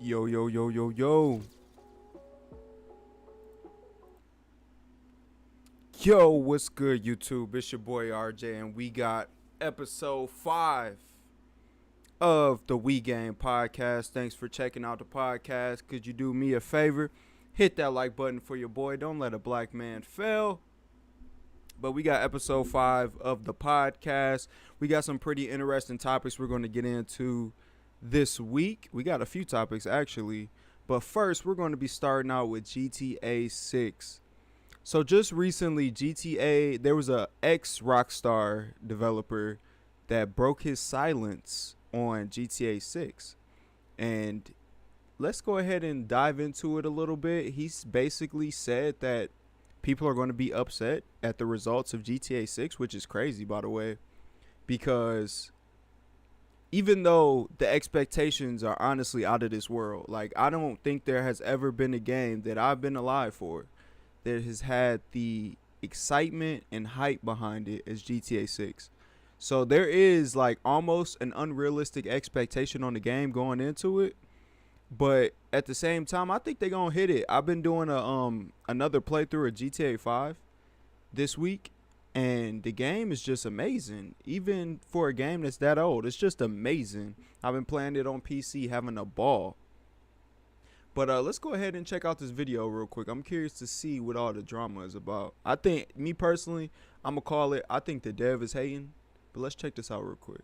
Yo, yo, yo, yo, yo. Yo, what's good, YouTube? It's your boy RJ, and we got episode 5 of the We Game podcast. Thanks for checking out the podcast. Could you do me a favor? Hit that like button for your boy. Don't let a black man fail. But we got episode 5 of the podcast. We got some pretty interesting topics we're going to get into this week. We got a few topics, actually. But first, we're going to be starting out with GTA 6. So just recently, GTA, there was a ex-Rockstar developer that broke his silence on GTA 6. And let's go ahead and dive into it a little bit. He's basically said that people are going to be upset at the results of GTA 6, which is crazy, by the way, because even though the expectations are honestly out of this world, like, I don't think there has ever been a game that I've been alive for that has had the excitement and hype behind it as GTA 6. So there is like almost an unrealistic expectation on the game going into it, but at the same time, I think they're gonna hit it. I've been doing another playthrough of GTA 5 this week, and the game is just amazing. Even for a game that's that old, it's just amazing. I've been playing it on PC, having a ball. But let's go ahead and check out this video real quick. I'm curious to see what all the drama is about. I think, me personally, I'm going to call it, I think the dev is hating. But let's check this out real quick.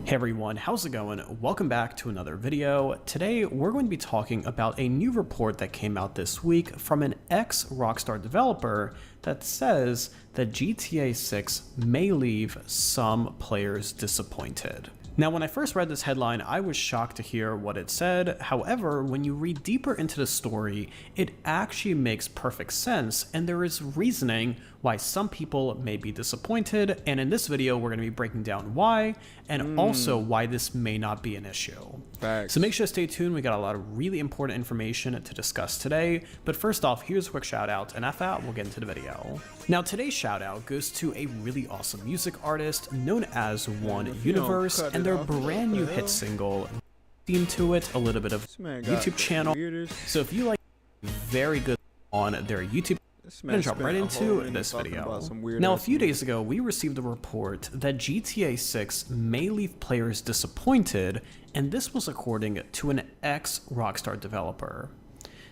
Hey everyone, how's it going? Welcome back to another video. Today we're going to be talking about a new report that came out this week from an ex-Rockstar developer that says that GTA 6 may leave some players disappointed. Now, when I first read this headline, I was shocked to hear what it said. However, when you read deeper into the story, it actually makes perfect sense, and there is reasoning why some people may be disappointed, and in this video, we're going to be breaking down why, and also why this may not be an issue. Facts. So make sure to stay tuned. We got a lot of really important information to discuss today, but first off, here's a quick shout out, and after that, we'll get into the video. Now, today's shout out goes to a really awesome music artist known as One Universe, and their brand new hit single, theme to it, a little bit of YouTube channel. So if you like very good on their YouTube, I'm gonna jump right into this video. Now, a few days ago, we received a report that GTA 6 may leave players disappointed, and this was according to an ex-Rockstar developer.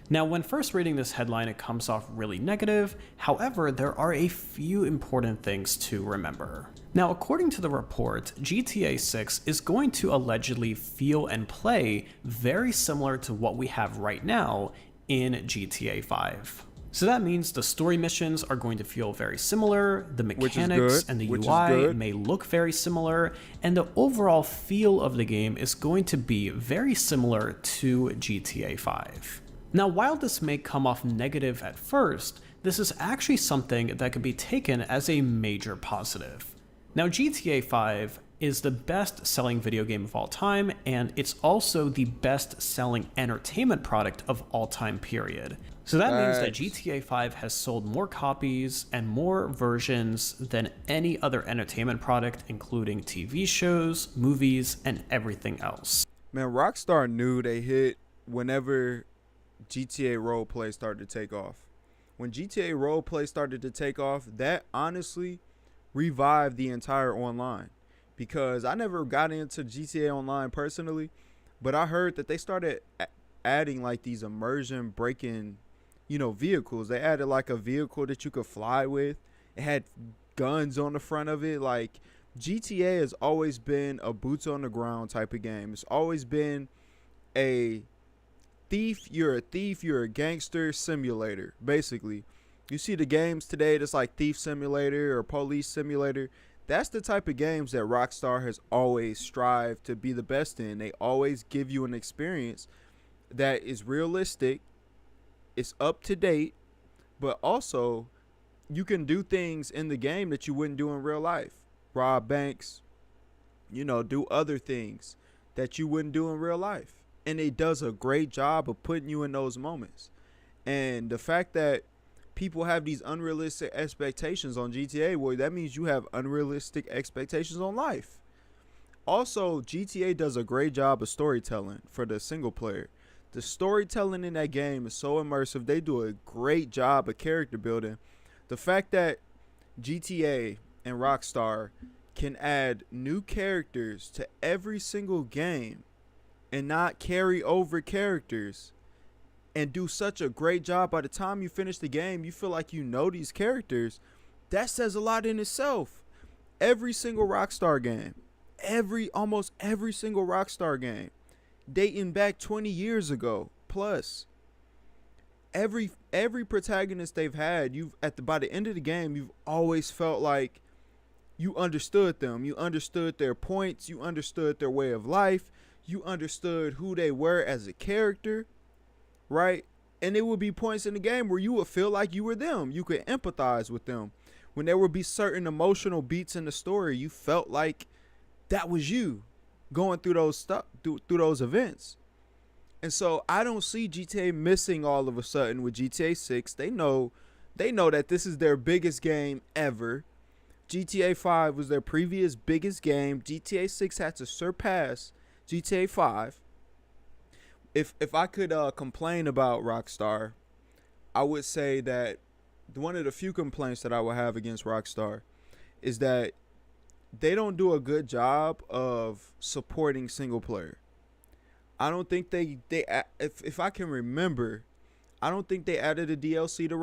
Now, when first reading this headline, it comes off really negative. However, there are a few important things to remember. Now, according to the report, GTA 6 is going to allegedly feel and play very similar to what we have right now in GTA 5. So that means the story missions are going to feel very similar, the mechanics and the UI may look very similar, and the overall feel of the game is going to be very similar to GTA 5. Now, while this may come off negative at first, this is actually something that could be taken as a major positive. Now, GTA 5 is the best-selling video game of all time, and it's also the best-selling entertainment product of all time, period. So that means that GTA 5 has sold more copies and more versions than any other entertainment product, including TV shows, movies, and everything else. Man, Rockstar knew they hit whenever GTA Roleplay started to take off. When GTA Roleplay started to take off, that honestly revived the entire online. Because I never got into GTA Online personally, but I heard that they started adding like these immersion breaking, vehicles. They added like a vehicle that you could fly with. It had guns on the front of it. Like, GTA has always been a boots on the ground type of game. It's always been a thief, you're a gangster simulator, basically. You see the games today that's like Thief Simulator or Police Simulator. That's the type of games that Rockstar has always strived to be the best in. They always give you an experience that is realistic, it's up to date, but also you can do things in the game that you wouldn't do in real life. Rob banks, do other things that you wouldn't do in real life. And it does a great job of putting you in those moments. And the fact that people have these unrealistic expectations on GTA, well, that means you have unrealistic expectations on life. Also, GTA does a great job of storytelling for the single player. The storytelling in that game is so immersive. They do a great job of character building. The fact that GTA and Rockstar can add new characters to every single game and not carry over characters and do such a great job, by the time you finish the game, you feel like you know these characters. That says a lot in itself. Every single Rockstar game, almost every single Rockstar game, dating back 20 years ago plus, every protagonist they've had, by the end of the game, you've always felt like you understood them. You understood their points. You understood their way of life. You understood who they were as a character, right? And there would be points in the game where you would feel like you were them. You could empathize with them. When there would be certain emotional beats in the story, you felt like that was you going through those events. And so I don't see GTA missing all of a sudden with GTA 6. They know that this is their biggest game ever. GTA 5 was their previous biggest game. GTA 6 had to surpass GTA 5. If I could complain about Rockstar, I would say that one of the few complaints that I would have against Rockstar is that they don't do a good job of supporting single player. I don't think they if I can remember, I don't think they added a DLC to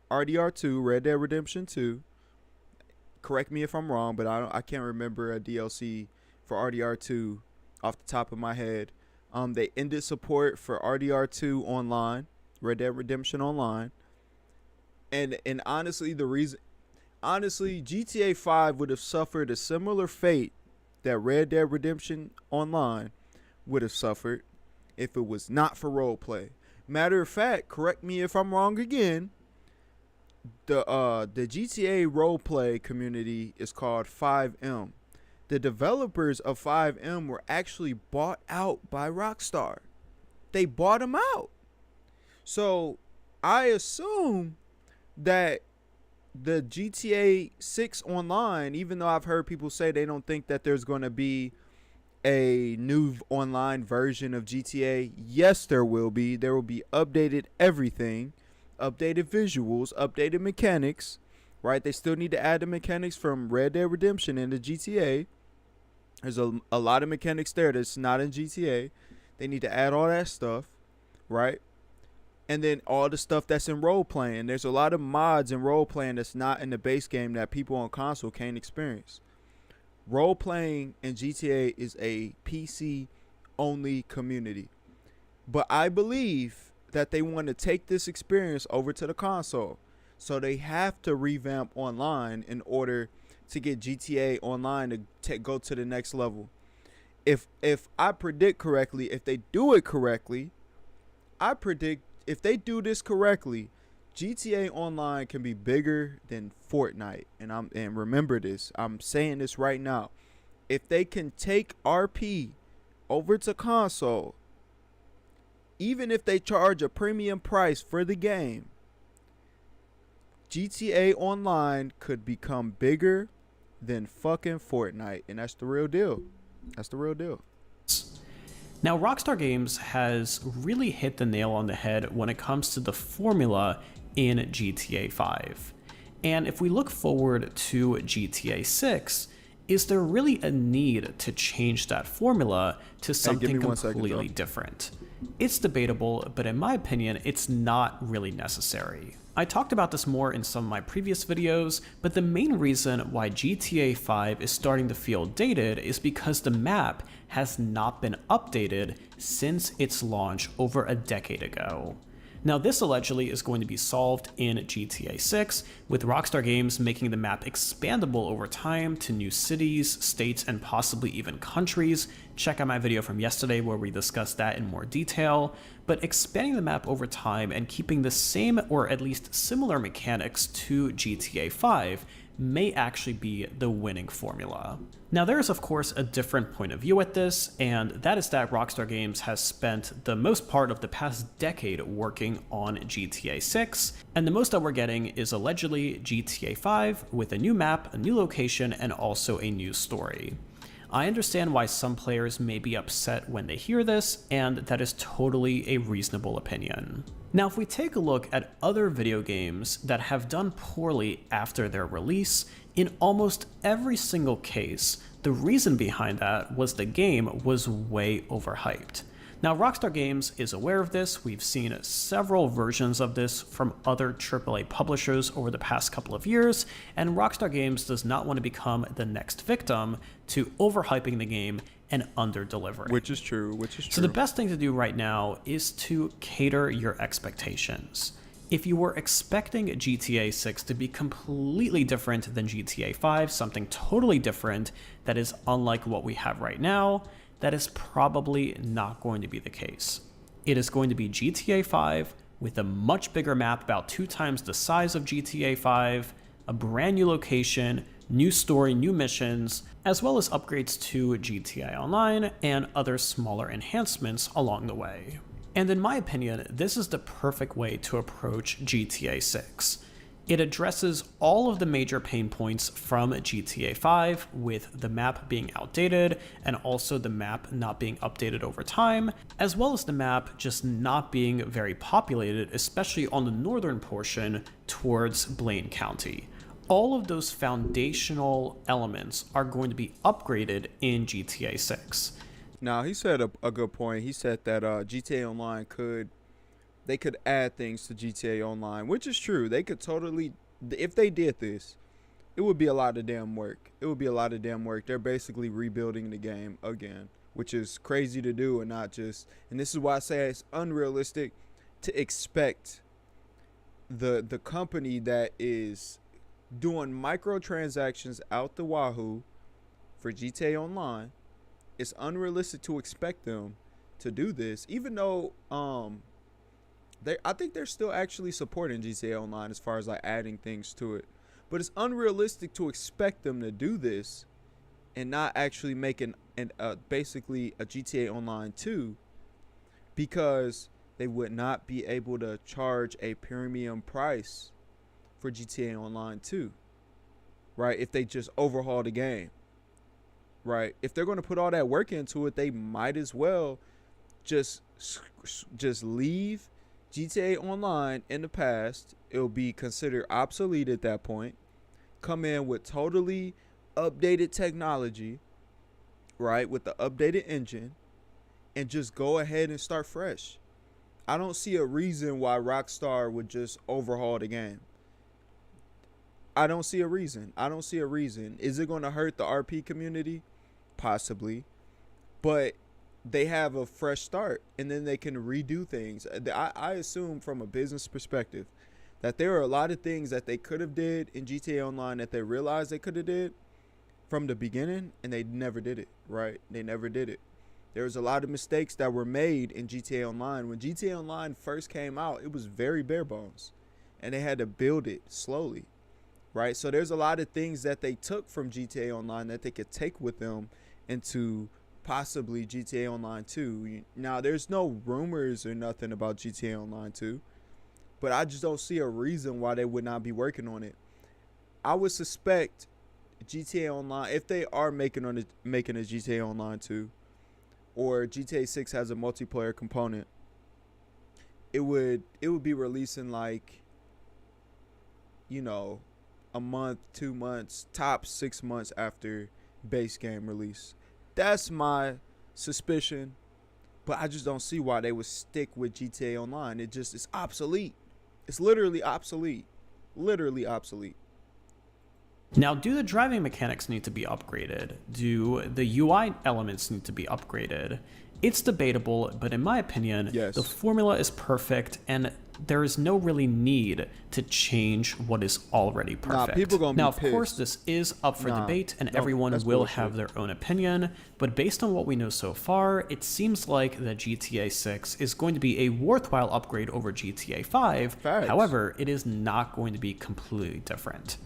RDR2, Red Dead Redemption 2. Correct me if I'm wrong, but I can't remember a DLC for RDR2 off the top of my head. They ended support for RDR2 online, Red Dead Redemption Online. And honestly, GTA 5 would have suffered a similar fate that Red Dead Redemption Online would have suffered if it was not for roleplay. Matter of fact, correct me if I'm wrong again, the GTA roleplay community is called 5M. The developers of 5M were actually bought out by Rockstar. They bought them out. So I assume that the GTA 6 online, even though I've heard people say they don't think that there's going to be a new online version of GTA, yes, there will be. There will be updated everything, updated visuals, updated mechanics, right? They still need to add the mechanics from Red Dead Redemption into GTA. There's a lot of mechanics there that's not in GTA. They need to add all that stuff, right? And then all the stuff that's in role-playing. There's a lot of mods in role-playing that's not in the base game that people on console can't experience. Role-playing in GTA is a PC-only community. But I believe that they want to take this experience over to the console. So they have to revamp online in order to get GTA Online to go to the next level. If I predict correctly, if they do it correctly, if they do this correctly, GTA Online can be bigger than Fortnite. And remember this, I'm saying this right now. If they can take RP over to console, even if they charge a premium price for the game, GTA Online could become bigger than fucking Fortnite. And that's the real deal. That's the real deal. Now, Rockstar Games has really hit the nail on the head when it comes to the formula in GTA 5. And if we look forward to GTA 6, is there really a need to change that formula to something completely different? It's debatable, but in my opinion, it's not really necessary. I talked about this more in some of my previous videos, but the main reason why GTA 5 is starting to feel dated is because the map has not been updated since its launch over a decade ago. Now, this allegedly is going to be solved in GTA 6, with Rockstar Games making the map expandable over time to new cities, states, and possibly even countries. Check out my video from yesterday where we discussed that in more detail. But expanding the map over time and keeping the same or at least similar mechanics to GTA 5 may actually be the winning formula. Now, there is of course a different point of view at this, and that is that Rockstar Games has spent the most part of the past decade working on GTA 6, and the most that we're getting is allegedly GTA 5 with a new map, a new location, and also a new story. I understand why some players may be upset when they hear this, and that is totally a reasonable opinion. Now, if we take a look at other video games that have done poorly after their release, in almost every single case, the reason behind that was the game was way overhyped. Now, Rockstar Games is aware of this. We've seen several versions of this from other AAA publishers over the past couple of years, and Rockstar Games does not want to become the next victim to overhyping the game and under-delivering. Which is true. So the best thing to do right now is to cater your expectations. If you were expecting GTA 6 to be completely different than GTA 5, something totally different that is unlike what we have right now, that is probably not going to be the case. It is going to be GTA 5 with a much bigger map, about 2 times the size of GTA 5, a brand new location, new story, new missions, as well as upgrades to GTA Online and other smaller enhancements along the way. And in my opinion, this is the perfect way to approach GTA 6. It addresses all of the major pain points from GTA 5, with the map being outdated and also the map not being updated over time, as well as the map just not being very populated, especially on the northern portion towards Blaine County. All of those foundational elements are going to be upgraded in GTA 6. Now, he said a good point. He said that GTA Online could add things to GTA Online, which is true. They could totally, if they did this, it would be a lot of damn work. They're basically rebuilding the game again, which is crazy to do, and not just, and this is why I say it's unrealistic to expect the company that is doing microtransactions out the wahoo for GTA Online. It's unrealistic to expect them to do this, even though I think they're still actually supporting GTA Online as far as like adding things to it. But it's unrealistic to expect them to do this and not actually making basically a GTA Online 2, because they would not be able to charge a premium price for GTA Online 2, right? If they just overhaul the game, right? If they're going to put all that work into it, they might as well just leave GTA Online in the past. It'll be considered obsolete at that point. Come in with totally updated technology, right? With the updated engine, and just go ahead and start fresh. I don't see a reason why Rockstar would just overhaul the game. I don't see a reason. Is it going to hurt the RP community? Possibly. But they have a fresh start, and then they can redo things. I assume from a business perspective that there are a lot of things that they could have did in GTA Online that they realized they could have did from the beginning, and they never did it, right? They never did it. There was a lot of mistakes that were made in GTA Online. When GTA Online first came out, it was very bare bones, and they had to build it slowly, right? So there's a lot of things that they took from GTA Online that they could take with them into possibly GTA Online 2. Now, there's no rumors or nothing about GTA Online 2, but I just don't see a reason why they would not be working on it. I would suspect GTA Online, if they are making a GTA Online 2, or GTA 6 has a multiplayer component, it would be releasing like, a month, 2 months, tops 6 months after base game release. That's my suspicion, but I just don't see why they would stick with GTA Online. It's obsolete. It's literally obsolete. Now, do the driving mechanics need to be upgraded? Do the UI elements need to be upgraded? It's debatable, but in my opinion, yes, the formula is perfect, and there is no really need to change what is already perfect. People gonna be now, of pissed. course, this is up for debate, and everyone will have their own opinion, but based on what we know so far, it seems like that GTA 6 is going to be a worthwhile upgrade over GTA 5. Facts. However, it is not going to be completely different.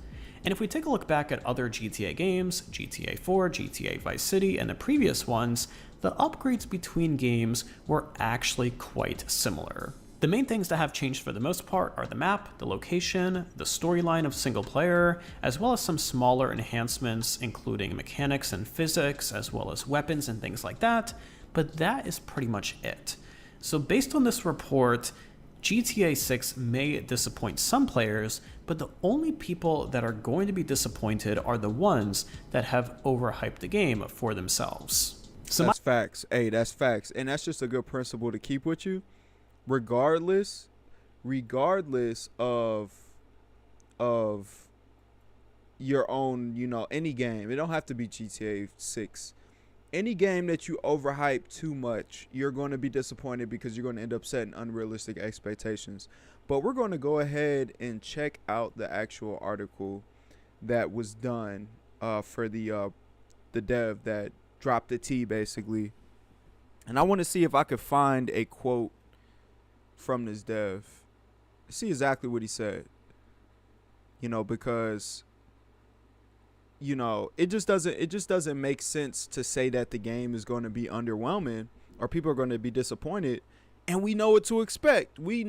And if we take a look back at other GTA games, GTA 4, GTA Vice City, and the previous ones, the upgrades between games were actually quite similar. The main things that have changed for the most part are the map, the location, the storyline of single player, as well as some smaller enhancements including mechanics and physics, as well as weapons and things like that, but that is pretty much it. So based on this report, GTA 6 may disappoint some players, but the only people that are going to be disappointed are the ones that have overhyped the game for themselves. So that's facts. Hey, that's facts. And that's just a good principle to keep with you. Regardless of your own, any game. It don't have to be GTA 6. Any game that you overhype too much, you're going to be disappointed because you're going to end up setting unrealistic expectations. But we're going to go ahead and check out the actual article that was done for the dev that dropped the T, basically. And I want to see if I could find a quote from this dev. See exactly what he said. Because it just doesn't make sense to say that the game is going to be underwhelming or people are going to be disappointed, and we know what to expect. We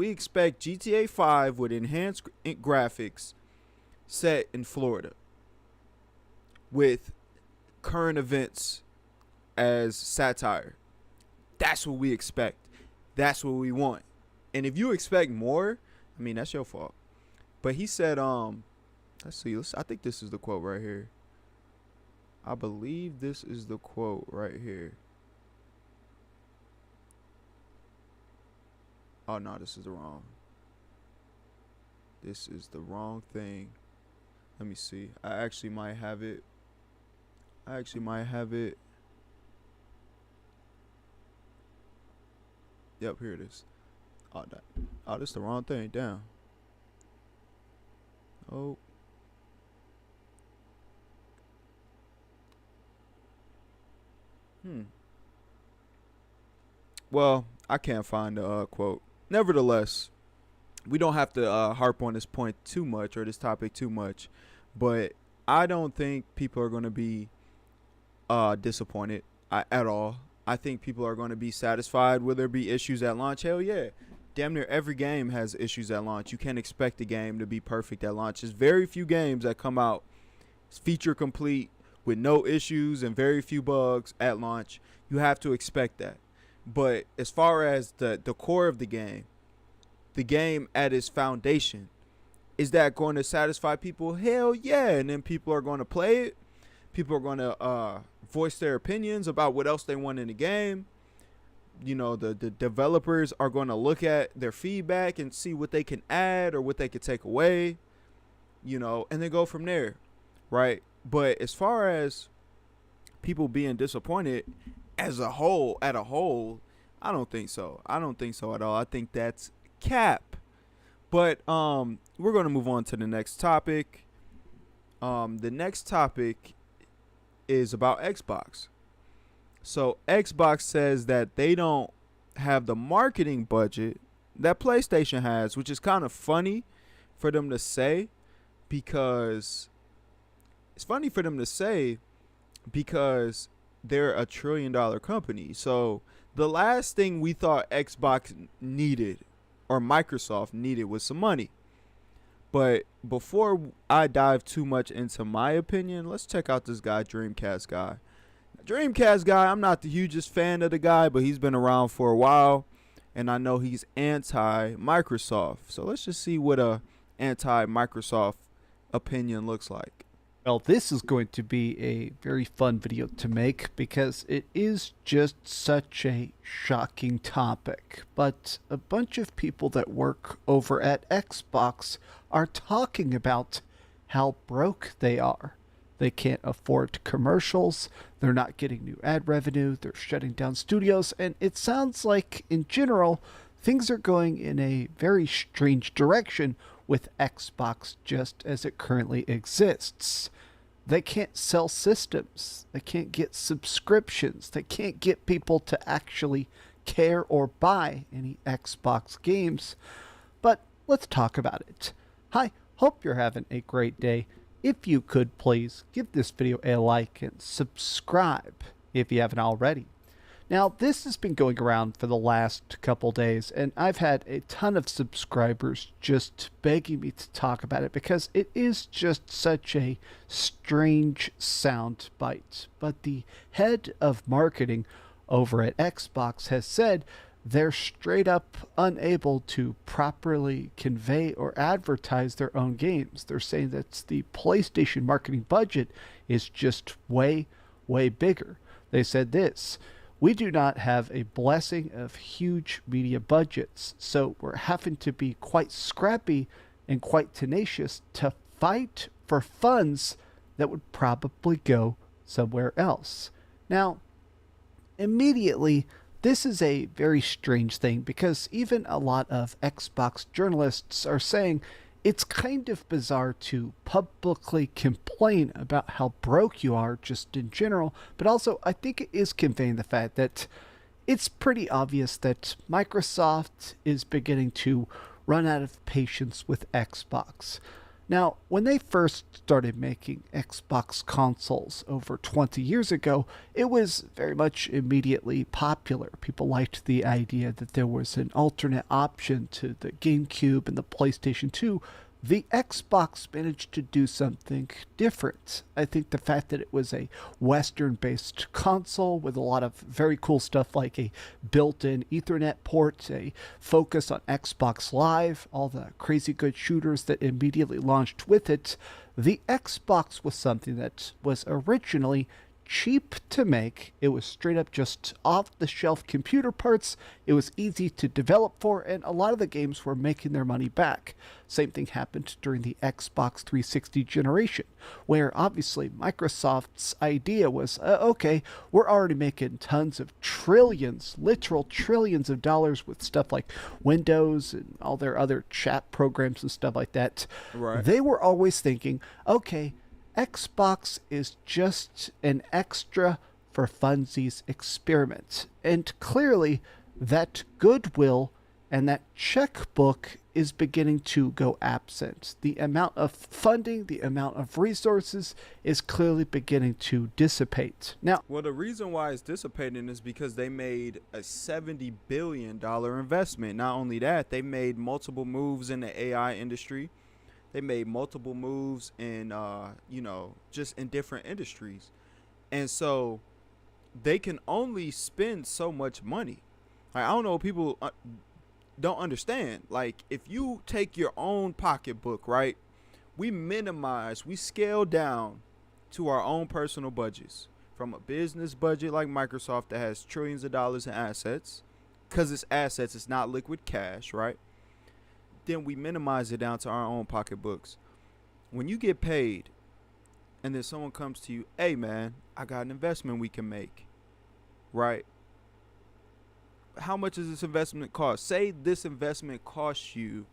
expect GTA 5 with enhanced graphics set in Florida with current events as satire. That's what we expect. That's what we want. And if you expect more, that's your fault. But he said, let's see. I think this is the quote right here. I believe this is the quote right here. Oh, no, this is the wrong. This is the wrong thing. Let me see. I actually might have it. Yep, here it is. Oh, this is the wrong thing. Damn. Oh. Well, I can't find the quote. Nevertheless, we don't have to harp on this point too much or this topic too much, but I don't think people are going to be disappointed at all. I think people are going to be satisfied. Will there be issues at launch? Hell yeah. Damn near every game has issues at launch. You can't expect a game to be perfect at launch. There's very few games that come out feature complete with no issues and very few bugs at launch. You have to expect that. But as far as the core of the game at its foundation, is that going to satisfy people? Hell yeah. And then people are going to play it. People are going to voice their opinions about what else they want in the game. The developers are going to look at their feedback and see what they can add or what they could take away, and then go from there, right? But as far as people being disappointed as a whole, I don't think so. I don't think so at all. I think that's cap. But we're going to move on to the next topic. The next topic is about Xbox. So Xbox says that they don't have the marketing budget that PlayStation has, which is kind of funny for them to say because they're a $1 trillion company. So the last thing we thought Xbox needed or Microsoft needed was some money. But before I dive too much into my opinion, let's check out this guy, Dreamcast Guy. Dreamcast Guy, I'm not the hugest fan of the guy, but he's been around for a while, and I know he's anti-Microsoft. So let's just see what a anti-Microsoft opinion looks like. Well, this is going to be a very fun video to make because it is just such a shocking topic. But a bunch of people that work over at Xbox are talking about how broke they are. They can't afford commercials, they're not getting new ad revenue, they're shutting down studios, and it sounds like, in general, things are going in a very strange direction with Xbox just as it currently exists. They can't sell systems, they can't get subscriptions, they can't get people to actually care or buy any Xbox games. But let's talk about it. Hi, hope you're having a great day. If you could please give this video a like and subscribe if you haven't already. Now, this has been going around for the last couple days, and I've had a ton of subscribers just begging me to talk about it because it is just such a strange sound bite. But the head of marketing over at Xbox has said they're straight up unable to properly convey or advertise their own games. They're saying that the PlayStation marketing budget is just way, way bigger. They said this: we do not have a blessing of huge media budgets, so we're having to be quite scrappy and quite tenacious to fight for funds that would probably go somewhere else. Now, immediately, this is a very strange thing because even a lot of Xbox journalists are saying it's kind of bizarre to publicly complain about how broke you are just in general, but also I think it is conveying the fact that it's pretty obvious that Microsoft is beginning to run out of patience with Xbox. Now, when they first started making Xbox consoles over 20 years ago, it was very much immediately popular. People liked the idea that there was an alternate option to the GameCube and the PlayStation 2. The Xbox managed to do something different. I think the fact that it was a Western-based console with a lot of very cool stuff like a built-in Ethernet port, a focus on Xbox Live, all the crazy good shooters that immediately launched with it, the Xbox was something that was originally cheap to make. It was straight up just off-the-shelf computer parts. It was easy to develop for, and a lot of the games were making their money back. Same thing happened during the Xbox 360 generation, where obviously Microsoft's idea was, okay, we're already making tons of trillions, literal trillions of dollars with stuff like Windows and all their other chat programs and stuff like that. Right. They were always thinking, okay, Xbox is just an extra for funsies experiment. And clearly, that goodwill and that checkbook is beginning to go absent. The amount of funding, the amount of resources is clearly beginning to dissipate. Now, Well, the reason why it's dissipating is because they made a $70 billion investment. Not only that, they made multiple moves in the AI industry. They made multiple moves in, just in different industries. And so they can only spend so much money. Like, I don't know, people don't understand. Like, if you take your own pocketbook, right, we scale down to our own personal budgets. From a business budget like Microsoft that has trillions of dollars in assets, because it's assets, it's not liquid cash, right? Then we minimize it down to our own pocketbooks. When you get paid and then someone comes to you, hey man, I got an investment we can make, right? How much does this investment cost? Say this investment costs you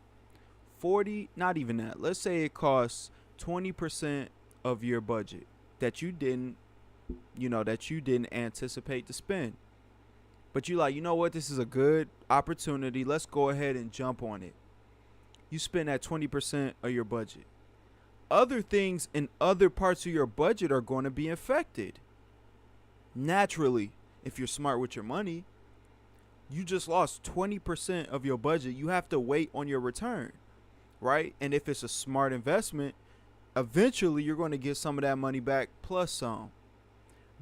40, not even that. Let's say it costs 20% of your budget that you didn't anticipate to spend. But you like, you know what, this is a good opportunity. Let's go ahead and jump on it. You spend that 20% of your budget. Other things in other parts of your budget are going to be affected. Naturally, if you're smart with your money, you just lost 20% of your budget. You have to wait on your return, right? And if it's a smart investment, eventually you're going to get some of that money back plus some.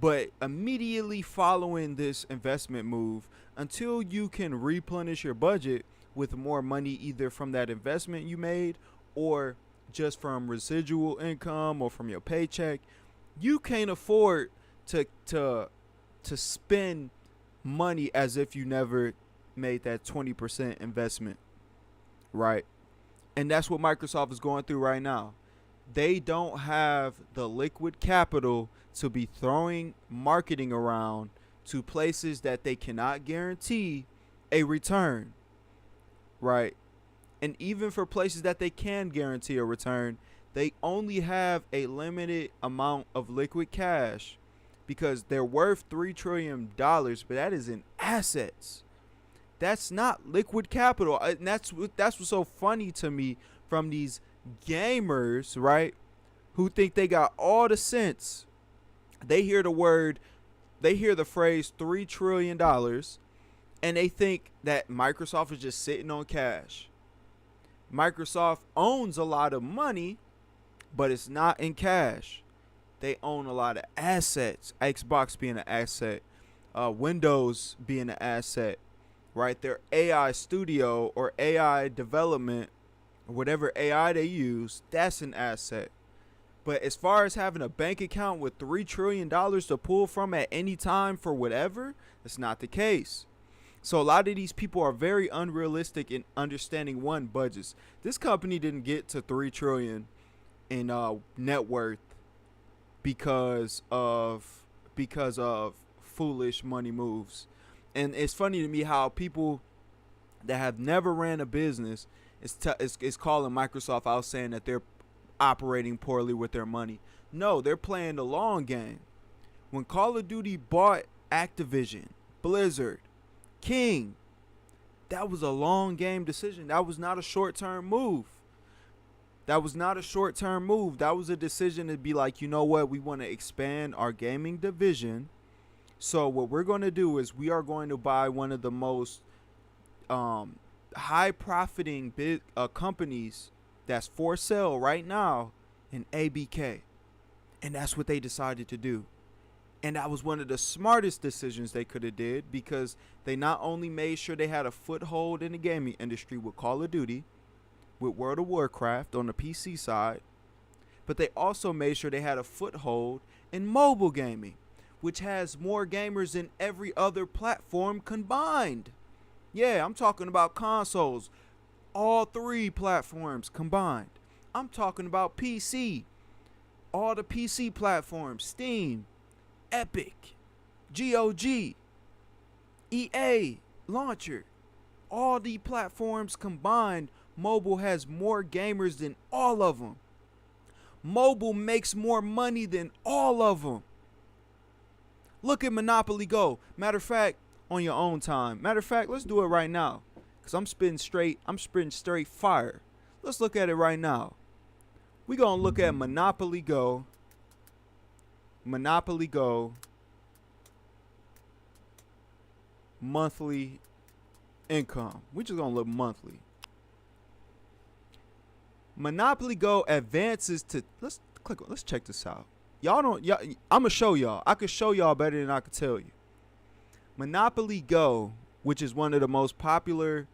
But immediately following this investment move, until you can replenish your budget with more money either from that investment you made or just from residual income or from your paycheck, you can't afford to spend money as if you never made that 20% investment, right? And that's what Microsoft is going through right now. They don't have the liquid capital to be throwing marketing around to places that they cannot guarantee a return, right? And even for places that they can guarantee a return, they only have a limited amount of liquid cash because they're worth $3 trillion, but that is in assets. That's not liquid capital. And that's what's so funny to me from these gamers, right, who think they got all the sense. They hear the word they hear the phrase $3 trillion and they think that Microsoft is just sitting on cash. Microsoft owns a lot of money, but it's not in cash. They own a lot of assets. Xbox being an asset, Windows being an asset, right? Their AI studio or AI development, or whatever AI they use, that's an asset. But as far as having a bank account with $3 trillion to pull from at any time for whatever, that's not the case. So a lot of these people are very unrealistic in understanding budgets. This company didn't get to $3 trillion in net worth because of foolish money moves. And it's funny to me how people that have never ran a business is calling Microsoft out saying that they're operating poorly with their money. No, they're playing the long game. When Call of Duty bought Activision, Blizzard, King, that was a long game decision. That was not a short-term move. That was a decision to be like, you know what, we want to expand our gaming division. So what we're going to do is we are going to buy one of the most high profiting companies that's for sale right now in ABK. And that's what they decided to do. And that was one of the smartest decisions they could have did, because they not only made sure they had a foothold in the gaming industry with Call of Duty, with World of Warcraft on the PC side, but they also made sure they had a foothold in mobile gaming, which has more gamers than every other platform combined. Yeah, I'm talking about consoles, all 3 platforms combined. I'm talking about PC, all the PC platforms, Steam, Epic, GOG, EA, Launcher, all the platforms combined. Mobile has more gamers than all of them. Mobile makes more money than all of them. Look at Monopoly Go. Matter of fact, on your own time. Matter of fact, let's do it right now, because I'm spitting straight fire. Let's look at it right now. We're going to look at Monopoly Go. Monopoly Go monthly income. We're just going to look monthly. Monopoly Go advances to, let's check this out. I'm going to show y'all. I could show y'all better than I could tell you. Monopoly Go, which is one of the most popular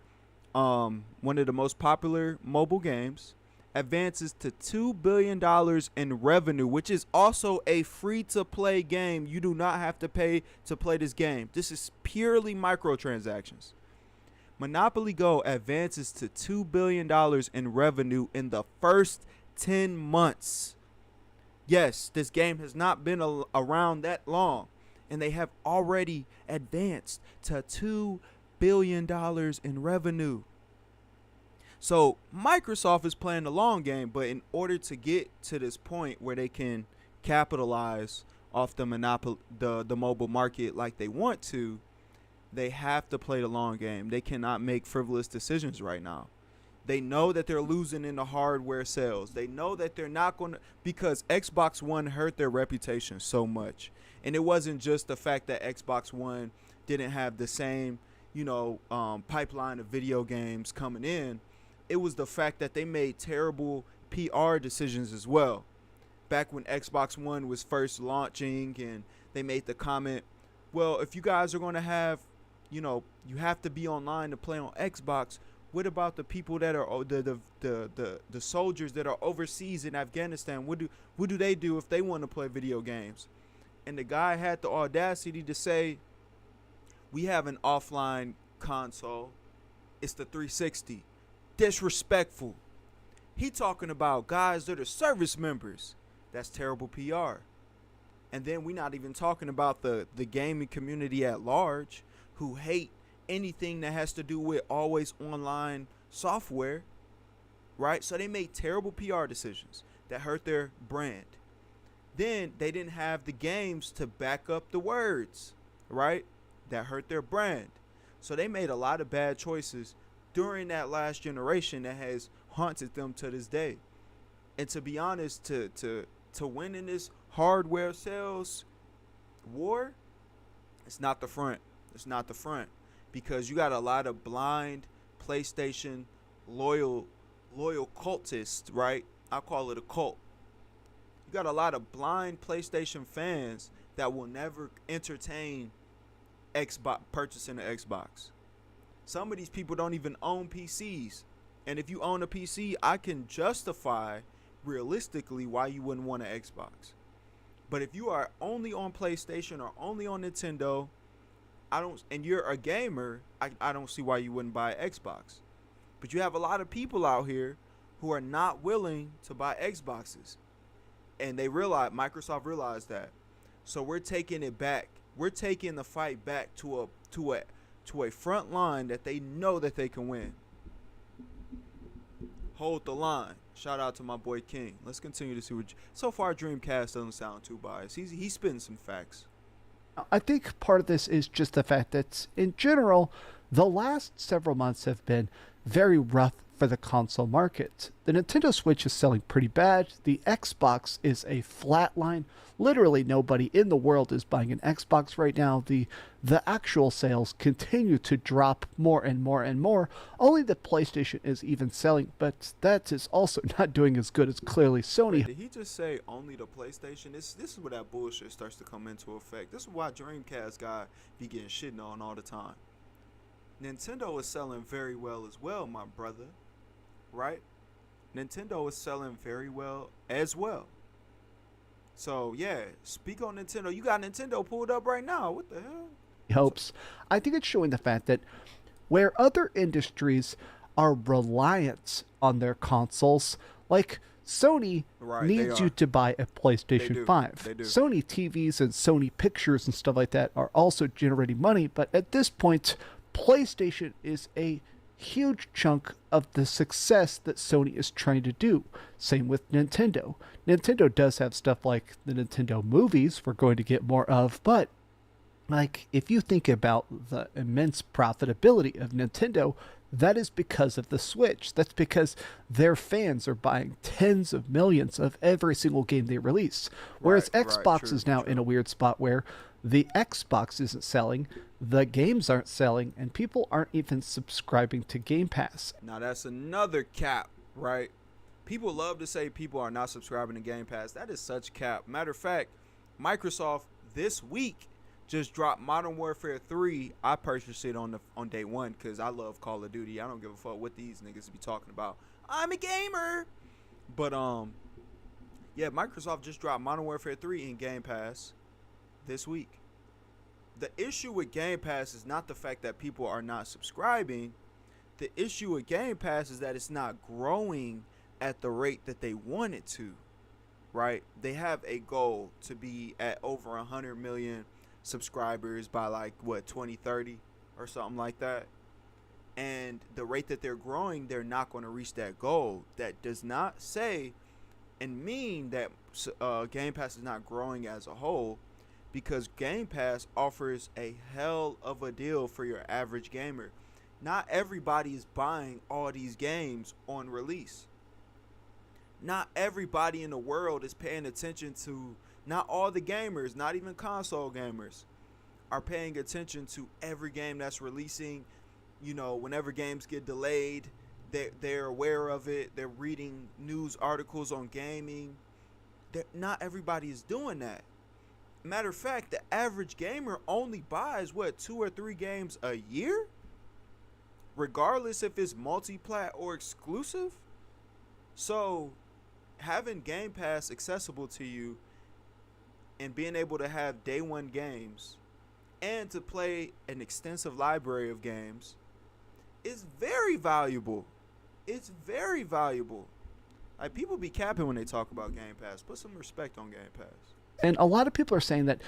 mobile games, advances to $2 billion in revenue, which is also a free-to-play game. You do not have to pay to play this game. This is purely microtransactions. Monopoly Go advances to $2 billion in revenue in the first 10 months. Yes, this game has not been around that long, and they have already advanced to $2 billion in revenue. So Microsoft is playing the long game, but in order to get to this point where they can capitalize off the mobile market like they want to, they have to play the long game. They cannot make frivolous decisions right now. They know that they're losing in the hardware sales. They know that they're not going to, because Xbox One hurt their reputation so much. And it wasn't just the fact that Xbox One didn't have the same, pipeline of video games coming in. It was the fact that they made terrible PR decisions as well. Back when Xbox One was first launching, and they made the comment, well, if you guys are going to have, you have to be online to play on Xbox, what about the people that are the soldiers that are overseas in Afghanistan? What do they do if they want to play video games? And the guy had the audacity to say, we have an offline console. It's the 360. Disrespectful. He talking about guys that are service members. That's terrible PR. And then we're not even talking about the gaming community at large, who hate anything that has to do with always online software, right? So they made terrible PR decisions that hurt their brand. Then they didn't have the games to back up the words, right? That hurt their brand. So they made a lot of bad choices during that last generation that has haunted them to this day. And to be honest, to win in this hardware sales war, It's not the front. It's not the front. Because you got a lot of blind PlayStation loyal cultists, right? I call it a cult. You got a lot of blind PlayStation fans that will never entertain Xbox purchasing an Xbox. Some of these people don't even own PCs. And if you own a PC, I can justify realistically why you wouldn't want an Xbox. But if you are only on PlayStation or only on Nintendo, and you're a gamer, I don't see why you wouldn't buy an Xbox. But you have a lot of people out here who are not willing to buy Xboxes. And Microsoft realized that. So we're taking it back. We're taking the fight back to a front line that they know that they can win. Hold the line. Shout out to my boy King. Let's continue to see what. So far, Dreamcast doesn't sound too biased. He's spitting some facts. I think part of this is just the fact that, in general, the last several months have been very rough for the console market. The Nintendo Switch is selling pretty bad. The Xbox is a flat line. Literally nobody in the world is buying an Xbox right now. The actual sales continue to drop more and more and more. Only the PlayStation is even selling, but that is also not doing as good as clearly Sony. Did he just say only the PlayStation? This is where that bullshit starts to come into effect. This is why Dreamcast guy be getting shitting on all the time. Nintendo is selling very well as well, my brother. Right? Nintendo is selling very well as well. So, yeah, speak on Nintendo. You got Nintendo pulled up right now. What the hell? Hopes. I think it's showing the fact that where other industries are reliant on their consoles, like Sony needs you to buy a PlayStation 5. They do. Sony TVs and Sony Pictures and stuff like that are also generating money, but at this point, PlayStation is a huge chunk of the success that Sony is trying to do. Same with Nintendo. Nintendo does have stuff like the Nintendo movies we're going to get more of, but like if you think about the immense profitability of Nintendo, that is because of the Switch. That's because their fans are buying tens of millions of every single game they release. Whereas Xbox is now in a weird spot where the Xbox isn't selling, the games aren't selling, and people aren't even subscribing to Game Pass. Now that's another cap, right? People love to say people are not subscribing to Game Pass. That is such cap. Matter of fact, Microsoft this week just dropped Modern Warfare 3. I purchased it on day one because I love Call of Duty. I don't give a fuck what these niggas be talking about. I'm a gamer. But yeah, Microsoft just dropped Modern Warfare 3 in Game Pass this week. The issue with Game Pass is not the fact that people are not subscribing. The issue with Game Pass is that it's not growing at the rate that they want it to, right? They have a goal to be at over 100 million subscribers by 2030 or something like that. And the rate that they're growing, they're not going to reach that goal. That does not say and mean that Game Pass is not growing as a whole, because Game Pass offers a hell of a deal for your average gamer. Not everybody is buying all these games on release. Not everybody in the world is paying attention to, not all the gamers, not even console gamers, are paying attention to every game that's releasing. You know, whenever games get delayed, they're aware of it. They're reading news articles on gaming. Not everybody is doing that. Matter of fact, the average gamer only buys 2 or 3 games a year, regardless if it's multi-plat or exclusive. So having Game Pass accessible to you and being able to have day one games and to play an extensive library of games is very valuable. It's very valuable. Like, people be capping when they talk about Game Pass. Put some respect on Game Pass. And a lot of people are saying that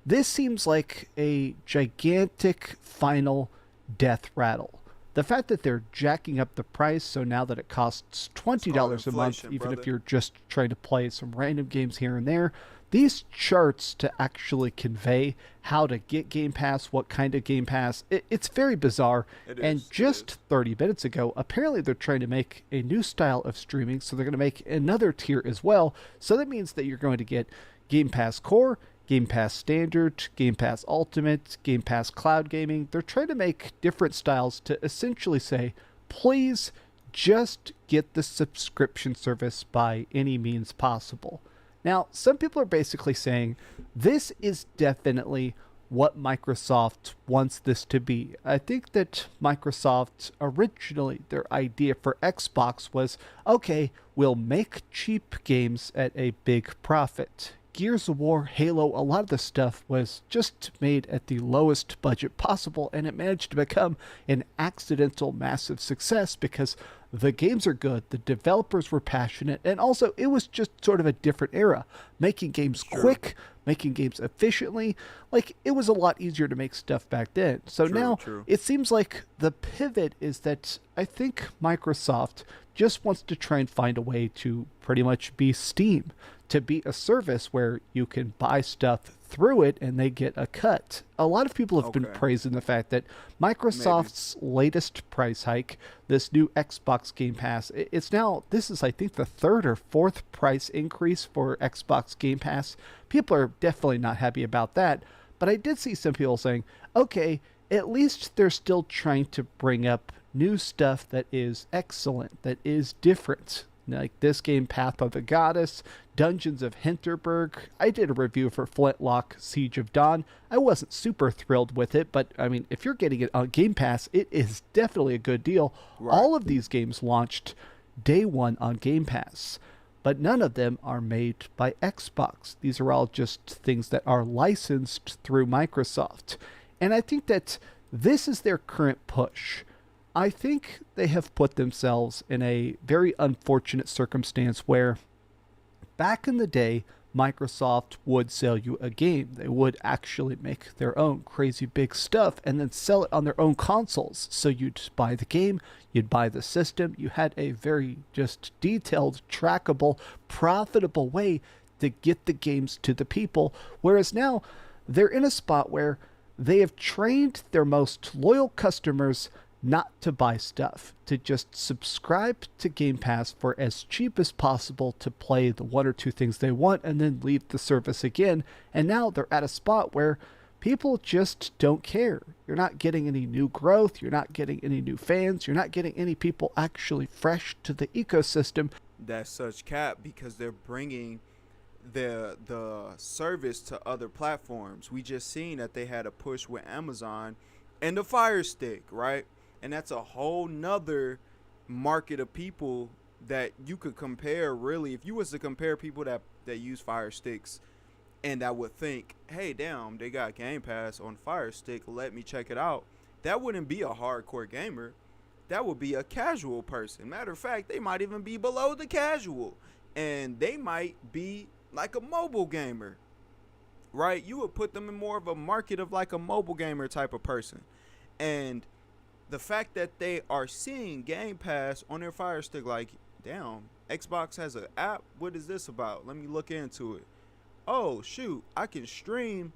this seems like a gigantic final death rattle. The fact that they're jacking up the price, so now that it costs $20 a month, even if you're just trying to play some random games here and there, these charts to actually convey how to get Game Pass, what kind of Game Pass, it's very bizarre. And just 30 minutes ago, apparently they're trying to make a new style of streaming, so they're going to make another tier as well. So that means that you're going to get Game Pass Core, Game Pass Standard, Game Pass Ultimate, Game Pass Cloud Gaming. They're trying to make different styles to essentially say, please just get the subscription service by any means possible. Now, some people are basically saying this is definitely what Microsoft wants this to be. I think that Microsoft originally, their idea for Xbox was, okay, we'll make cheap games at a big profit. Gears of War, Halo, a lot of the stuff was just made at the lowest budget possible, and it managed to become an accidental massive success because the games are good, the developers were passionate, and also it was just sort of a different era. Making games quick, making games efficiently, like it was a lot easier to make stuff back then. So now it seems like the pivot is that I think Microsoft just wants to try and find a way to pretty much be Steam, to be a service where you can buy stuff through it and they get a cut. A lot of people have been praising the fact that Microsoft's latest price hike, this new Xbox Game Pass, it's now, this is I think the third or fourth price increase for Xbox Game Pass. People are definitely not happy about that, but I did see some people saying, okay, at least they're still trying to bring up new stuff that is excellent, that is different. Like this game, Path of the Goddess, Dungeons of Hinterberg. I did a review for Flintlock Siege of Dawn. I wasn't super thrilled with it, but I mean, if you're getting it on Game Pass, it is definitely a good deal. All of these games launched day one on Game Pass, but none of them are made by Xbox. These are all just things that are licensed through Microsoft. And I think that this is their current push. I think they have put themselves in a very unfortunate circumstance where back in the day, Microsoft would sell you a game. They would actually make their own crazy big stuff and then sell it on their own consoles. So you'd buy the game, you'd buy the system. You had a very just detailed, trackable, profitable way to get the games to the people. Whereas now they're in a spot where they have trained their most loyal customers not to buy stuff, to just subscribe to Game Pass for as cheap as possible to play the one or two things they want and then leave the service again. And now they're at a spot where people just don't care. You're not getting any new growth. You're not getting any new fans. You're not getting any people actually fresh to the ecosystem. That's such cap because they're bringing the service to other platforms. We just seen that they had a push with Amazon and the Fire Stick, right? And that's a whole nother market of people that you could compare. Really, if you was to compare people that use Fire Sticks and that would think, hey, damn, they got Game Pass on Fire Stick, let me check it out. That wouldn't be a hardcore gamer. That would be a casual person. Matter of fact, they might even be below the casual. And they might be like a mobile gamer, right? You would put them in more of a market of like a mobile gamer type of person. And the fact that they are seeing Game Pass on their Fire Stick, like, damn, Xbox has an app. What is this about? Let me look into it. Oh, shoot, I can stream.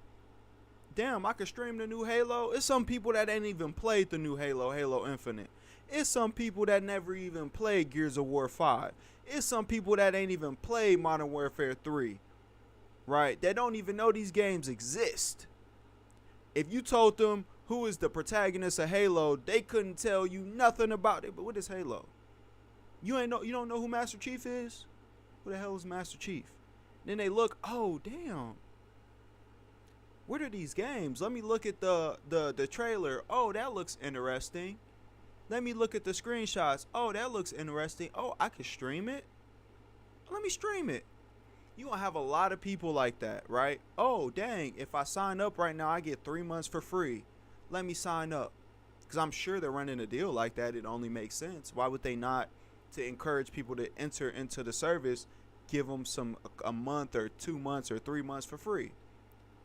Damn, I can stream the new Halo. It's some people that ain't even played the new Halo Infinite. It's some people that never even played Gears of War 5. It's some people that ain't even played Modern Warfare 3, right? They don't even know these games exist. If you told them who is the protagonist of Halo, they couldn't tell you nothing about it. But what is Halo? You don't know who Master Chief is? Who the hell is Master Chief? Then they look, oh damn. What are these games? Let me look at the trailer. Oh, that looks interesting. Let me look at the screenshots. Oh, that looks interesting. Oh, I can stream it. Let me stream it. You gonna have a lot of people like that, right? Oh, dang, if I sign up right now, I get 3 months for free. Let me sign up. Because I'm sure they're running a deal like that. It only makes sense. Why would they not, to encourage people to enter into the service, give them a month or 2 months or 3 months for free?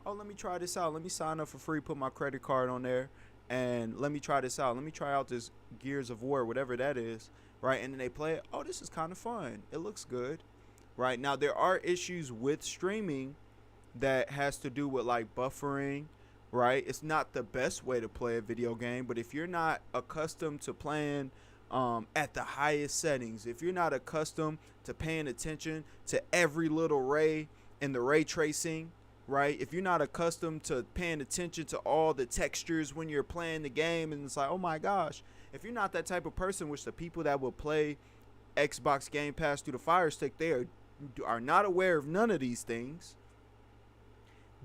Oh, let me try this out. Let me sign up for free, put my credit card on there, and let me try this out. Let me try out this Gears of War, whatever that is, right? And then they play it. Oh, this is kind of fun. It looks good, right? Now, there are issues with streaming that has to do with, like, buffering, right? It's not the best way to play a video game, but if you're not accustomed to playing at the highest settings, if you're not accustomed to paying attention to every little ray and the ray tracing, right? If you're not accustomed to paying attention to all the textures when you're playing the game, and it's like, oh my gosh, if you're not that type of person, which the people that will play Xbox Game Pass through the Fire Stick, they are not aware of none of these things.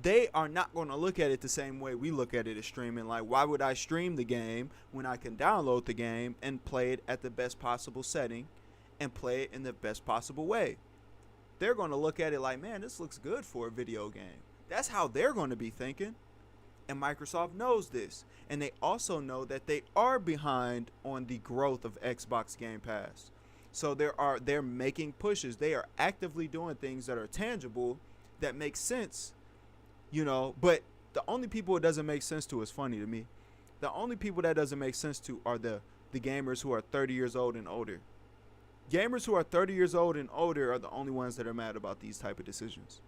They are not going to look at it the same way we look at it as streaming. Like, why would I stream the game when I can download the game and play it at the best possible setting and play it in the best possible way? They're going to look at it like, man, this looks good for a video game. That's how they're going to be thinking. And Microsoft knows this. And they also know that they are behind on the growth of Xbox Game Pass. So they're making pushes. They are actively doing things that are tangible, that make sense, you know. But the only people it doesn't make sense to is funny to me. The only people that doesn't make sense to are the gamers who are 30 years old and older. Gamers who are 30 years old and older are the only ones that are mad about these type of decisions,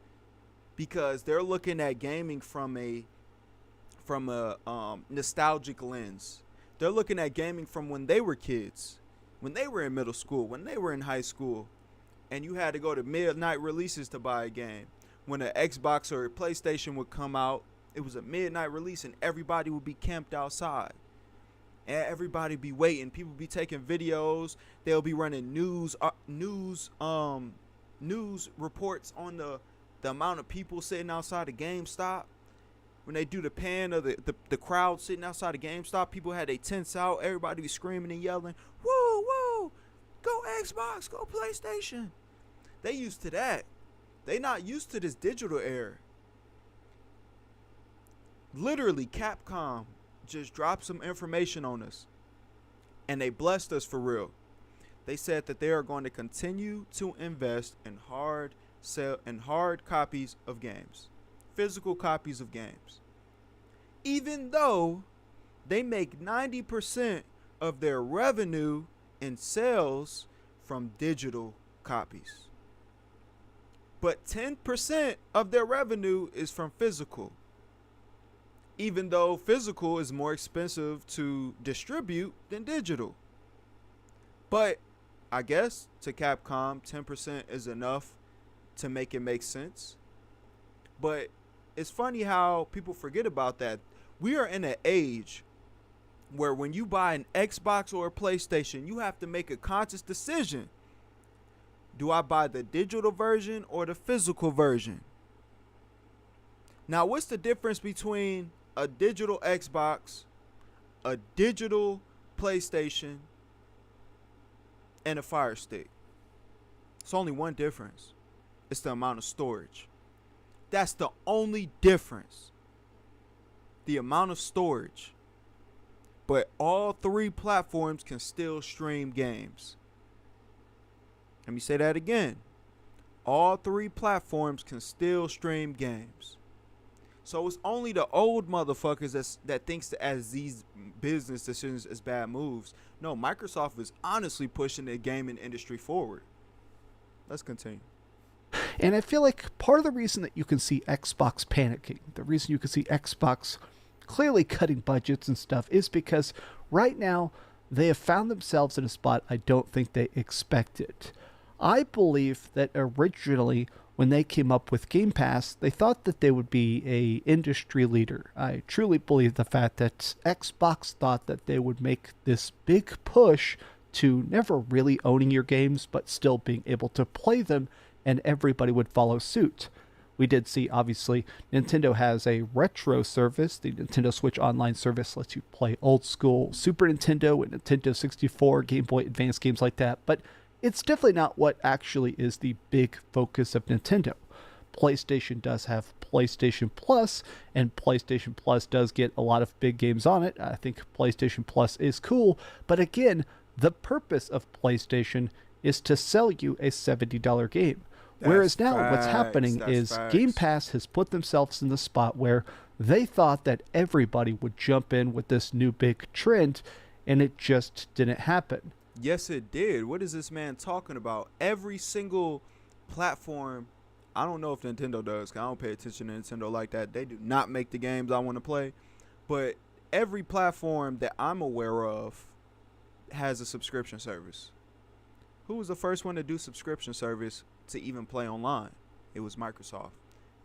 because they're looking at gaming from a nostalgic lens. They're looking at gaming from when they were kids, when they were in middle school, when they were in high school, and you had to go to midnight releases to buy a game. When an Xbox or a PlayStation would come out, it was a midnight release and everybody would be camped outside. And everybody be waiting. People be taking videos. They'll be running news reports on the amount of people sitting outside of GameStop. When they do the pan of the crowd sitting outside of GameStop, people had their tents out. Everybody be screaming and yelling, "Woo, woo! Go Xbox, go PlayStation." They used to that. They not used to this digital era. Literally, Capcom just dropped some information on us, and they blessed us for real. They said that they are going to continue to invest in hard copies of games, physical copies of games, even though they make 90% of their revenue in sales from digital copies, but 10% of their revenue is from physical. Even though physical is more expensive to distribute than digital. But I guess to Capcom, 10% is enough to make it make sense. But it's funny how people forget about that. We are in an age where when you buy an Xbox or a PlayStation, you have to make a conscious decision. Do I buy the digital version or the physical version? Now, what's the difference between a digital Xbox, a digital PlayStation, and a Fire Stick? It's only one difference. It's the amount of storage. That's the only difference. The amount of storage. But all three platforms can still stream games. Let me say that again. All three platforms can still stream games. So it's only the old motherfuckers that thinks that as these business decisions as bad moves. No, Microsoft is honestly pushing the gaming industry forward. Let's continue. And I feel like part of the reason that you can see Xbox panicking, the reason you can see Xbox clearly cutting budgets and stuff, is because right now they have found themselves in a spot I don't think they expected. I believe that originally, when they came up with Game Pass, they thought that they would be a industry leader. I truly believe the fact that Xbox thought that they would make this big push to never really owning your games, but still being able to play them, and everybody would follow suit. We did see, obviously, Nintendo has a retro service. The Nintendo Switch Online service lets you play old school Super Nintendo and Nintendo 64, Game Boy Advance games like that, but it's definitely not what actually is the big focus of Nintendo. PlayStation does have PlayStation Plus, and PlayStation Plus does get a lot of big games on it. I think PlayStation Plus is cool, but again, the purpose of PlayStation is to sell you a $70 game. Whereas now what's happening is Game Pass has put themselves in the spot where they thought that everybody would jump in with this new big trend, and it just didn't happen. Yes, it did. What is this man talking about? Every single platform, I don't know if Nintendo does, because I don't pay attention to Nintendo like that. They do not make the games I want to play. But every platform that I'm aware of has a subscription service. Who was the first one to do subscription service to even play online? It was Microsoft.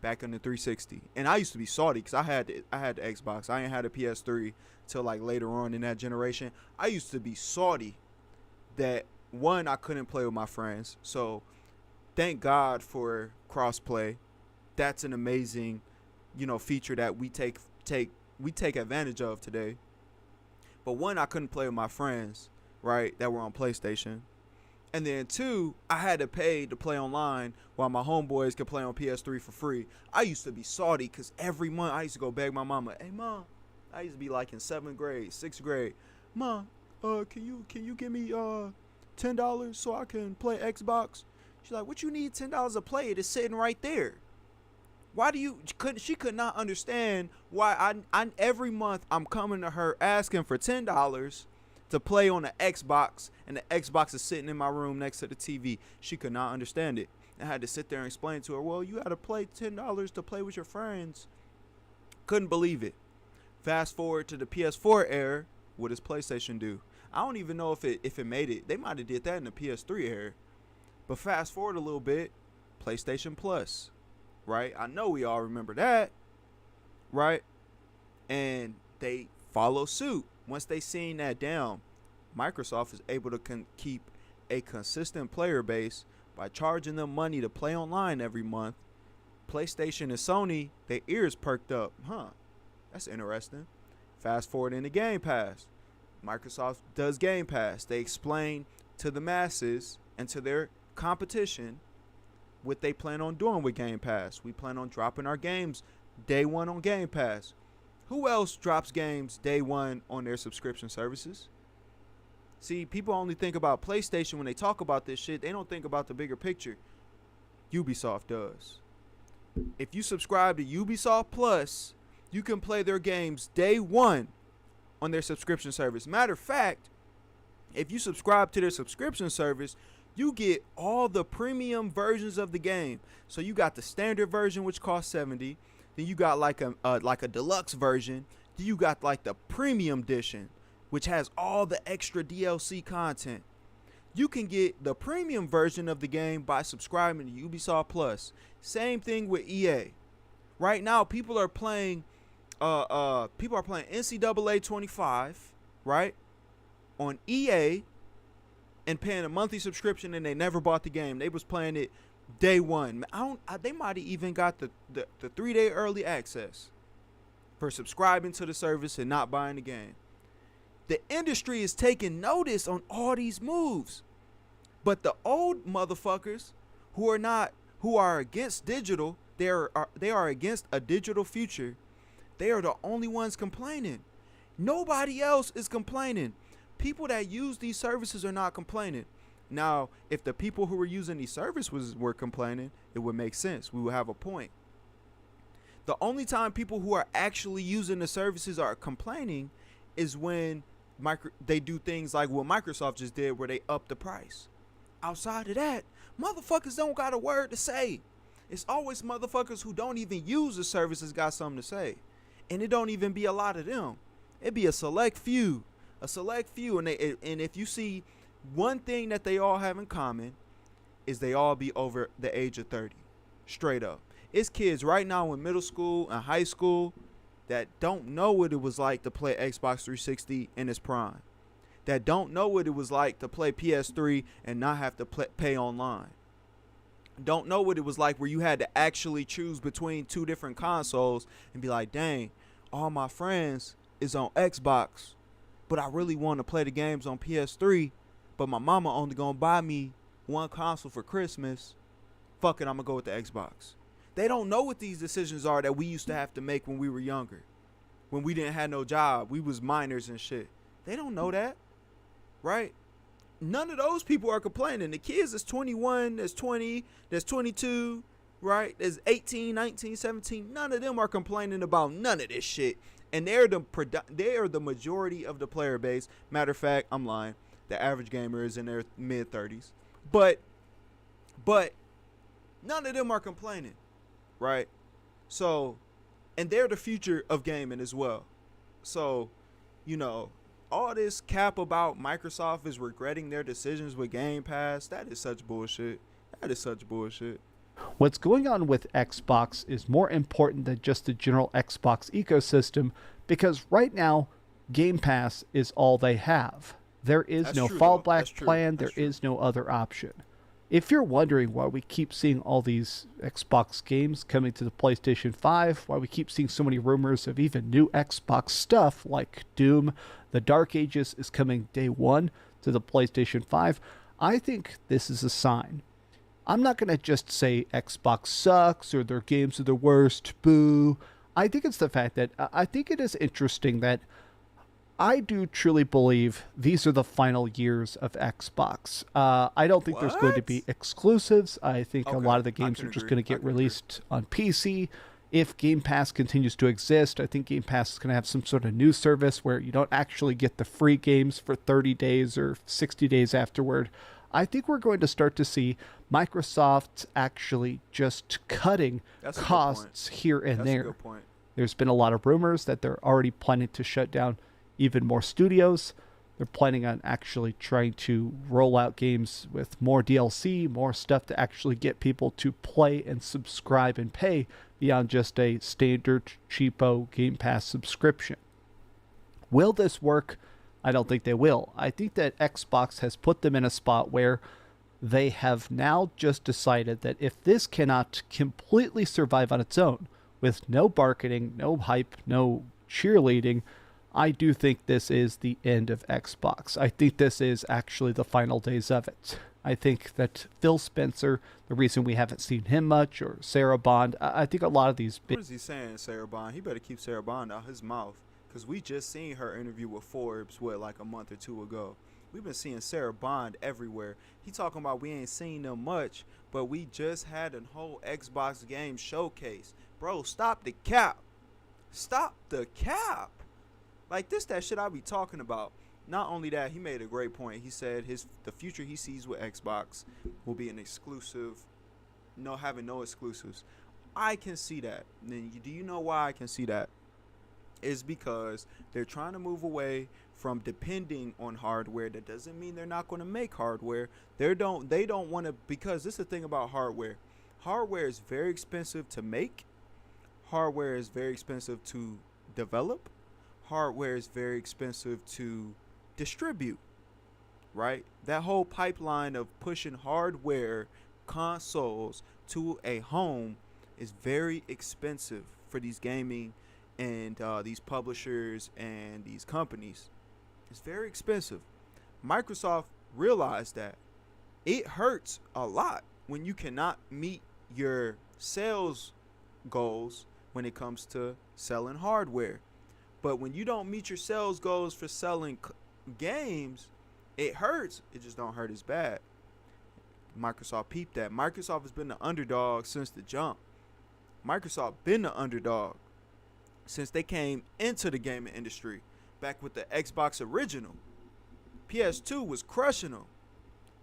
back on the 360. And I used to be salty because I had the Xbox. I ain't had a PS3 till like later on in that generation. I used to be salty that, one, I couldn't play with my friends. So thank God for crossplay. That's an amazing, feature that we take advantage of today. But one, I couldn't play with my friends, right, that were on PlayStation. And then two, I had to pay to play online while my homeboys could play on PS3 for free. I used to be salty because every month I used to go beg my mama, hey, Mom, I used to be like in 7th grade, 6th grade. Mom, can you give me $10 so I can play Xbox? She's like, what you need $10 to play? It is sitting right there. She could not understand why I every month I'm coming to her asking for $10 to play on the Xbox, and the Xbox is sitting in my room next to the TV. She could not understand it. I had to sit there and explain to her, well, you had to play $10 to play with your friends. Couldn't believe it. Fast forward to the PS4 era. What does PlayStation do? I don't even know if it made it. They might have did that in the PS3 era. But fast forward a little bit, PlayStation Plus, right? I know we all remember that, right? And they follow suit. Once they seen that down, Microsoft is able to keep a consistent player base by charging them money to play online every month. PlayStation and Sony, their ears perked up. That's interesting. Fast forward into Game Pass. Microsoft does Game Pass. They explain to the masses and to their competition what they plan on doing with Game Pass. We plan on dropping our games day one on Game Pass. Who else drops games day one on their subscription services? See, people only think about PlayStation when they talk about this shit. They don't think about the bigger picture. Ubisoft does. If you subscribe to Ubisoft Plus, you can play their games day one on their subscription service. Matter of fact, if you subscribe to their subscription service, you get all the premium versions of the game. So you got the standard version, which costs $70. Then you got like a deluxe version. Then you got like the premium edition, which has all the extra DLC content. You can get the premium version of the game by subscribing to Ubisoft Plus. Same thing with EA. Right now, people are playing NCAA 25, right, on EA, and paying a monthly subscription, and they never bought the game. They was playing it day one. They might have even got the 3-day early access for subscribing to the service and not buying the game. The industry is taking notice on all these moves, but the old motherfuckers who are against digital, they are against a digital future. They are the only ones complaining. Nobody else is complaining. People that use these services are not complaining. Now, if the people who were using these services were complaining, it would make sense. We would have a point. The only time people who are actually using the services are complaining is when they do things like what Microsoft just did, where they up the price. Outside of that, motherfuckers don't got a word to say. It's always motherfuckers who don't even use the services got something to say. And it don't even be a lot of them. It be a select few. And if you see one thing that they all have in common, is they all be over the age of 30. Straight up. It's kids right now in middle school and high school that don't know what it was like to play Xbox 360 in its prime. That don't know what it was like to play PS3 and not have to pay online. Don't know what it was like where you had to actually choose between two different consoles and be like, dang, all my friends is on Xbox, but I really want to play the games on PS3, but my mama only gonna buy me one console for Christmas. Fuck it, I'm gonna go with the Xbox. They don't know what these decisions are that we used to have to make when we were younger. When we didn't have no job, we was minors and shit. They don't know that, right? None of those people are complaining. The kids that's 21, that's 20, that's 22, right? There's 18, 19, 17. None of them are complaining about none of this shit. And they are the majority of the player base. Matter of fact, I'm lying. The average gamer is in their mid-30s. But none of them are complaining, right? So, and they're the future of gaming as well. So, all this cap about Microsoft is regretting their decisions with Game Pass, that is such bullshit. What's going on with Xbox is more important than just the general Xbox ecosystem because right now, Game Pass is all they have. There is That's no true, though. That's fallback true. plan, That's there true. is no other option. If you're wondering why we keep seeing all these Xbox games coming to the PlayStation 5, why we keep seeing so many rumors of even new Xbox stuff like Doom, The Dark Ages is coming day one to the PlayStation 5, I think this is a sign. I'm not going to just say Xbox sucks or their games are the worst, boo. I think it's the fact that I think it is interesting that I do truly believe these are the final years of Xbox. I don't think there's going to be What? exclusives. I think a lot Okay, of the I games can are just agree. going to I get can agree. released on PC. If Game Pass continues to exist, I think Game Pass is going to have some sort of new service where you don't actually get the free games for 30 days or 60 days afterward. I think we're going to start to see Microsoft actually just cutting That's a good point. costs here and That's a there. good point. There's been a lot of rumors that they're already planning to shut down even more studios. They're planning on actually trying to roll out games with more DLC, more stuff to actually get people to play and subscribe and pay beyond just a standard cheapo Game Pass subscription. Will this work? I don't think they will. I think that Xbox has put them in a spot where they have now just decided that if this cannot completely survive on its own, with no marketing, no hype, no cheerleading, I do think this is the end of Xbox. I think this is actually the final days of it. I think that Phil Spencer, the reason we haven't seen him much, or Sarah Bond, I think a lot of these What is he saying, Sarah Bond? He better keep Sarah Bond out his mouth. Because we just seen her interview with Forbes, like a month or two ago. We've been seeing Sarah Bond everywhere. He talking about we ain't seen them much, but we just had a whole Xbox game showcase. Bro, stop the cap. Stop the cap. Like this, that shit I be talking about. Not only that, he made a great point. He said the future he sees with Xbox will be an exclusive, having no exclusives. I can see that. And do you know why I can see that? Is because they're trying to move away from depending on hardware. That doesn't mean they're not going to make hardware. They don't want to, because this is the thing about hardware. Hardware is very expensive to make. Hardware is very expensive to develop. Hardware is very expensive to distribute, right? That whole pipeline of pushing hardware consoles to a home is very expensive for these gaming and these publishers and these companies. It's very expensive. Microsoft realized that it hurts a lot when you cannot meet your sales goals when it comes to selling hardware. But when you don't meet your sales goals for selling games, it hurts. It just don't hurt as bad. Microsoft peeped that. Microsoft has been the underdog since the jump. Microsoft been the underdog since they came into the gaming industry. Back with the Xbox original. PS2 was crushing them.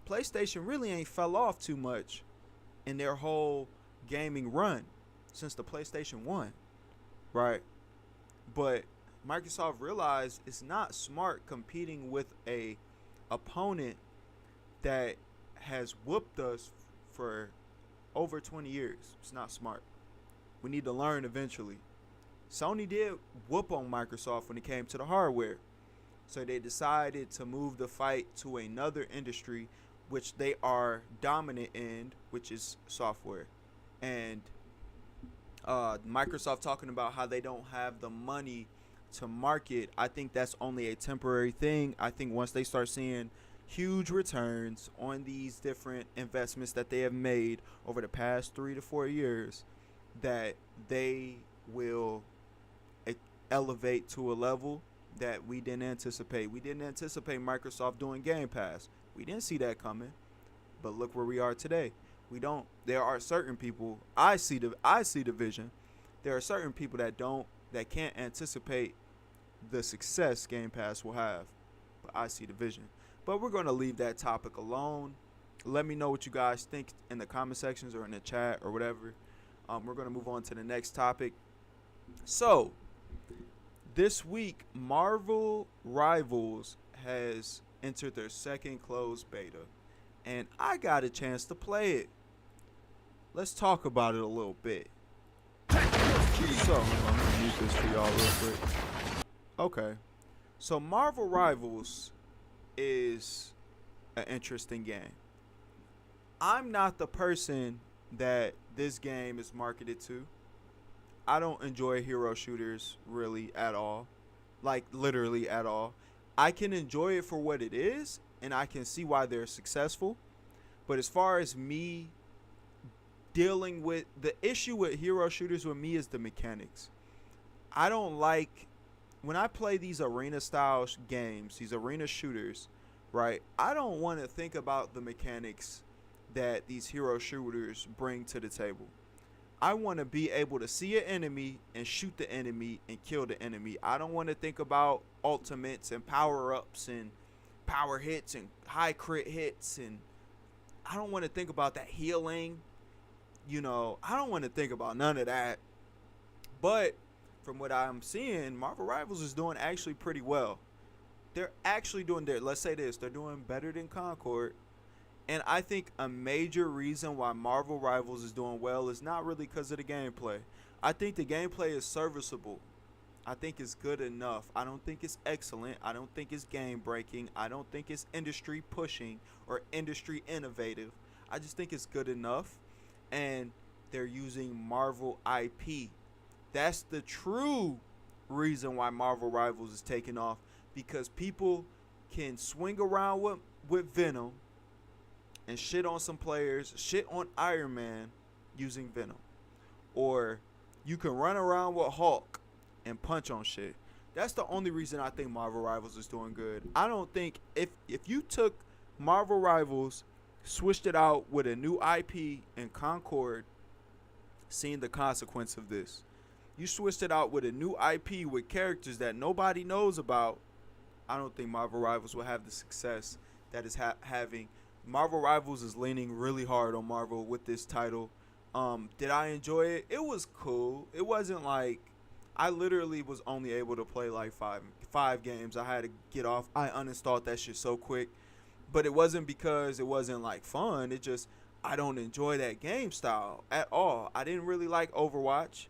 PlayStation really ain't fell off too much in their whole gaming run since the PlayStation 1. Right? But Microsoft realized it's not smart competing with a opponent that has whooped us for over 20 years. It's not smart. We need to learn eventually. Sony did whoop on Microsoft when it came to the hardware. So they decided to move the fight to another industry which they are dominant in, which is software. And Microsoft talking about how they don't have the money to market, I think that's only a temporary thing. I think once they start seeing huge returns on these different investments that they have made over the past 3 to 4 years, that they will elevate to a level that we didn't anticipate. We didn't anticipate Microsoft doing Game Pass. We didn't see that coming. But look where we are today. We don't. There are certain people. I see the vision. There are certain people that can't anticipate the success Game Pass will have. But I see the vision. But we're going to leave that topic alone. Let me know what you guys think in the comment sections or in the chat or whatever. We're going to move on to the next topic. So, this week, Marvel Rivals has entered their second closed beta. And I got a chance to play it. let's talk about it a little bit. So, let me mute this for y'all real quick. Okay. So, Marvel Rivals is an interesting game. I'm not the person that this game is marketed to. I don't enjoy hero shooters really at all. Like, literally at all. I can enjoy it for what it is, and I can see why they're successful. But as far as me dealing with the issue with hero shooters with me is the mechanics. I don't like when I play these arena style games, these arena shooters, right? I don't want to think about the mechanics that these hero shooters bring to the table. I want to be able to see an enemy and shoot the enemy and kill the enemy. I don't want to think about ultimates and power-ups and power hits and high crit hits, and I don't want to think about that healing. You know, I don't want to think about none of that. But from what I'm seeing, Marvel Rivals is doing actually pretty well. They're actually doing let's say this, they're doing better than Concord. And I think a major reason why Marvel Rivals is doing well is not really because of the gameplay. I think the gameplay is serviceable. I think it's good enough. I don't think it's excellent. I don't think it's game breaking. I don't think it's industry pushing or industry innovative. I just think it's good enough. And they're using Marvel IP. That's the true reason why Marvel Rivals is taking off, because people can swing around with Venom and shit on some players, shit on Iron Man using Venom. Or you can run around with Hulk and punch on shit. That's the only reason I think Marvel Rivals is doing good. I don't think if you took Marvel Rivals, switched it out with a new IP in Concord, seeing the consequence of this. You switched it out with a new IP with characters that nobody knows about. I don't think Marvel Rivals will have the success that it's having. Marvel Rivals is leaning really hard on Marvel with this title. Did I enjoy it? It was cool. It wasn't like I literally was only able to play like five games. I had to get off. I uninstalled that shit so quick. But it wasn't because it wasn't like fun. It just I don't enjoy that game style at all. I didn't really like Overwatch,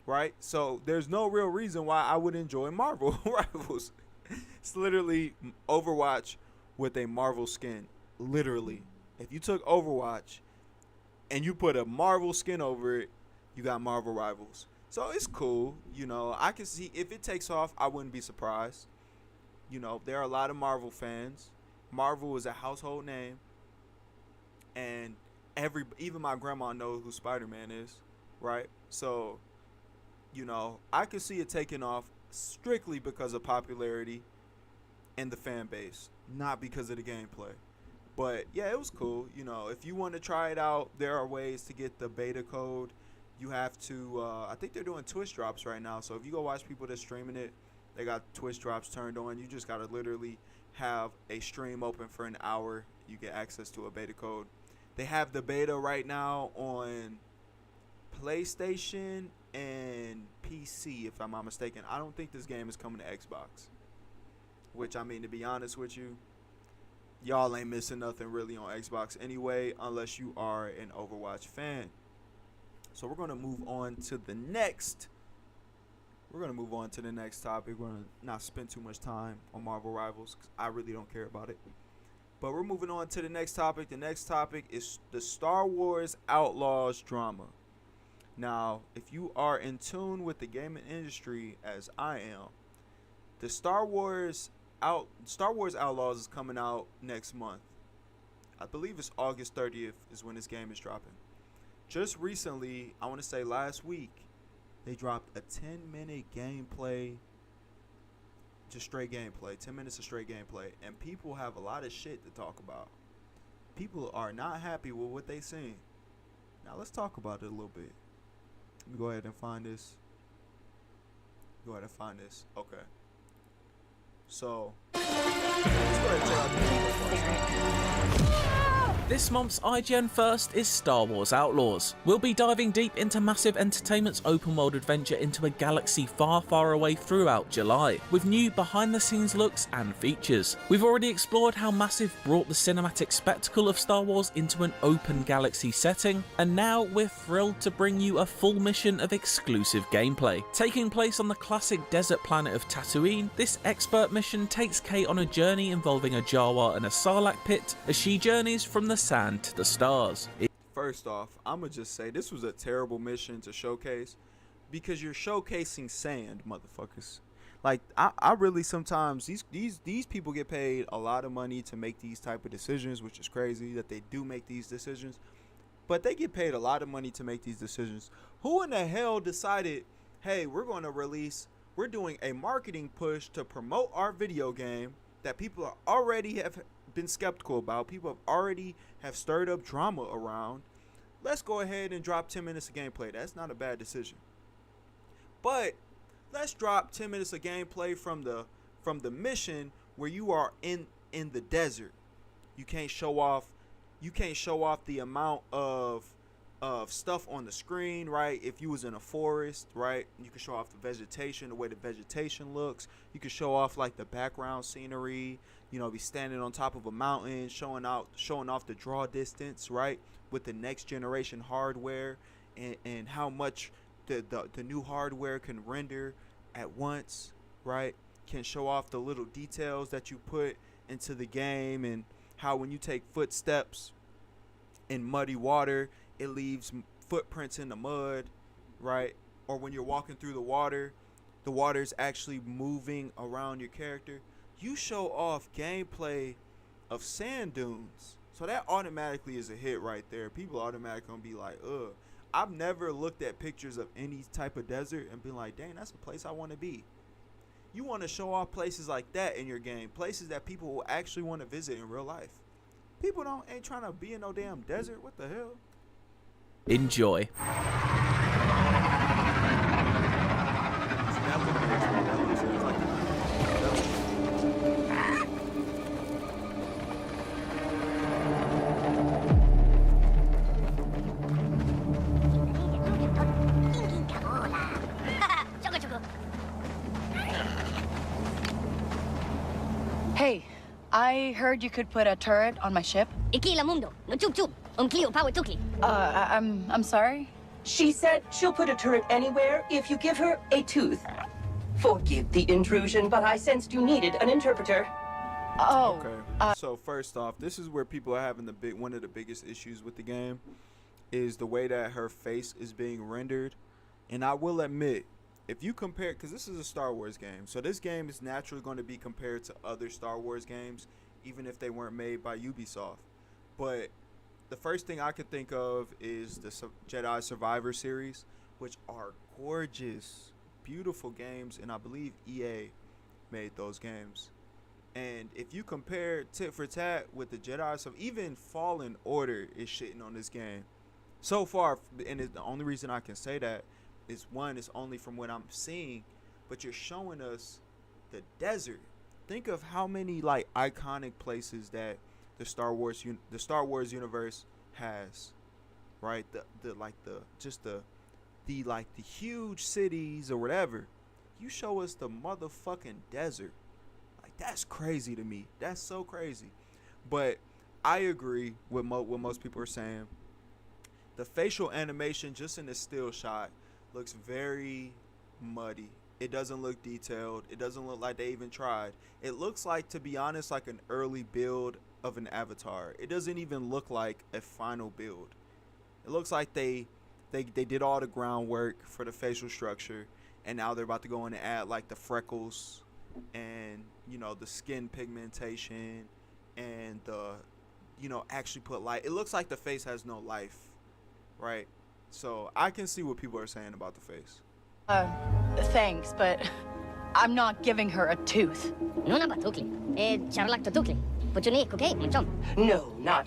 right? So there's no real reason why I would enjoy Marvel Rivals. It's literally Overwatch with a Marvel skin. Literally. If you took Overwatch and you put a Marvel skin over it, you got Marvel Rivals. So it's cool. You know, I can see if it takes off, I wouldn't be surprised. You know, there are a lot of Marvel fans. Marvel is a household name, and even my grandma knows who Spider-Man is, right? So, you know, I could see it taking off strictly because of popularity and the fan base, not because of the gameplay. But yeah, it was cool. You know, if you want to try it out, there are ways to get the beta code. You have to, I think they're doing Twitch drops right now. So if you go watch people that's streaming it, they got Twitch drops turned on. You just got to literally have a stream open for an hour. You get access to a beta code. They have the beta right now on PlayStation and PC, if I'm not mistaken. I don't think this game is coming to Xbox. Which, I mean, to be honest with you, y'all ain't missing nothing really on Xbox anyway, unless you are an Overwatch fan. So we're going to move on to the next. We're going to move on to the next topic. We're going to not spend too much time on Marvel Rivals, 'cause I really don't care about it. But we're moving on to the next topic. The next topic is the Star Wars Outlaws drama. Now, if you are in tune with the gaming industry as I am, the Star Wars Outlaws is coming out next month. I believe it's August 30th is when this game is dropping. Just recently, I want to say last week, they dropped a 10-minute gameplay, just straight gameplay, 10 minutes of straight gameplay, and people have a lot of shit to talk about. People are not happy with what they seen. Now let's talk about it a little bit. Let me go ahead and find this. Okay. So, let's go ahead and check out the This month's IGN First is Star Wars Outlaws. We'll be diving deep into Massive Entertainment's open world adventure into a galaxy far, far away throughout July, with new behind the scenes looks and features. We've already explored how Massive brought the cinematic spectacle of Star Wars into an open galaxy setting, and now we're thrilled to bring you a full mission of exclusive gameplay. Taking place on the classic desert planet of Tatooine, this expert mission takes Kate on a journey involving a Jawa and a Sarlacc pit as she journeys from the sand to the stars. First off, I'ma just say this was a terrible mission to showcase because you're showcasing sand, motherfuckers. Like I really sometimes these people get paid a lot of money to make these type of decisions, which is crazy that they do make these decisions. But they get paid a lot of money to make these decisions. Who in the hell decided, hey, we're doing a marketing push to promote our video game that people are already have been skeptical about, people have already stirred up drama around. Let's go ahead and drop 10 minutes of gameplay. That's not a bad decision. But let's drop 10 minutes of gameplay from the mission where you are in the desert. You can't show off the amount of stuff on the screen, right? If you was in a forest, right, you can show off the vegetation, the way the vegetation looks. You can show off like the background scenery, you know, be standing on top of a mountain, showing off the draw distance, right, with the next generation hardware and how much the new hardware can render at once, right? Can show off the little details that you put into the game, and how when you take footsteps in muddy water, it leaves footprints in the mud, right? Or when you're walking through the water is actually moving around your character. You show off gameplay of sand dunes, so that automatically is a hit right there. People automatically gonna be like, ugh. I've never looked at pictures of any type of desert and been like, dang, that's a place I want to be. You want to show off places like that in your game, places that people will actually want to visit in real life. People ain't trying to be in no damn desert. What the hell? Enjoy. Hey, I heard you could put a turret on my ship. I'm sorry? She said she'll put a turret anywhere if you give her a tooth. Forgive the intrusion, but I sensed you needed an interpreter. Oh. Okay. So first off, this is where people are having one of the biggest issues with the game, is the way that her face is being rendered. And I will admit, if you compare, because this is a Star Wars game, so this game is naturally going to be compared to other Star Wars games, even if they weren't made by Ubisoft. But the first thing I could think of is the Jedi Survivor series, which are gorgeous, beautiful games, and I believe EA made those games. And if you compare tit for tat with the Jedi, so even Fallen Order is shitting on this game so far. And the only reason I can say that is, one, is only from what I'm seeing, but you're showing us the desert. Think of how many like iconic places that the Star Wars universe has, right? The huge cities or whatever. You show us the motherfucking desert. Like, that's crazy to me. That's so crazy. But I agree with what most people are saying. The facial animation just in the still shot looks very muddy. It doesn't look detailed. It doesn't look like they even tried. It looks like, to be honest, like an early build of an avatar. It doesn't even look like a final build. It looks like they did all the groundwork for the facial structure, and now they're about to go in and add like the freckles and, you know, the skin pigmentation and the, you know, actually put light. It looks like the face has no life, right? So I can see what people are saying about the face. Thanks, but I'm not giving her a tooth. No, not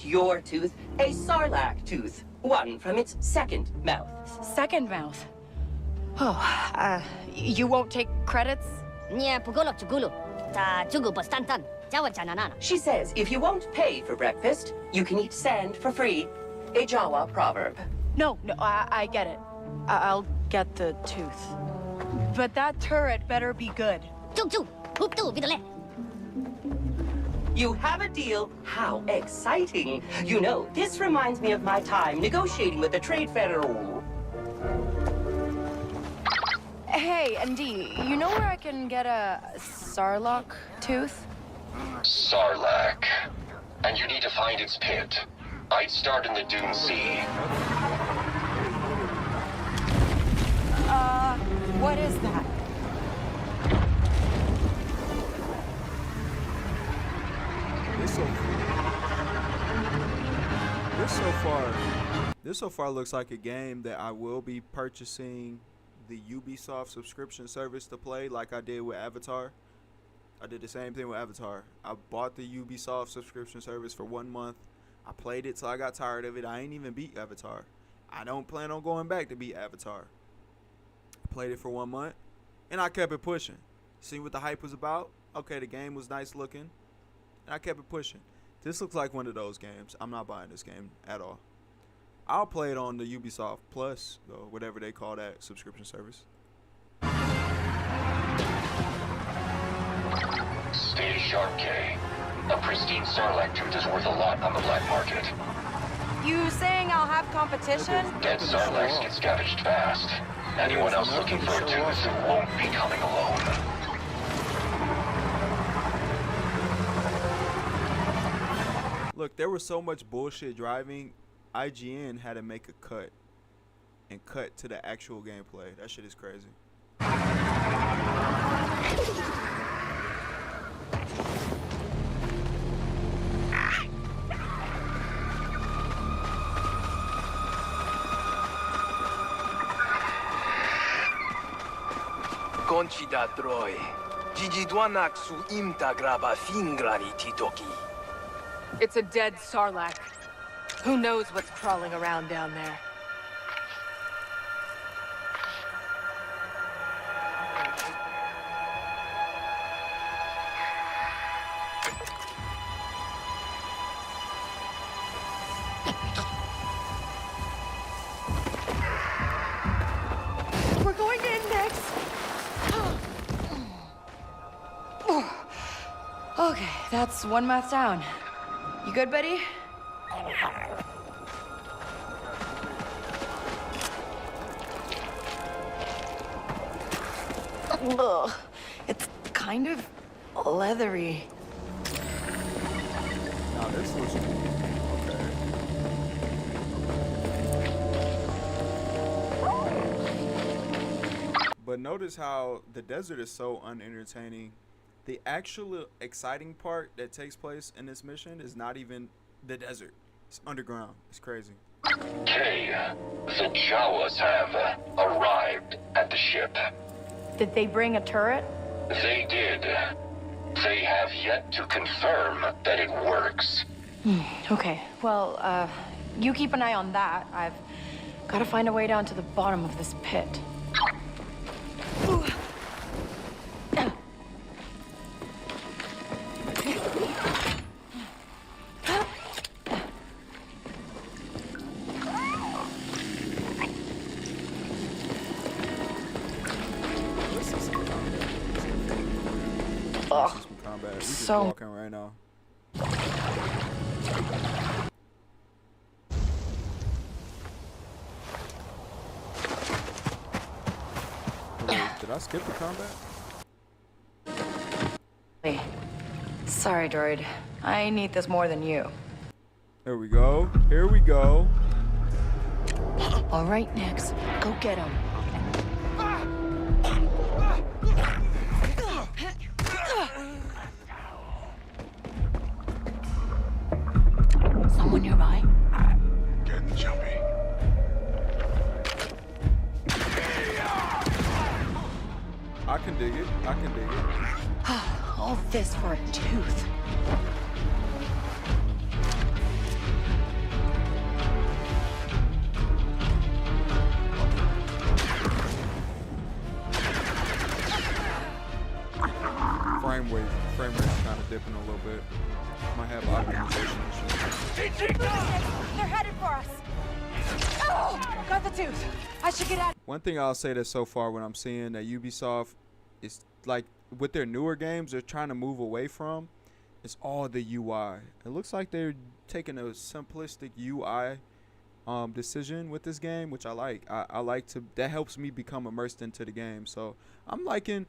your tooth. A Sarlacc tooth. One from its second mouth. Second mouth? Oh, you won't take credits? She says if you won't pay for breakfast, you can eat sand for free. A Jawa proverb. No, I get it. I'll get the tooth. But that turret better be good. You have a deal? How exciting. You know, this reminds me of my time negotiating with the Trade Federal. Hey, ND, you know where I can get a Sarlacc tooth? Sarlacc. And you need to find its pit. I'd start in the Dune Sea. What is that? This so far looks like a game that I will be purchasing the Ubisoft subscription service to play, like I did with Avatar. I did the same thing with Avatar. I bought the Ubisoft subscription service for 1 month. I played it till I got tired of it. I ain't even beat Avatar. I don't plan on going back to beat Avatar. I played it for 1 month, and I kept it pushing. See what the hype was about? Okay, the game was nice looking, and I kept it pushing. This looks like one of those games. I'm not buying this game at all. I'll play it on the Ubisoft Plus, or whatever they call that subscription service. Stay sharp, Kay. A pristine Sarlacc tooth is worth a lot on the black market. You saying I'll have competition? Dead Sarlaccs get scavenged fast. Anyone else looking for a tooth won't be coming alone. Look, there was so much bullshit driving, IGN had to make a cut and cut to the actual gameplay. That shit is crazy. Conchida Troy. Gigiduanak su imta graba fingrani titoki. It's a dead Sarlacc. Who knows what's crawling around down there? We're going in next. Okay, that's one mouth down. You good, buddy? Ugh, it's kind of leathery. Now this looks okay. But notice how the desert is so unentertaining. The actual exciting part that takes place in this mission is not even the desert. It's underground. It's crazy. Kay, the Jawas have arrived at the ship. Did they bring a turret? They did. They have yet to confirm that it works. Okay, well, you keep an eye on that. I've got to find a way down to the bottom of this pit. Some combat. We just So- walking right now. Wait, did I skip the combat? Hey, sorry, droid. I need this more than you. There we go. Here we go. All right, Nix, go get him. Someone nearby? Getting jumpy. I can dig it. I can dig it. All this for a tooth. frame rate's kind of dipping a little bit. Might have optimization issues. They're headed for us. Oh, got the tooth. I should get out. One thing I'll say that so far when I'm seeing that Ubisoft is like with their newer games they're trying to move away from, it's all the UI. It looks like they're taking a simplistic UI decision with this game, which I like. I like to, that helps me become immersed into the game. So I'm liking,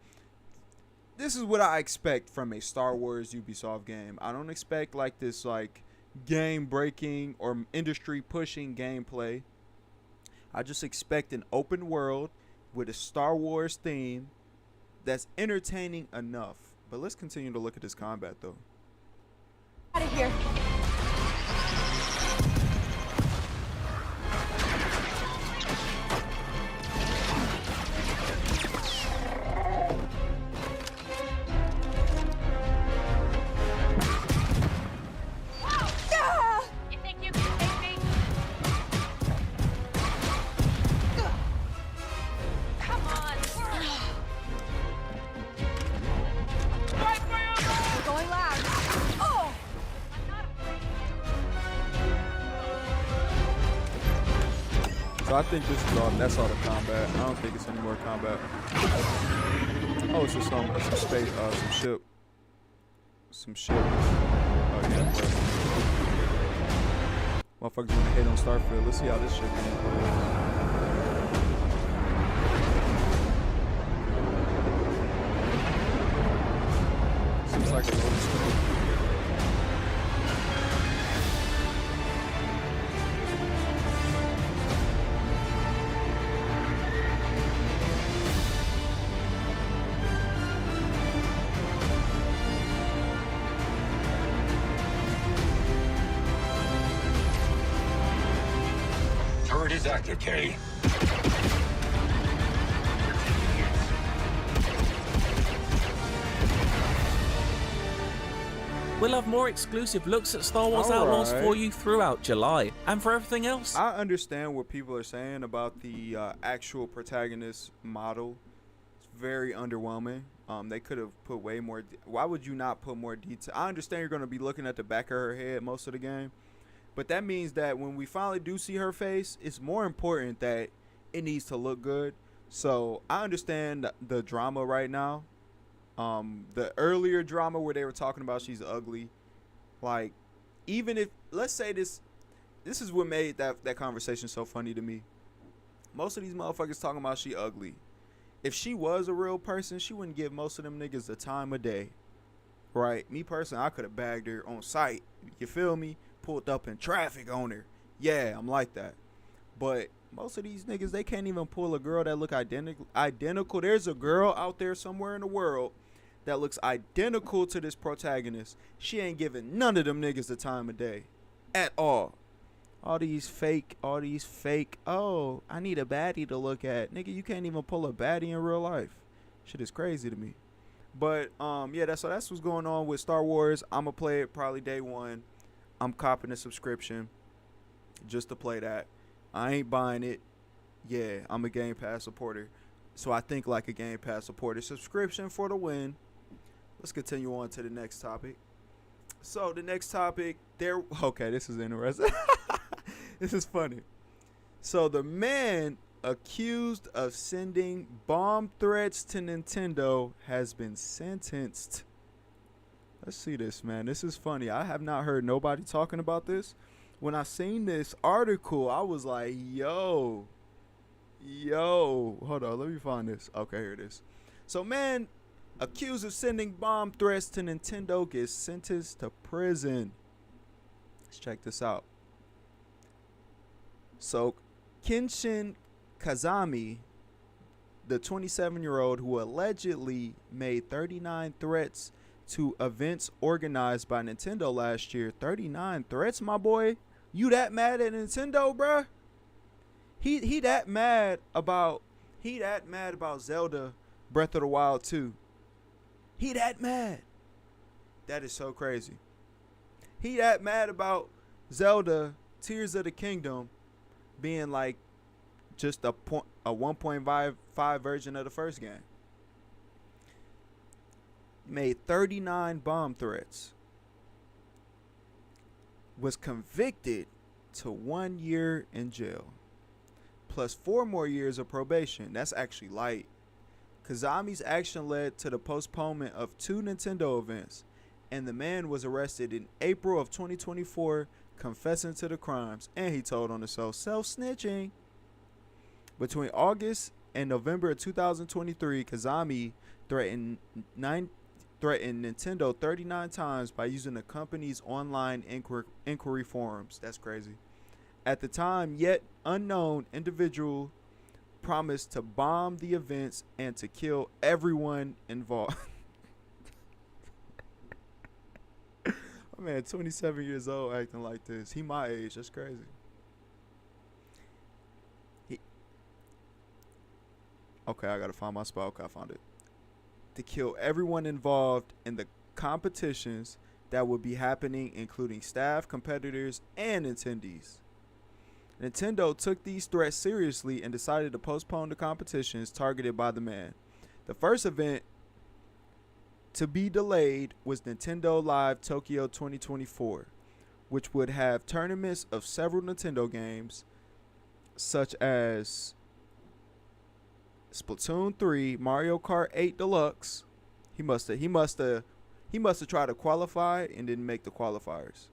this is what I expect from a Star Wars Ubisoft game. I don't expect like this like game breaking or industry pushing gameplay. I just expect an open world with a Star Wars theme that's entertaining enough. But let's continue to look at this combat though. Out of here. You think you can take me? Come on. We're going loud. Oh! So I think this is all, that's all the combat. I don't think it's any more combat. Oh, it's just some space, some ship. Oh yeah. Motherfuckers gonna hate on Starfield. Let's see how this shit goes. Seems like a load of stuff. Turret is active, K. We'll have more exclusive looks at Star Wars Outlaws for you throughout July. And for everything else, I understand what people are saying about the actual protagonist model. It's very underwhelming. They could have put way more. Why would you not put more detail? I understand you're going to be looking at the back of her head most of the game. But that means that when we finally do see her face, it's more important that it needs to look good. So I understand the drama right now. The earlier drama where they were talking about she's ugly. Like, even if, let's say this is what made that conversation so funny to me. Most of these motherfuckers talking about she ugly. If she was a real person, she wouldn't give most of them niggas the time of day. Right? Me personally, I could have bagged her on sight. You feel me? Pulled up in traffic on her. Yeah, I'm like that. But most of these niggas, they can't even pull a girl that look identical. There's a girl out there somewhere in the world that looks identical to this protagonist. She ain't giving none of them niggas the time of day at all. All these fake, oh, I need a baddie to look at. Nigga, you can't even pull a baddie in real life. Shit is crazy to me. But yeah, that's what's going on with Star Wars. I'ma play it probably day one. I'm copping a subscription just to play that. I ain't buying it. Yeah, I'm a Game Pass supporter. So I think like a Game Pass supporter. Subscription for the win. Let's continue on to the next topic. So the next topic, okay, this is interesting. This is funny. So the man accused of sending bomb threats to Nintendo has been sentenced. Let's see this, man. This is funny. I have not heard nobody talking about this. When I seen this article, I was like, yo, hold on, let me find this. Okay, here it is. So man accused of sending bomb threats to Nintendo gets sentenced to prison. Let's check this out. So Kenshin Kazami, the 27-year-old who allegedly made 39 threats to events organized by Nintendo last year. 39 threats, my boy? You that mad at Nintendo, bruh? He that mad about Zelda Breath of the Wild 2. He that mad. That is so crazy. He that mad about Zelda Tears of the Kingdom being like just a 1.55 version of the first game. He made 39 bomb threats. Was convicted to 1 year in jail. Plus 4 more years of probation. That's actually light. Kazami's action led to the postponement of 2 Nintendo events, and the man was arrested in April of 2024, confessing to the crimes, and he told on himself, self-snitching. Between August and November of 2023, Kazami threatened Nintendo 39 times by using the company's online inquiry forums. That's crazy. At the time, yet unknown individual promised to bomb the events and to kill everyone involved. My man, 27 years old, acting like this. He my age. That's crazy. Okay, I gotta find my spot. Okay, I found it. To kill everyone involved in the competitions that would be happening, including staff, competitors, and attendees. Nintendo took these threats seriously and decided to postpone the competitions targeted by the man. The first event to be delayed was Nintendo Live Tokyo 2024, which would have tournaments of several Nintendo games, such as Splatoon 3, Mario Kart 8 Deluxe. He must have tried to qualify and didn't make the qualifiers.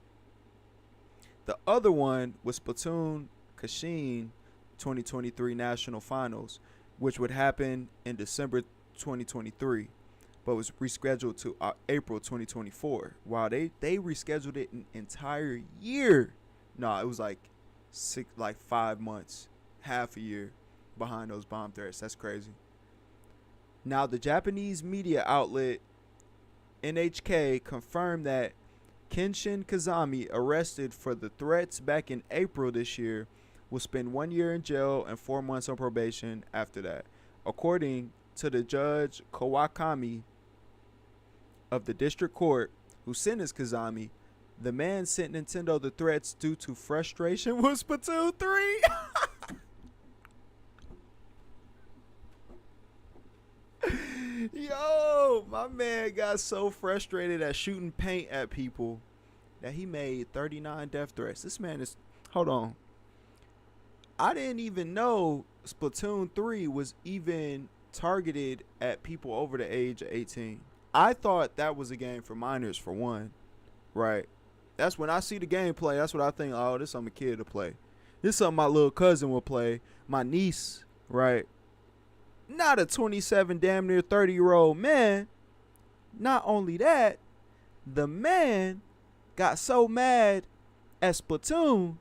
The other one was Splatoon Kashin 2023 National Finals, which would happen in December 2023, but was rescheduled to April 2024. Wow, they rescheduled it an entire year. No, it was like 5 months, half a year behind those bomb threats. That's crazy. Now, the Japanese media outlet NHK confirmed that Kenshin Kazami, arrested for the threats back in April this year, will spend 1 year in jail and 4 months on probation after that. According to the judge Kawakami of the district court who sentenced Kazami, the man sent Nintendo the threats due to frustration with Splatoon 3. Yo, my man got so frustrated at shooting paint at people that he made 39 death threats. This man is... Hold on. I didn't even know Splatoon 3 was even targeted at people over the age of 18. I thought that was a game for minors, for one. Right? That's when I see the gameplay, that's what I think, oh, this is something a kid to play. This is something my little cousin will play. My niece, right? Not a 27, damn near 30-year-old man. Not only that, the man got so mad at Splatoon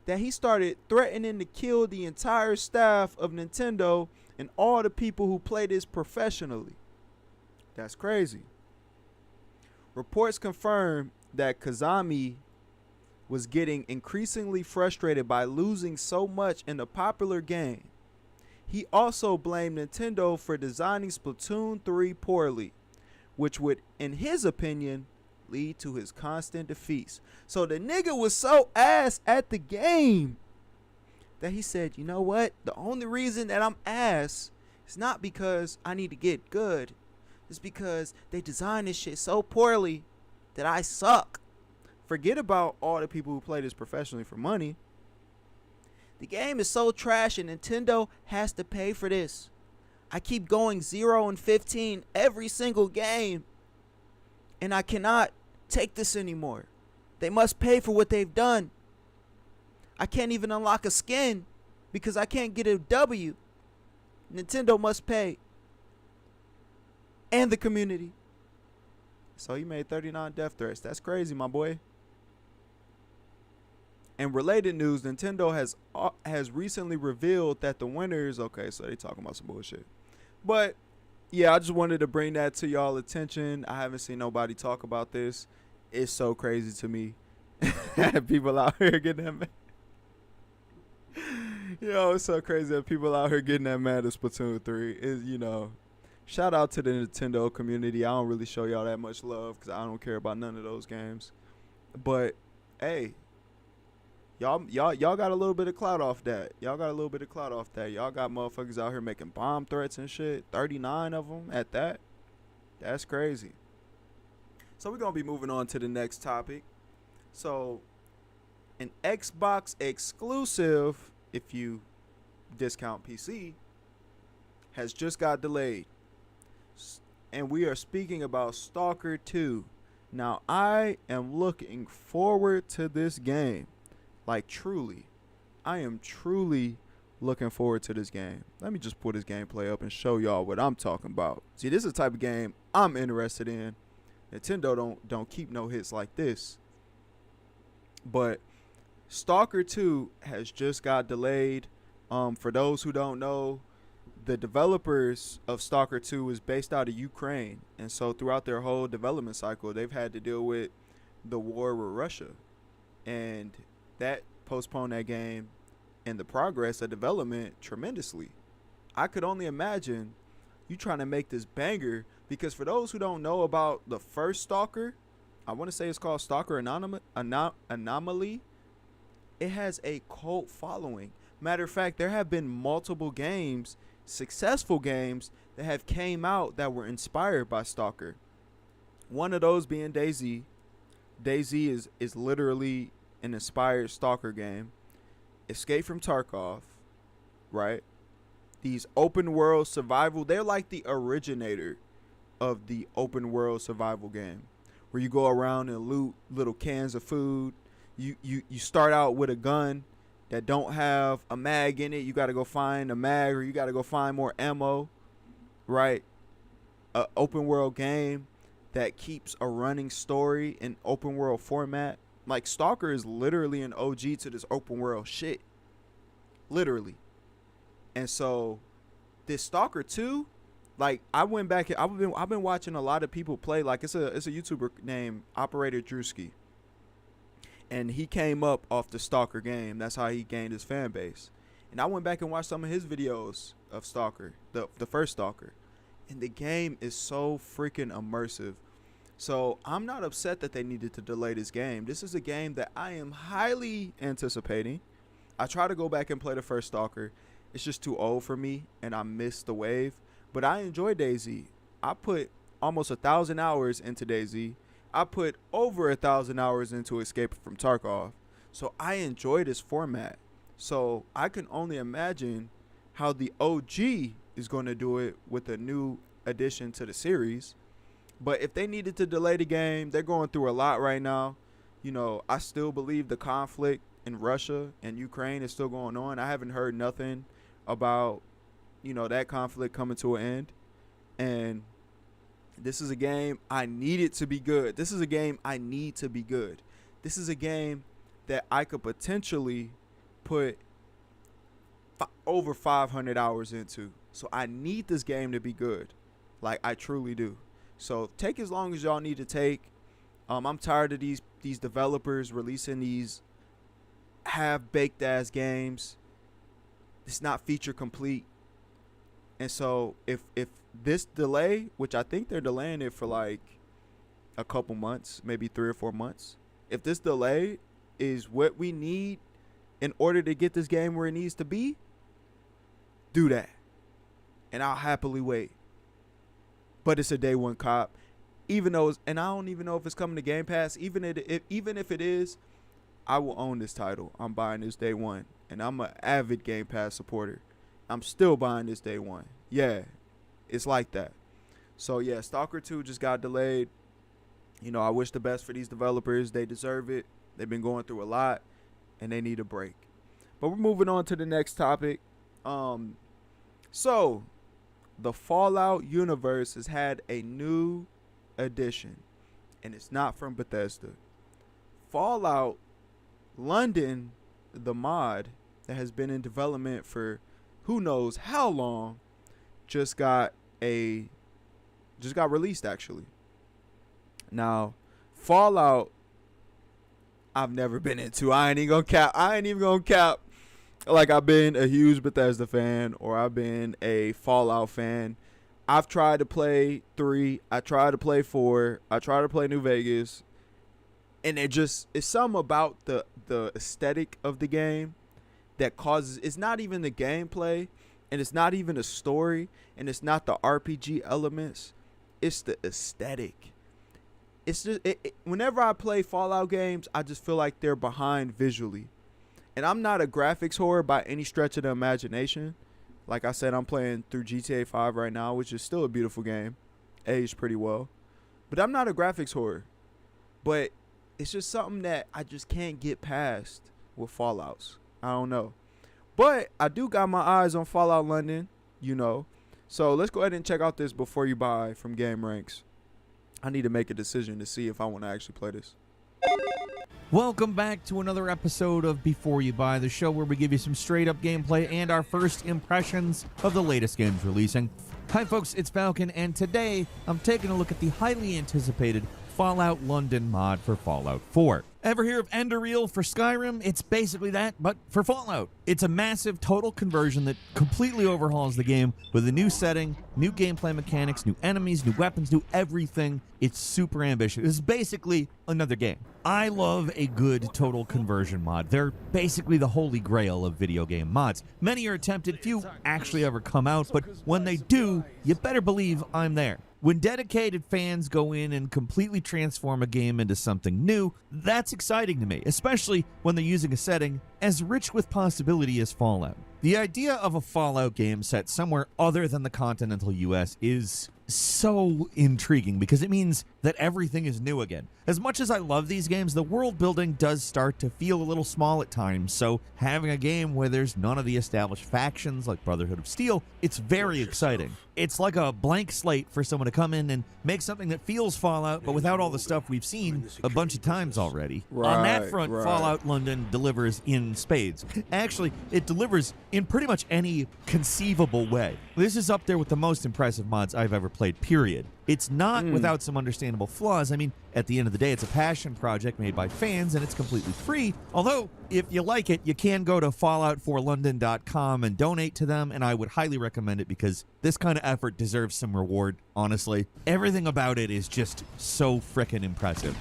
that he started threatening to kill the entire staff of Nintendo and all the people who play this professionally. That's crazy. Reports confirm that Kazami was getting increasingly frustrated by losing so much in the popular game. He also blamed Nintendo for designing Splatoon 3 poorly, which would, in his opinion, lead to his constant defeats. So the nigga was so ass at the game that he said, you know what? The only reason that I'm ass is not because I need to get good. It's because they designed this shit so poorly that I suck. Forget about all the people who play this professionally for money. The game is so trash and Nintendo has to pay for this. I keep going 0 and 15 every single game. And I cannot take this anymore. They must pay for what they've done. I can't even unlock a skin because I can't get a W. Nintendo must pay. And the community. So he made 39 death threats. That's crazy, my boy. In related news, Nintendo has recently revealed that the winners... Okay, so they talking about some bullshit. But, yeah, I just wanted to bring that to y'all attention. I haven't seen nobody talk about this. It's so crazy to me. People out here getting that mad. Yo, it's so crazy that people out here getting that mad at Splatoon 3. Is, you know... Shout out to the Nintendo community. I don't really show y'all that much love because I don't care about none of those games. But, hey... Y'all got a little bit of clout off that. Y'all got motherfuckers out here making bomb threats and shit. 39 of them at that. That's crazy. So we're going to be moving on to the next topic. So an Xbox exclusive, if you discount PC, has just got delayed. And we are speaking about Stalker 2. Now, I am looking forward to this game. Like, truly. I am truly looking forward to this game. Let me just pull this gameplay up and show y'all what I'm talking about. See, this is the type of game I'm interested in. Nintendo don't keep no hits like this. But Stalker 2 has just got delayed. For those who don't know, the developers of Stalker 2 is based out of Ukraine. And so throughout their whole development cycle, they've had to deal with the war with Russia. And that postponed that game and the progress of development tremendously. I could only imagine you trying to make this banger, because for those who don't know about the first Stalker, I want to say it's called Stalker Anomaly. It has a cult following. Matter of fact, there have been multiple games, successful games, that have came out that were inspired by Stalker. One of those being DayZ. DayZ is literally an inspired Stalker game. Escape from Tarkov, right? These open world survival, they're like the originator of the open world survival game, where you go around and loot little cans of food. You start out with a gun that don't have a mag in it. You got to go find a mag, or you got to go find more ammo, right? A open world game that keeps a running story in open world format. Like, Stalker is literally an OG to this open world shit. Literally. And so this Stalker 2, like, I went back, I've been watching a lot of people play. Like, it's a YouTuber named Operator Drewski. And he came up off the Stalker game. That's how he gained his fan base. And I went back and watched some of his videos of Stalker, the first Stalker. And the game is so freaking immersive. So I'm not upset that they needed to delay this game. This is a game that I am highly anticipating. I try to go back and play the first Stalker. It's just too old for me, and I missed the wave. But I enjoy DayZ. I put almost 1,000 hours into DayZ. I put over 1,000 hours into Escape from Tarkov. So I enjoy this format. So I can only imagine how the OG is going to do it with a new addition to the series. But if they needed to delay the game, they're going through a lot right now. You know, I still believe the conflict in Russia and Ukraine is still going on. I haven't heard nothing about, you know, that conflict coming to an end. And this is a game I need it to be good. This is a game I need to be good. This is a game that I could potentially put over 500 hours into. So I need this game to be good. Like, I truly do. So take as long as y'all need to take. I'm tired of these developers releasing these half-baked ass games. It's not feature complete. And so if this delay, which I think they're delaying it for like a couple months, maybe 3 or 4 months. If this delay is what we need in order to get this game where it needs to be, do that. And I'll happily wait. But it's a day one cop, even though and I don't even know if it's coming to Game Pass. Even if it is, I will own this title. I'm buying this day one, and I'm an avid Game Pass supporter. I'm still buying this day one. Yeah, it's like that. So yeah, Stalker 2 just got delayed. You know, I wish the best for these developers. They deserve it. They've been going through a lot, and they need a break. But we're moving on to the next topic. So the Fallout universe has had a new addition, and it's not from Bethesda. Fallout London, the mod that has been in development for who knows how long, just got released actually. Now, Fallout, I've never been into. I ain't even gonna cap. Like, I've been a huge Bethesda fan, or I've been a Fallout fan. I've tried to play 3. I tried to play 4. I tried to play New Vegas. And it's something about the aesthetic of the game that causes, it's not even the gameplay, and it's not even the story, and it's not the RPG elements. it's the aesthetic. It's just whenever I play Fallout games, I just feel like they're behind visually. And I'm not a graphics whore by any stretch of the imagination. Like I said, I'm playing through GTA 5 right now, which is still a beautiful game. Aged pretty well. But I'm not a graphics whore. But it's just something that I just can't get past with Fallouts. I don't know. But I do got my eyes on Fallout London, you know. So let's go ahead and check out this Before You Buy from Game Ranks. I need to make a decision to see if I want to actually play this. Welcome back to another episode of Before You Buy, the show where we give you some straight-up gameplay and our first impressions of the latest games releasing. Hi folks, it's Falcon, and today I'm taking a look at the highly anticipated Fallout London mod for Fallout 4. Ever hear of Enderreel for Skyrim? It's basically that, but for Fallout. It's a massive total conversion that completely overhauls the game with a new setting, new gameplay mechanics, new enemies, new weapons, new everything. It's super ambitious. It's basically another game. I love a good total conversion mod. They're basically the holy grail of video game mods. Many are attempted, few actually ever come out, but when they do, you better believe I'm there. When dedicated fans go in and completely transform a game into something new, that's exciting to me, especially when they're using a setting as rich with possibility as Fallout. The idea of a Fallout game set somewhere other than the continental US is so intriguing because it means that everything is new again. As much as I love these games, the world building does start to feel a little small at times, so having a game where there's none of the established factions like Brotherhood of Steel, it's very exciting. It's like a blank slate for someone to come in and make something that feels Fallout, but without all the stuff we've seen a bunch of times already. On that front, Fallout London delivers in spades. Actually, it delivers in pretty much any conceivable way. This is up there with the most impressive mods I've ever played, period. It's not without some understandable flaws. I mean, at the end of the day, it's a passion project made by fans, and it's completely free. Although, if you like it, you can go to fallout4london.com and donate to them, and I would highly recommend it because this kind of effort deserves some reward, honestly. Everything about it is just so frickin' impressive.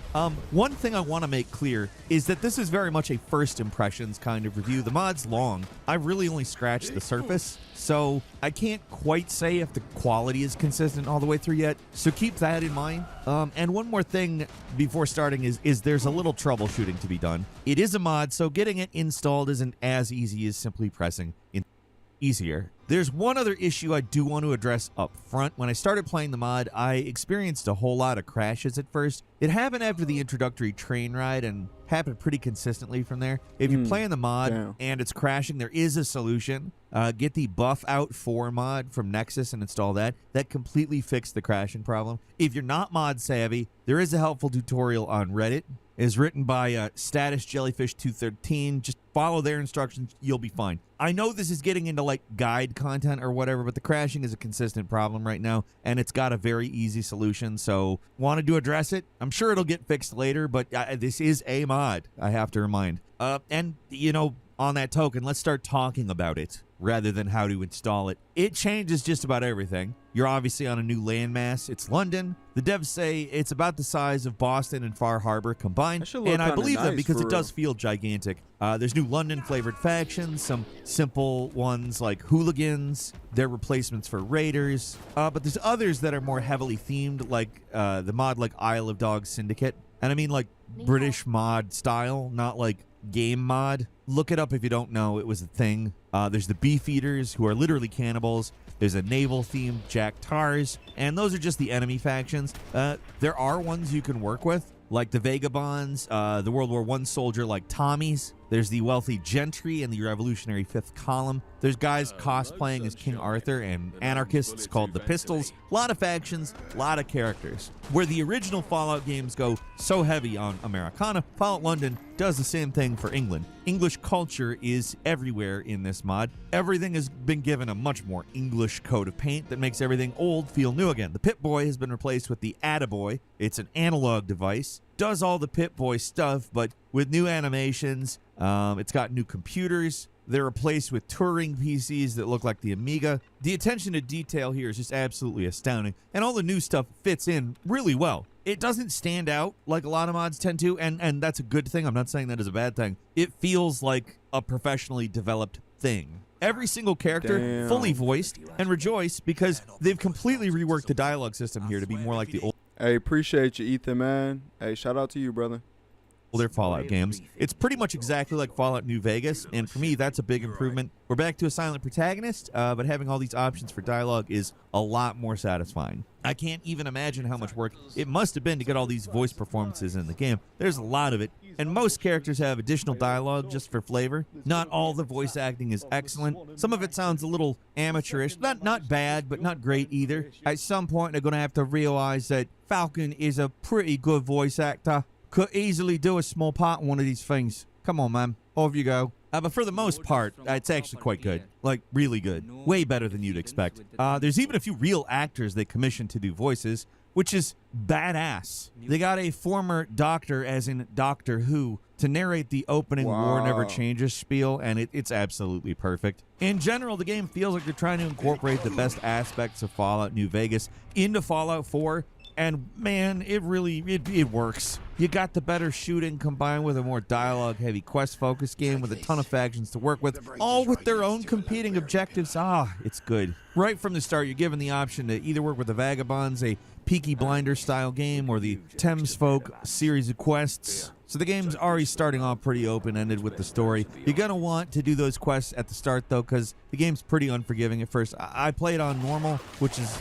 One thing I want to make clear is that this is very much a first impressions kind of review. The mod's long. I've really only scratched the surface, so I can't quite say if the quality is consistent all the way through yet, so keep that in mind. And one more thing before starting is there's a little troubleshooting to be done. It is a mod, so getting it installed isn't as easy as simply pressing easier. There's one other issue I do want to address up front. When I started playing the mod, I experienced a whole lot of crashes at first. It happened after the introductory train ride and happened pretty consistently from there. If you're playing the mod and it's crashing, there is a solution. Get the Buff Out 4 mod from Nexus and install that. That completely fixed the crashing problem. If you're not mod savvy, there is a helpful tutorial on Reddit. Is written by Status Jellyfish 213. Just follow their instructions, you'll be fine. I know this is getting into like guide content or whatever, but the crashing is a consistent problem right now, and it's got a very easy solution, so wanted to address it. I'm sure it'll get fixed later, but this is a mod, I have to remind. And, you know, on that token, let's start talking about it rather than how to install it. It changes just about everything. You're obviously on a new landmass. It's London. The devs say it's about the size of Boston and Far Harbor combined, and I believe them because it does feel gigantic. There's new London-flavored factions, some simple ones like hooligans. They're replacements for raiders, but there's others that are more heavily themed, like the mod like Isle of Dogs Syndicate. And I mean like British mod style, not like game mod. Look it up if you don't know. It was a thing. There's the Beef Eaters, who are literally cannibals. There's a naval-themed Jack Tars, and those are just the enemy factions. There are ones you can work with, like the Vagabonds, the World War I soldier like Tommies. There's the wealthy gentry and the revolutionary Fifth Column. There's guys cosplaying as King Arthur and anarchists called the Pistols. A lot of factions, a lot of characters. Where the original Fallout games go so heavy on Americana, Fallout London does the same thing for England. English culture is everywhere in this mod. Everything has been given a much more English coat of paint that makes everything old feel new again. The Pip-Boy has been replaced with the Attaboy. It's an analog device. Does all the Pip-Boy stuff, but with new animations. It's got new computers. They're replaced with Turing PCs that look like the Amiga. The attention to detail here is just absolutely astounding, and all the new stuff fits in really well. It doesn't stand out like a lot of mods tend to, and that's a good thing. I'm not saying that is a bad thing. It feels like a professionally developed thing. every single character Damn. fully voiced, and rejoice because they've completely reworked the dialogue system here to be more like the Hey, appreciate you, Ethan, man. Hey, shout out to you, brother. older Fallout games. It's pretty much exactly like Fallout New Vegas, and for me, that's a big improvement. We're back to a silent protagonist, but having all these options for dialogue is a lot more satisfying. I can't even imagine how much work it must have been to get all these voice performances in the game. There's a lot of it, and most characters have additional dialogue just for flavor. Not all the voice acting is excellent. Some of it sounds a little amateurish. Not bad, but not great either. At some point, they're going to have to realize that Falcon is a pretty good voice actor. Could easily do a small part in one of these things. Come on, man. Off you go. But for the most part, it's actually quite good. Like, really good. Way better than you'd expect. There's even a few real actors they commissioned to do voices, which is badass. They got a former doctor, as in Doctor Who, to narrate the opening War Never Changes spiel, and it's absolutely perfect. In general, the game feels like they're trying to incorporate the best aspects of Fallout New Vegas into Fallout 4, and man, it works. You got the better shooting combined with a more dialogue-heavy quest-focused game with a ton of factions to work with, all with their own competing objectives. It's good. Right from the start, you're given the option to either work with the Vagabonds, a Peaky Blinders-style game, or the Thames Folk series of quests. So the game's already starting off pretty open-ended with the story. You're going to want to do those quests at the start, though, because the game's pretty unforgiving at first. I played on normal, which is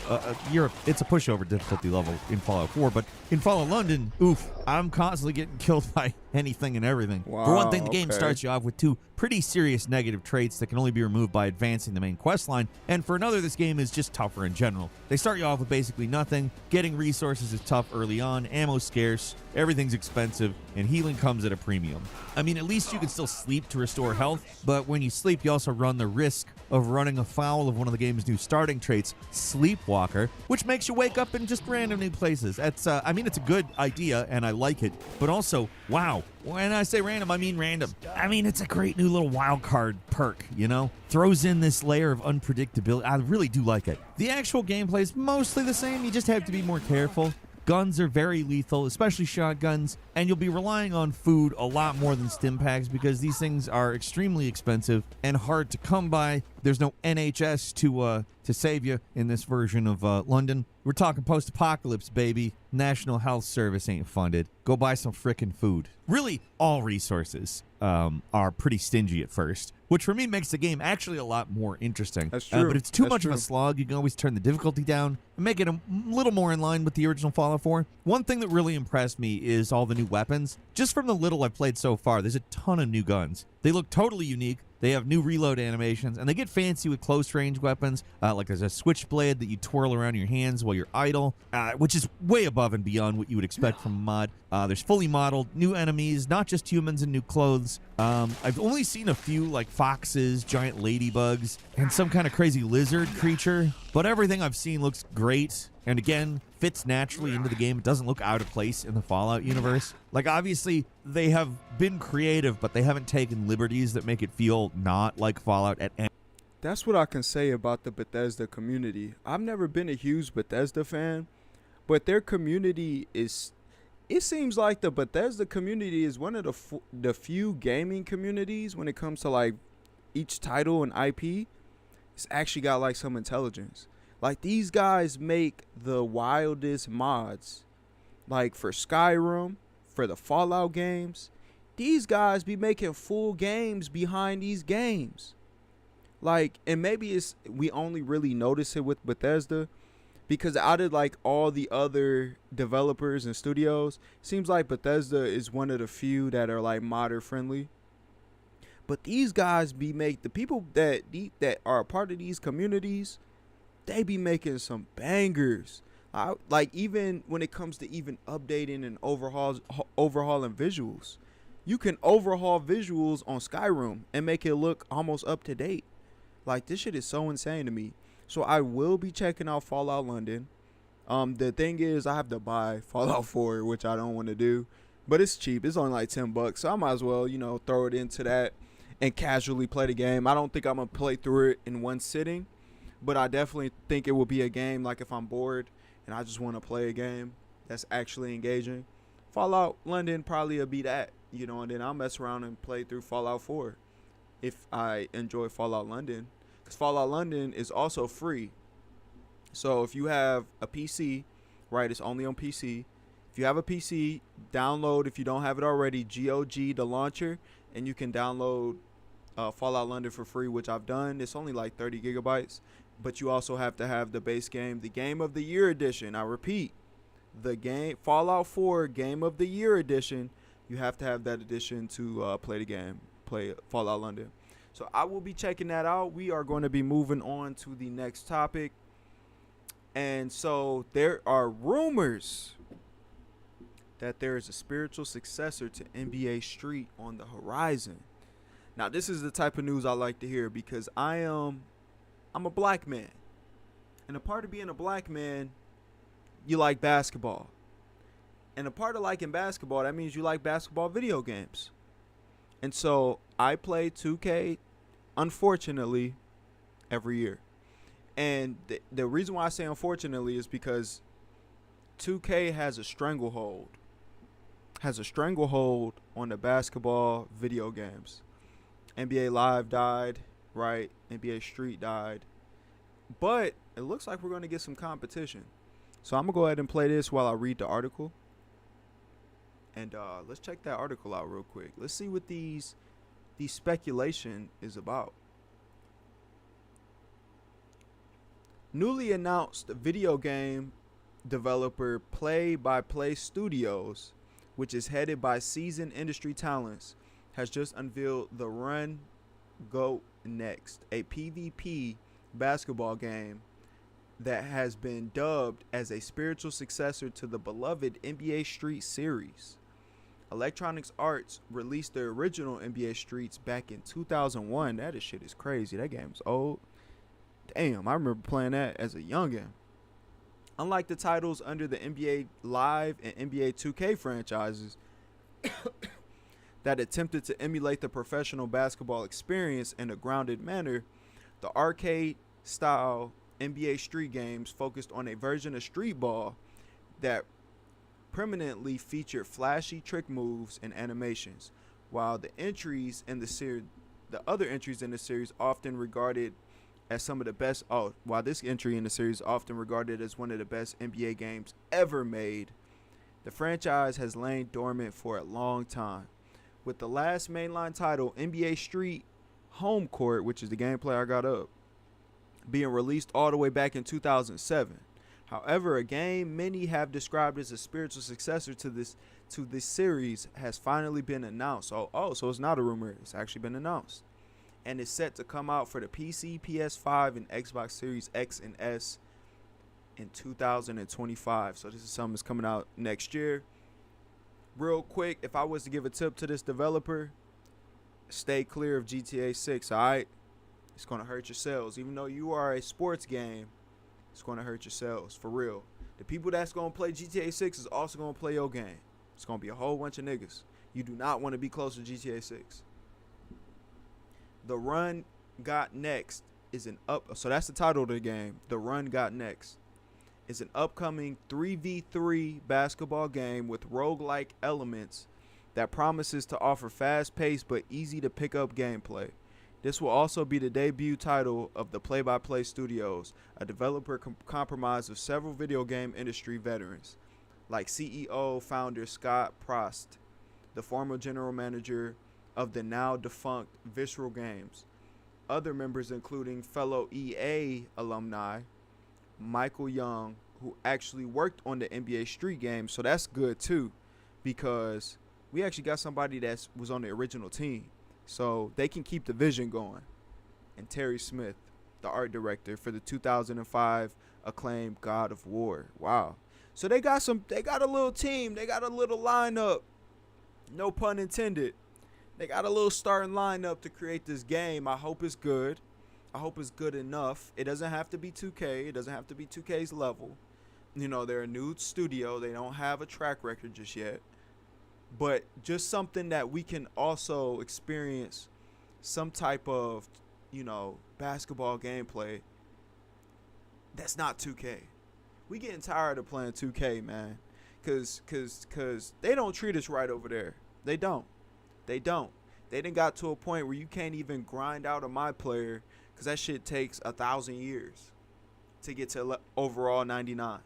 it's a pushover difficulty level in Fallout 4, but in Fallout London, oof, I'm constantly getting killed by anything and everything. Wow, For one thing, the game okay. starts you off with two pretty serious negative traits that can only be removed by advancing the main quest line, and for another, this game is just tougher in general. They start you off with basically nothing. Getting resources is tough early on, ammo's scarce, everything's expensive, and healing comes at a premium. I mean, at least you can still sleep to restore health, but when you sleep, you also run the risk of running afoul of one of the game's new starting traits, Sleepwalker, which makes you wake up in just random new places. It's a good idea, and I like it, but also, wow. When I say random, I mean random. I mean, it's a great new little wild card perk, you know? Throws in this layer of unpredictability. I really do like it. The actual gameplay is mostly the same. You just have to be more careful. Guns are very lethal, especially shotguns, and you'll be relying on food a lot more than stim packs because these things are extremely expensive and hard to come by. There's no NHS to save you in this version of London. We're talking post-apocalypse, baby. National Health Service ain't funded. Go buy some frickin' food. Really, all resources are pretty stingy at first, which for me makes the game actually a lot more interesting. That's true. But it's too That's much of true. a slog. You can always turn the difficulty down and make it a little more in line with the original Fallout 4. One thing that really impressed me is all the new weapons. Just from the little I've played so far, there's a ton of new guns. They look totally unique. They have new reload animations, and they get fancy with close-range weapons, like there's a switchblade that you twirl around your hands while you're idle, which is way above and beyond what you would expect from a mod. There's fully modeled new enemies, not just humans, and new clothes. I've only seen a few, like foxes, giant ladybugs, and some kind of crazy lizard creature, but everything I've seen looks great, and again, fits naturally into the game. It doesn't look out of place in the Fallout universe. Like, obviously, they have been creative, but they haven't taken liberties that make it feel not like Fallout at any. That's what I can say about the Bethesda community. I've never been a huge Bethesda fan, but their community is... It seems like the Bethesda community is one of the few gaming communities when it comes to, like, each title and IP. It's actually got, like, some intelligence. Like, these guys make the wildest mods. Like, for Skyrim, for the Fallout games. These guys be making full games behind these games. Like, and maybe it's we only really notice it with Bethesda because out of, like, all the other developers and studios, seems like Bethesda is one of the few that are, like, modder friendly. But these guys the people that are a part of these communities, they be making some bangers. Like, even when it comes to even updating and overhauling visuals. You can overhaul visuals on Skyrim and make it look almost up to date. Like, this shit is so insane to me. So I will be checking out Fallout London. The thing is, I have to buy Fallout 4, which I don't want to do. But it's cheap. It's only like $10. So I might as well, throw it into that and casually play the game. I don't think I'm going to play through it in one sitting. But I definitely think it will be a game, like, if I'm bored and I just want to play a game that's actually engaging. Fallout London probably will be that, and then I'll mess around and play through Fallout 4. if I enjoy Fallout London, because Fallout London is also free. So if you have a PC, right, it's only on PC. If you have a PC, download, if you don't have it already, GOG, the launcher, and you can download Fallout London for free, which I've done. It's only like 30 gigabytes, but you also have to have the base game, the Game of the Year edition. I repeat, the game Fallout 4 Game of the Year edition. You have to have that edition to play the game, play Fallout London. So I will be checking that out. We are going to be moving on to the next topic. And so there are rumors that there is a spiritual successor to NBA Street on the horizon. Now, this is the type of news I like to hear because I'm a black man. And a part of being a black man, you like basketball. And a part of liking basketball, that means you like basketball video games. And so I play 2K, unfortunately, every year. And the reason why I say unfortunately is because 2K has a stranglehold. On the basketball video games. NBA Live died, right? NBA Street died. But it looks like we're going to get some competition. So I'm going to go ahead and play this while I read the article. And let's check that article out real quick. Let's see what these speculation is about. Newly announced video game developer Play by Play Studios, which is headed by seasoned industry talents, has just unveiled The Run Go Next, a PvP basketball game that has been dubbed as a spiritual successor to the beloved NBA Street series. Electronic Arts released the original NBA Streets back in 2001. That shit is crazy. That game's old. Damn, I remember playing that as a youngin'. Unlike the titles under the NBA Live and NBA 2K franchises that attempted to emulate the professional basketball experience in a grounded manner, the arcade-style NBA Street games focused on a version of street ball that preeminently featured flashy trick moves and animations, while the other entries in the series often regarded as some of the best. While this entry in the series often regarded as one of the best NBA games ever made, the franchise has lain dormant for a long time. With the last mainline title, NBA Street Home Court, which is the gameplay I got up, being released all the way back in 2007. However, a game many have described as a spiritual successor to this series has finally been announced. So it's not a rumor; it's actually been announced, and is set to come out for the PC, PS5, and Xbox Series X and S in 2025. So this is something that's coming out next year. Real quick, if I was to give a tip to this developer, stay clear of GTA 6. All right, it's gonna hurt your sales. Even though you are a sports game, it's going to hurt your sales, for real. The people that's going to play GTA 6 is also going to play your game. It's going to be a whole bunch of niggas. You do not want to be close to GTA 6. The Run Got Next is so that's the title of the game. The Run Got Next is an upcoming 3v3 basketball game with roguelike elements that promises to offer fast-paced but easy to pick up gameplay. This will also be the debut title of the Play by Play Studios, a developer comprised of several video game industry veterans, like CEO founder Scott Prost, the former general manager of the now defunct Visceral Games. Other members including fellow EA alumni, Michael Young, who actually worked on the NBA Street game, so that's good too, because we actually got somebody that was on the original team. So they can keep the vision going. And Terry Smith, the art director for the 2005 acclaimed God of War. Wow. So they got a little team. They got a little lineup. No pun intended. They got a little starting lineup to create this game. I hope it's good. I hope it's good enough. It doesn't have to be 2K. It doesn't have to be 2K's level. You know, they're a new studio. They don't have a track record just yet. But just something that we can also experience some type of, basketball gameplay that's not 2K. We getting tired of playing 2K, man. Cause they don't treat us right over there. They don't. They done got to a point where you can't even grind out a my player because that shit takes 1,000 years to get to overall 99.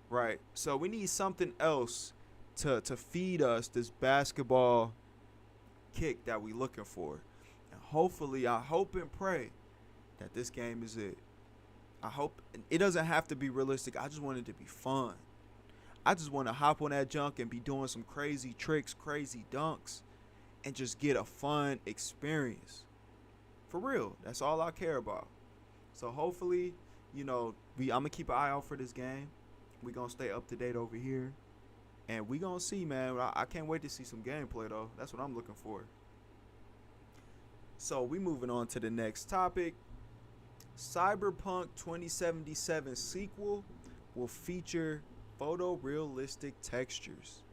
Right? So we need something else to feed us this basketball kick that we looking for. And hopefully, I hope and pray that this game is it. I hope it doesn't have to be realistic. I just want it to be fun. I just want to hop on that junk and be doing some crazy tricks, crazy dunks, and just get a fun experience. For real. That's all I care about. So hopefully, I'm going to keep an eye out for this game. We're going to stay up to date over here. And we're going to see, man. I can't wait to see some gameplay, though. That's what I'm looking for. So we moving on to the next topic. Cyberpunk 2077 sequel will feature photorealistic textures.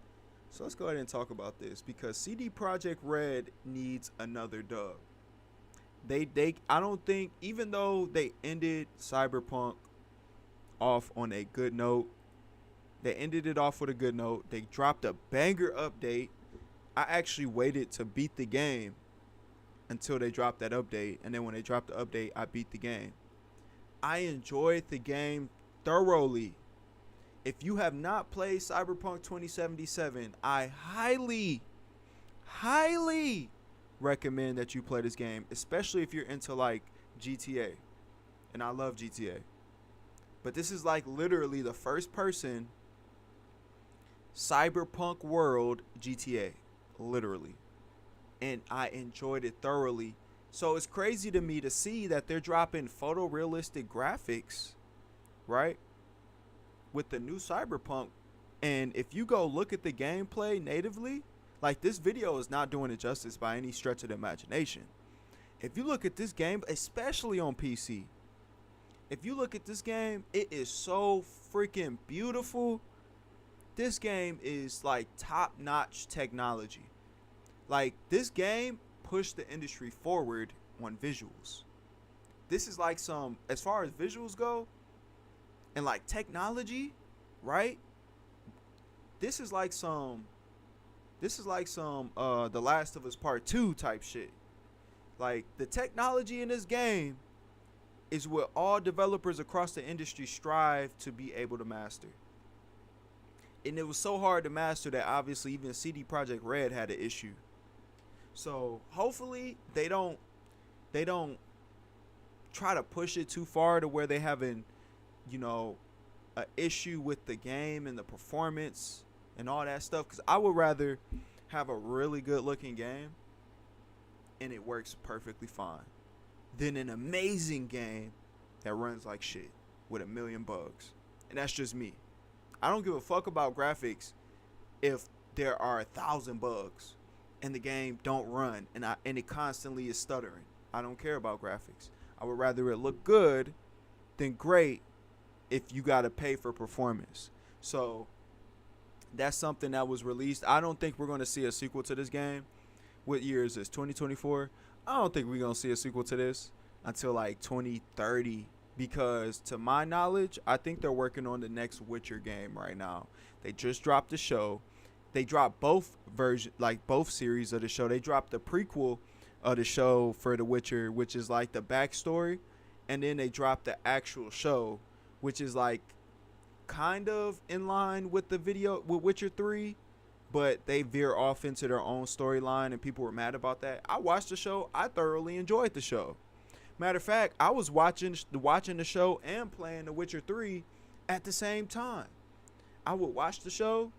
So let's go ahead and talk about this because CD Projekt Red needs another dub. I don't think, even though they ended Cyberpunk off on a good note, they ended it off with a good note. They dropped a banger update. I actually waited to beat the game until they dropped that update, and then when they dropped the update, I beat the game. I enjoyed the game thoroughly. If you have not played Cyberpunk 2077, I highly recommend that you play this game, especially if you're into like GTA. And I love GTA. But this is like literally the first person Cyberpunk world GTA. Literally. And I enjoyed it thoroughly. So it's crazy to me to see that they're dropping photorealistic graphics, right? With the new Cyberpunk. And if you go look at the gameplay natively, like this video is not doing it justice by any stretch of the imagination. If you look at this game, especially on PC, if you look at this game, it is so freaking beautiful. This game is like top-notch technology. Like this game pushed the industry forward on visuals. This is like some, as far as visuals go, and like technology, right? This is like some The Last of Us Part 2 type shit. Like the technology in this game is what all developers across the industry strive to be able to master. And it was so hard to master that obviously even CD Projekt Red had an issue. So hopefully they don't try to push it too far to where they having, an issue with the game and the performance and all that stuff. Because I would rather have a really good looking game and it works perfectly fine than an amazing game that runs like shit with 1 million bugs. And that's just me. I don't give a fuck about graphics if there are 1,000 bugs and the game don't run and it constantly is stuttering. I don't care about graphics. I would rather it look good than great if you got to pay for performance. So that's something that was released. I don't think we're going to see a sequel to this game. What year is this? 2024? I don't think we're going to see a sequel to this until like 2030 because to my knowledge, I think they're working on the next Witcher game right now. They just dropped the show. They dropped both versions, like both series of the show. They dropped the prequel of the show for The Witcher, which is like the backstory. And then they dropped the actual show, which is like kind of in line with the video with Witcher 3, but they veer off into their own storyline and people were mad about that. I watched the show. I thoroughly enjoyed the show. Matter of fact, I was watching the show and playing The Witcher 3 at the same time. I would watch the show,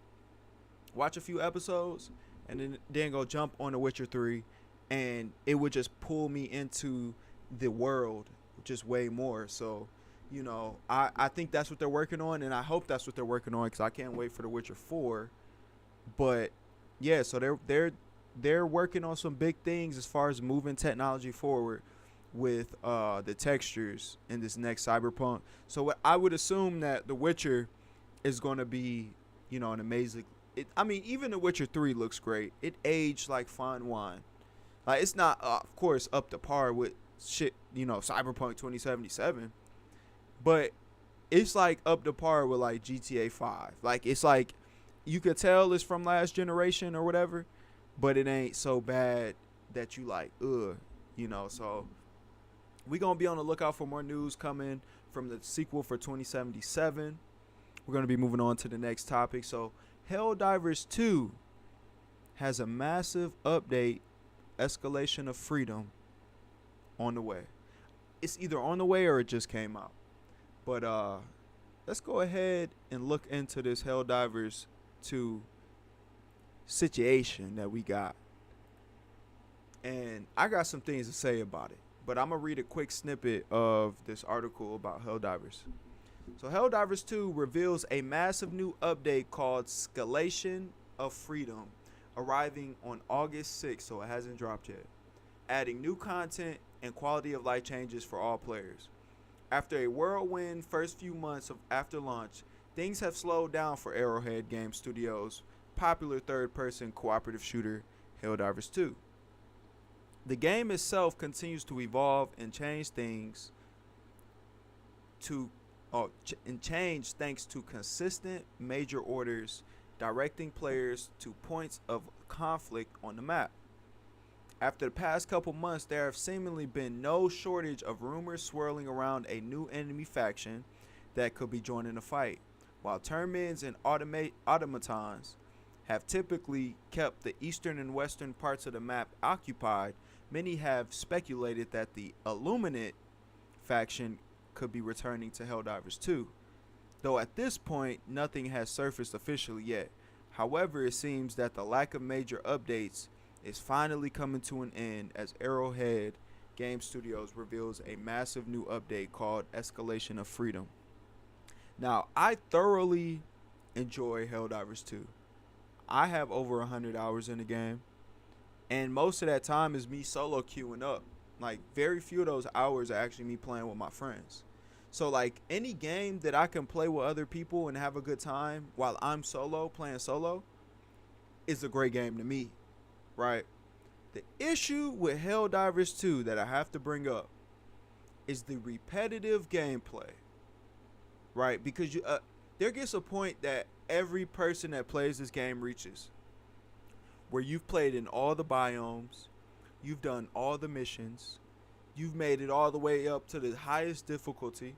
watch a few episodes, and then go jump on The Witcher 3, and it would just pull me into the world just way more. So, I think that's what they're working on, and I hope that's what they're working on because I can't wait for The Witcher 4. But yeah, so they're working on some big things as far as moving technology forward with the textures in this next Cyberpunk. So I would assume that The Witcher is going to be, an amazing. Even The Witcher 3 looks great. It aged like fine wine. Like it's not, of course, up to par with shit, Cyberpunk 2077, but it's like up to par with like GTA 5. Like it's like you could tell it's from last generation or whatever, but it ain't so bad that you like, you know. So we're going to be on the lookout for more news coming from the sequel for 2077. We're going to be moving on to the next topic. So Helldivers 2 has a massive update, Escalation of Freedom, on the way. It's either on the way or it just came out. But let's go ahead and look into this Helldivers 2 situation that we got. And I got some things to say about it, but I'm going to read a quick snippet of this article about Helldivers. So Helldivers 2 reveals a massive new update called Escalation of Freedom, arriving on August 6th, so it hasn't dropped yet, adding new content and quality of life changes for all players. After a whirlwind first few months after launch, things have slowed down for Arrowhead Game Studios' popular third-person cooperative shooter, Helldivers 2. The game itself continues to evolve and change thanks to consistent major orders directing players to points of conflict on the map. After the past couple months, there have seemingly been no shortage of rumors swirling around a new enemy faction that could be joining the fight. While Termins and automatons have typically kept the eastern and western parts of the map occupied, many have speculated that the Illuminate faction could be returning to Helldivers 2, though at this point nothing has surfaced officially yet. However, it seems that the lack of major updates is finally coming to an end as Arrowhead Game Studios reveals a massive new update called Escalation of Freedom. Now, I thoroughly enjoy Helldivers 2. I have over 100 hours in the game, and most of that time is me solo queuing up. Like, very few of those hours are actually me playing with my friends. So, like, any game that I can play with other people and have a good time while I'm playing solo, is a great game to me, right? The issue with Helldivers 2 that I have to bring up is the repetitive gameplay, right? Because there gets a point that every person that plays this game reaches, where you've played in all the biomes, you've done all the missions, you've made it all the way up to the highest difficulty,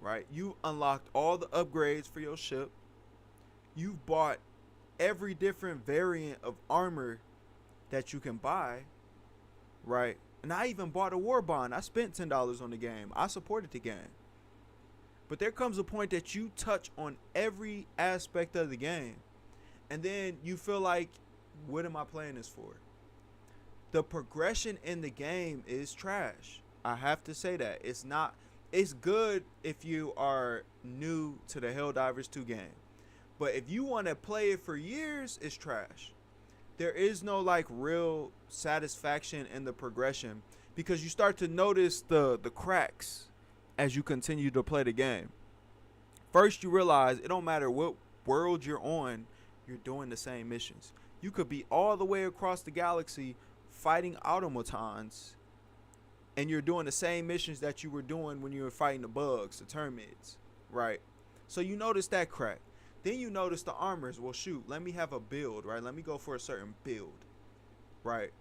right? You unlocked all the upgrades for your ship. You've bought every different variant of armor that you can buy, right? And I even bought a war bond. I spent $10 on the game. I supported the game. But there comes a point that you touch on every aspect of the game, and then you feel like, what am I playing this for? The progression in the game is trash. I have to say that. It's good if you are new to the Helldivers 2 game. But if you want to play it for years, it's trash. There is no like real satisfaction in the progression, because you start to notice the cracks as you continue to play the game. First, you realize it don't matter what world you're on, you're doing the same missions. You could be all the way across the galaxy fighting automatons, and you're doing the same missions that you were doing when you were fighting the bugs, the termites, right? So you notice that crack. Then you notice the armors. Well, shoot, let me have a build, right? Let me go for a certain build, right?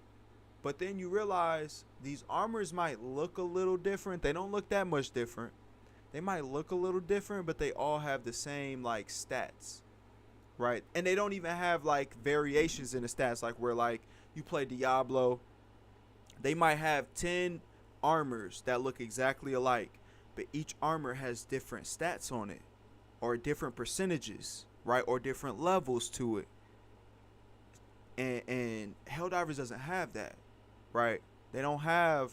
But then you realize these armors might look a little different. They don't look that much different. They might look a little different, but they all have the same like stats, right? And they don't even have like variations in the stats, like where like you play Diablo, they might have 10 armors that look exactly alike, but each armor has different stats on it, or different percentages, right? Or different levels to it. And Helldivers doesn't have that, right? They don't have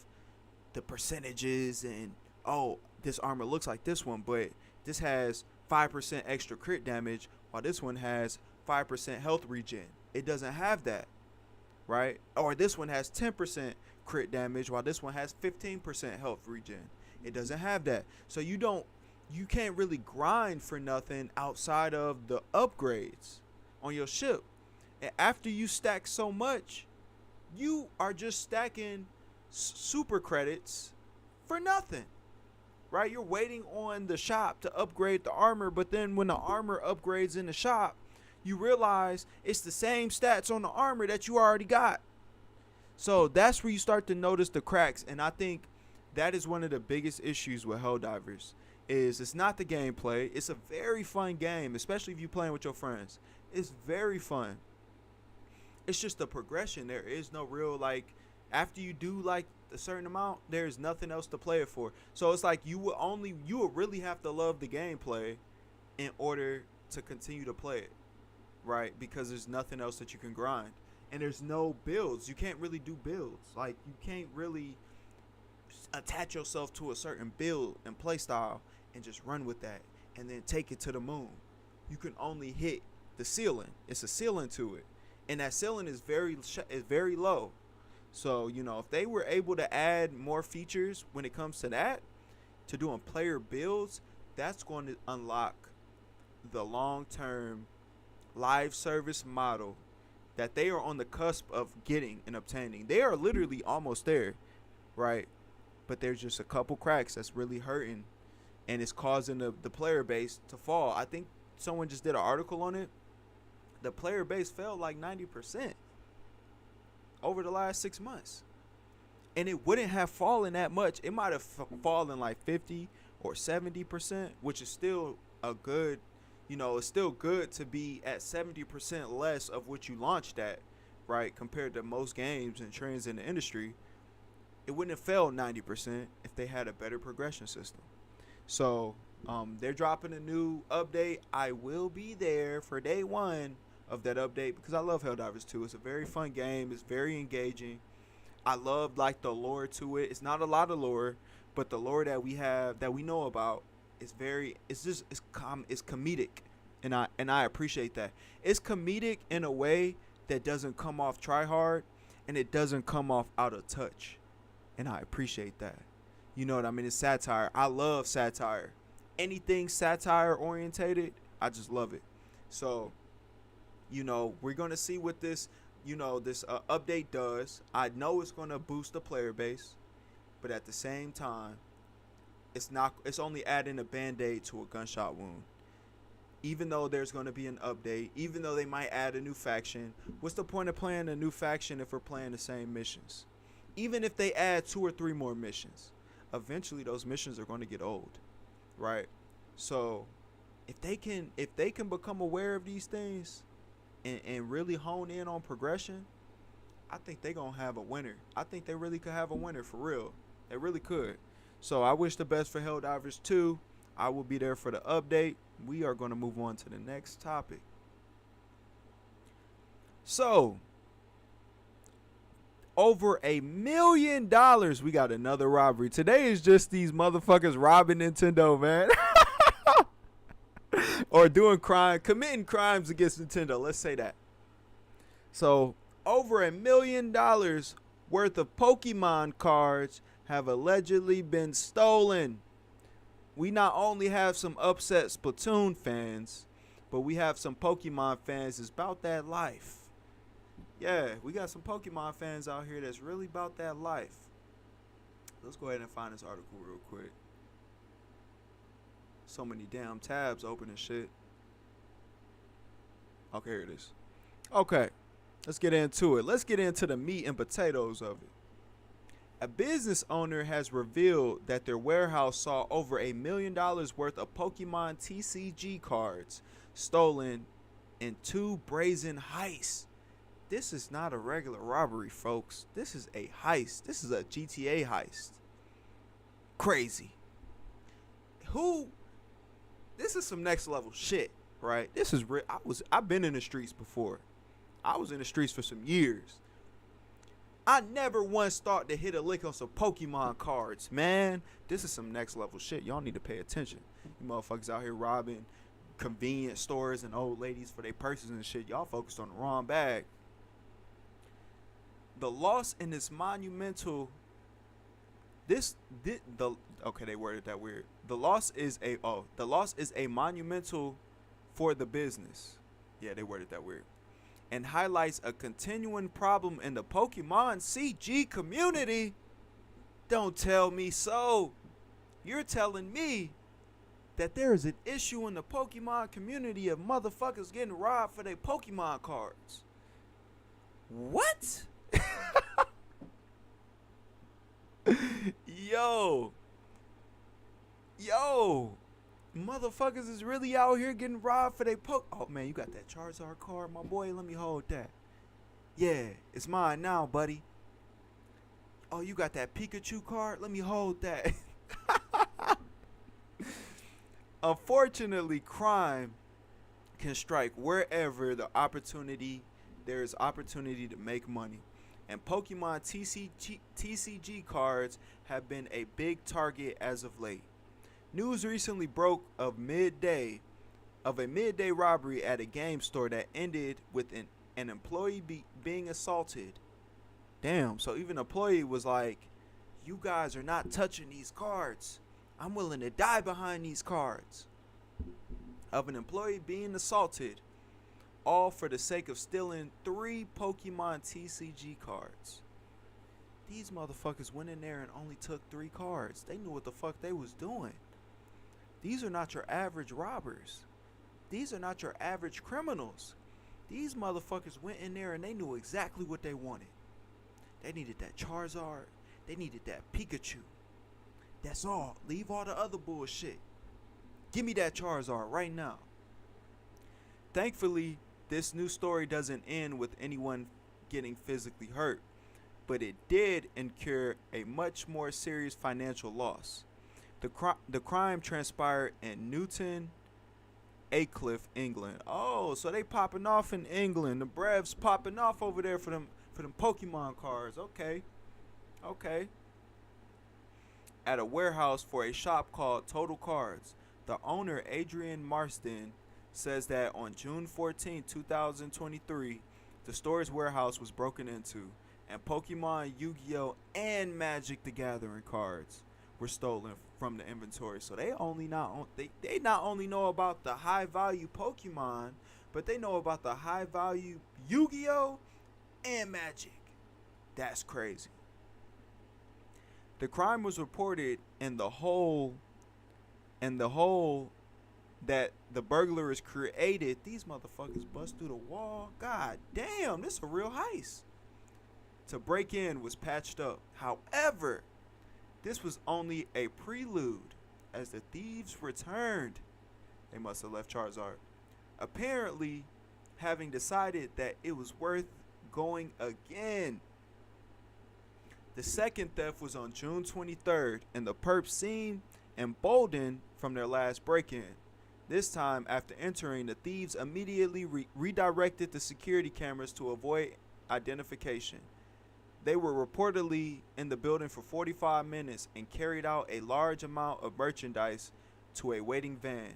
the percentages and, oh, this armor looks like this one, but this has 5% extra crit damage, while this one has 5% health regen. It doesn't have that, right? Or this one has 10% crit damage, while this one has 15% health regen. It doesn't have that. So you can't really grind for nothing outside of the upgrades on your ship. And after you stack so much, you are just stacking super credits for nothing, right? You're waiting on the shop to upgrade the armor, but then when the armor upgrades in the shop, you realize it's the same stats on the armor that you already got. So that's where you start to notice the cracks. And I think that is one of the biggest issues with Helldivers. Is it's not the gameplay. It's a very fun game, especially if you're playing with your friends. It's very fun. It's just the progression. There is no real, like, after you do like a certain amount, there's nothing else to play it for. So it's like you will really have to love the gameplay in order to continue to play it, right? Because there's nothing else that you can grind. And there's no builds. You can't really do builds. Like, you can't really attach yourself to a certain build and play style and just run with that and then take it to the moon. You can only hit the ceiling. It's a ceiling to it, and that ceiling is very low. So, you know, if they were able to add more features when it comes to that, to doing player builds, that's going to unlock the long-term live service model that they are on the cusp of getting and obtaining. They are literally almost there, right? But there's just a couple cracks that's really hurting, and it's causing the player base to fall. I think someone just did an article on it. The player base fell like 90% over the last 6 months. And it wouldn't have fallen that much. It might have fallen like 50 or 70%, which is still a good, you know, it's still good to be at 70% less of what you launched at, right? Compared to most games and trends in the industry. It wouldn't have fell 90% if they had a better progression system. So they're dropping a new update. I will be there for day one of that update because I love Helldivers 2. It's a very fun game. It's very engaging. I love like the lore to it. It's not a lot of lore, but the lore that we have, that we know about, is it's comedic, and I appreciate that. It's comedic in a way that doesn't come off try hard, and it doesn't come off out of touch. And I appreciate that. You know what I mean? It's satire. I love satire. Anything satire orientated, I just love it. So, you know, we're going to see what this, you know, this update does. I know it's going to boost the player base, but at the same time, it's only adding a band-aid to a gunshot wound. Even though there's going to be an update, even though they might add a new faction, what's the point of playing a new faction if we're playing the same missions? Even if they add 2 or 3 more missions, eventually those missions are going to get old, right? So if they can become aware of these things and really hone in on progression, I think they're going to have a winner. I think they really could have a winner for real. They really could. So I wish the best for Helldivers 2. I will be there for the update. We are going to move on to the next topic. So, over $1 million. We got another robbery. Today is just these motherfuckers robbing Nintendo, man. Or committing crimes against Nintendo. Let's say that. So, over $1 million worth of Pokemon cards have allegedly been stolen. We not only have some upset Splatoon fans, but we have some Pokemon fans that's about that life. Yeah, we got some Pokemon fans out here that's really about that life. Let's go ahead and find this article real quick. So many damn tabs open and shit. Okay, here it is. Okay, let's get into it. Let's get into the meat and potatoes of it. A business owner has revealed that their warehouse saw over $1 million worth of Pokemon TCG cards stolen in 2 brazen heists. This is not a regular robbery, folks. This is a heist. This is a GTA heist. Crazy. This is some next level shit, right? This is real. I've been in the streets before. I was in the streets for some years. I never once thought to hit a lick on some Pokemon cards, man. This is some next level shit. Y'all need to pay attention. You motherfuckers out here robbing convenience stores and old ladies for their purses and shit. Y'all focused on the wrong bag. The loss in this monumental. Okay, they worded that weird. The loss is a monumental for the business. Yeah, they worded that weird. And highlights a continuing problem in the Pokemon CG community. Don't tell me so. You're telling me that there is an issue in the Pokemon community of motherfuckers getting robbed for their Pokemon cards. What? Yo. Motherfuckers is really out here getting robbed for they poke. Oh, man, you got that Charizard card, my boy? Let me hold that. Yeah, it's mine now, buddy. Oh, you got that Pikachu card? Let me hold that. Unfortunately, crime can strike wherever there is opportunity to make money. And Pokemon TCG cards have been a big target as of late. News recently broke of a midday robbery at a game store that ended with an employee being assaulted. Damn, so even an employee was like, you guys are not touching these cards. I'm willing to die behind these cards. Of an employee being assaulted, all for the sake of stealing 3 Pokemon TCG cards. These motherfuckers went in there and only took 3 cards. They knew what the fuck they was doing. These are not your average robbers. These are not your average criminals. These motherfuckers went in there and they knew exactly what they wanted. They needed that Charizard. They needed that Pikachu. That's all. Leave all the other bullshit. Give me that Charizard right now. Thankfully, this new story doesn't end with anyone getting physically hurt, but it did incur a much more serious financial loss. The crime transpired in Newton Aycliffe, England. Oh, so they popping off in England. The Brevs popping off over there for them Pokemon cards. Okay. At a warehouse for a shop called Total Cards. The owner, Adrian Marsden, says that on June 14, 2023, the store's warehouse was broken into, and Pokemon, Yu-Gi-Oh, and Magic the Gathering cards were stolen from the inventory. So they not only know about the high value Pokemon, but they know about the high value Yu-Gi-Oh and Magic. That's crazy. The crime was reported in the hole that the burglars created. These motherfuckers bust through the wall. God damn, this is a real heist. To break in was patched up. However, this was only a prelude as the thieves returned. They must have left Charizard. Apparently, having decided that it was worth going again. The second theft was on June 23rd, and the perps seemed emboldened from their last break-in. This time, after entering, the thieves immediately redirected the security cameras to avoid identification. They were reportedly in the building for 45 minutes and carried out a large amount of merchandise to a waiting van.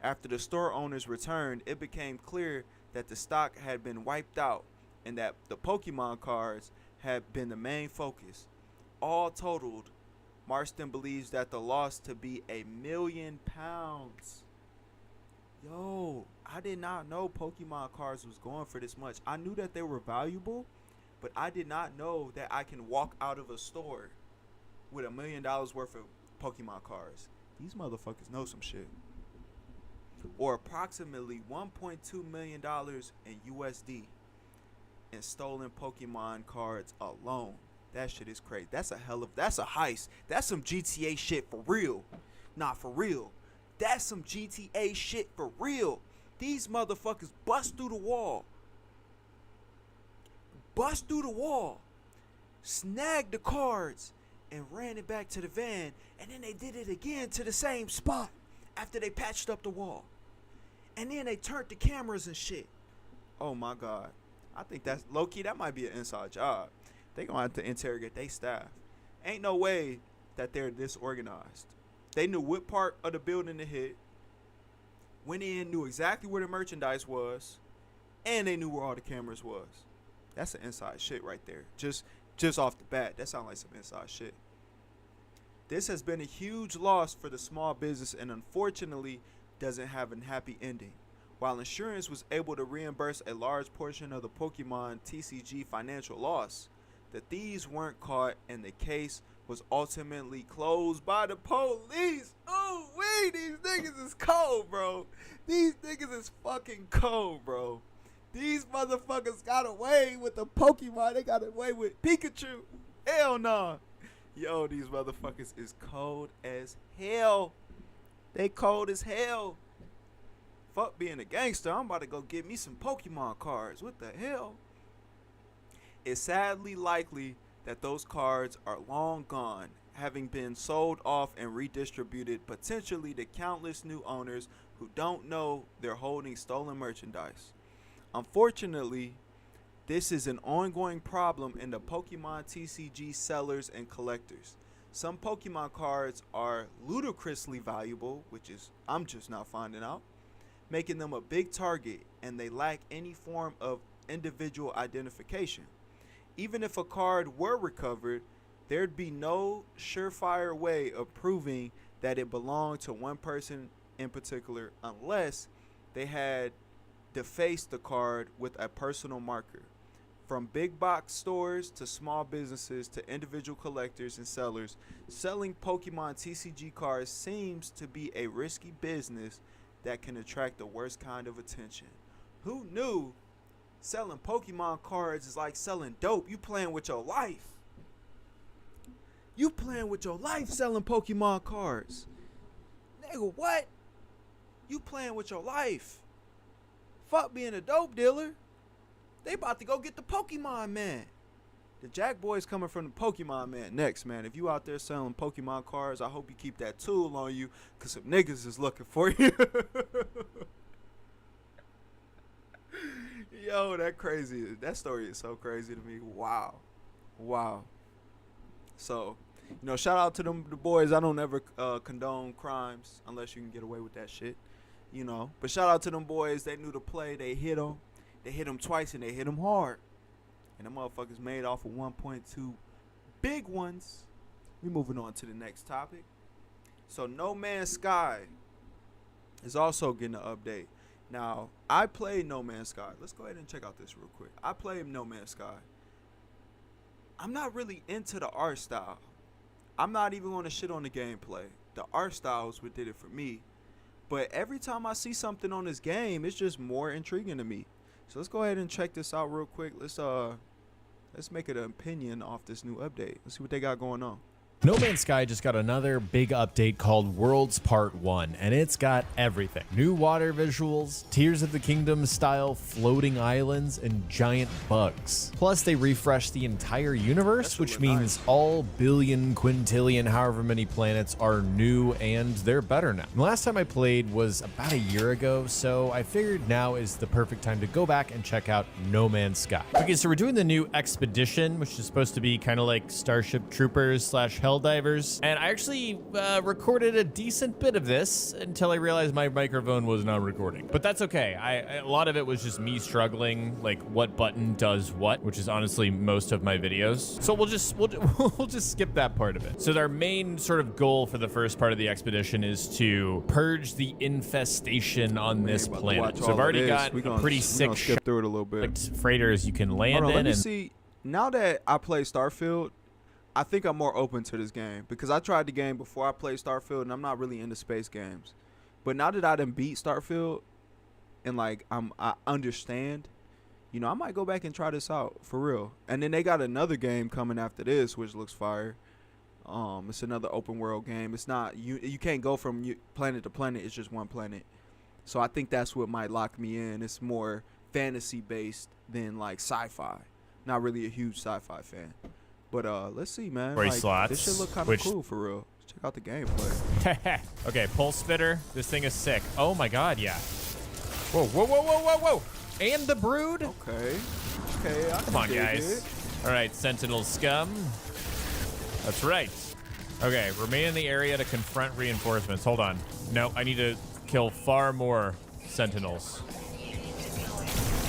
After the store owners returned, it became clear that the stock had been wiped out and that the Pokemon cards had been the main focus. All totaled, Marston believes that the loss to be £1 million. Yo, I did not know Pokemon cards was going for this much. I knew that they were valuable, but I did not know that I can walk out of a store with $1 million worth of Pokemon cards. These motherfuckers know some shit. Or approximately $1.2 million in USD in stolen Pokemon cards alone. That shit is crazy. That's a heist. That's some GTA shit for real. Nah, for real. That's some GTA shit for real. These motherfuckers bust through the wall. Snagged the cards and ran it back to the van, and then they did it again to the same spot after they patched up the wall. And then they turned the cameras and shit. Oh my God. I think that's low-key, that might be an inside job. They gonna have to interrogate their staff. Ain't no way that they're disorganized. They knew what part of the building to hit, went in, knew exactly where the merchandise was, and they knew where all the cameras was. That's some inside shit right there. Just off the bat, that sounds like some inside shit. This has been a huge loss for the small business and unfortunately doesn't have a happy ending. While insurance was able to reimburse a large portion of the Pokemon TCG financial loss, the thieves weren't caught and the case was ultimately closed by the police. Oh, these niggas is cold, bro. These niggas is fucking cold, bro. These motherfuckers got away with the Pokemon. They got away with Pikachu. Hell no. Yo, these motherfuckers is cold as hell. They cold as hell. Fuck being a gangster. I'm about to go get me some Pokemon cards. What the hell? It's sadly likely that those cards are long gone, having been sold off and redistributed potentially to countless new owners who don't know they're holding stolen merchandise. Unfortunately, this is an ongoing problem in the Pokemon TCG sellers and collectors. Some Pokemon cards are ludicrously valuable, which is I'm just not finding out, making them a big target, and they lack any form of individual identification. Even if a card were recovered, there'd be no surefire way of proving that it belonged to one person in particular unless they had defaced the card with a personal marker. From big box stores to small businesses to individual collectors and sellers, selling Pokemon TCG cards seems to be a risky business that can attract the worst kind of attention. Who knew selling Pokemon cards is like selling dope? You playing with your life. You playing with your life selling Pokemon cards. Nigga, what? You playing with your life. Fuck being a dope dealer. They about to go get the Pokemon Man. The Jack Boy's coming from the Pokemon Man next, man. If you out there selling Pokemon cards, I hope you keep that tool on you, because some niggas is looking for you. Yo, that story is so crazy to me. Wow. So, shout out to the boys. I don't ever condone crimes unless you can get away with that shit, But shout out to them boys. They knew the play. They hit them. They hit them twice, and they hit them hard. And the motherfuckers made off of 1.2 big ones. We moving on to the next topic. So No Man's Sky is also getting an update. Now, I played No Man's Sky. Let's go ahead and check out this real quick. I played No Man's Sky. I'm not really into the art style. I'm not even going to shit on the gameplay. The art style is what did it for me. But every time I see something on this game, it's just more intriguing to me. So let's go ahead and check this out real quick. Let's make it an opinion off this new update. Let's see what they got going on. No Man's Sky just got another big update called Worlds Part 1, and it's got everything. New water visuals, Tears of the Kingdom style floating islands, and giant bugs. Plus, they refreshed the entire universe, which means all billion, quintillion, however many planets are new, and they're better now. The last time I played was about a year ago, so I figured now is the perfect time to go back and check out No Man's Sky. Okay, so we're doing the new Expedition, which is supposed to be kind of like Starship Troopers / Helldivers, and I actually recorded a decent bit of this until I realized my microphone was not recording. But that's okay. A lot of it was just me struggling, like what button does what, which is honestly most of my videos. So we'll just skip that part of it. So our main sort of goal for the first part of the expedition is to purge the infestation on this planet. So I've already got a pretty sick skip through it a little bit. Freighters you can land in. Let me see. Now that I play Starfield, I think I'm more open to this game because I tried the game before I played Starfield, and I'm not really into space games. But now that I done beat Starfield and I understand, I might go back and try this out for real. And then they got another game coming after this, which looks fire. It's another open world game. It's not you can't go from planet to planet. It's just one planet. So I think that's what might lock me in. It's more fantasy based than like sci-fi. Not really a huge sci-fi fan. But let's see, man. Slots, this should look kind of cool for real. Let's check out the gameplay. Okay, pulse spitter. This thing is sick. Oh my god, yeah. Whoa. And the brood. Okay. Come on, guys. All right, Sentinel scum. That's right. Okay, remain in the area to confront reinforcements. Hold on. No, I need to kill far more Sentinels.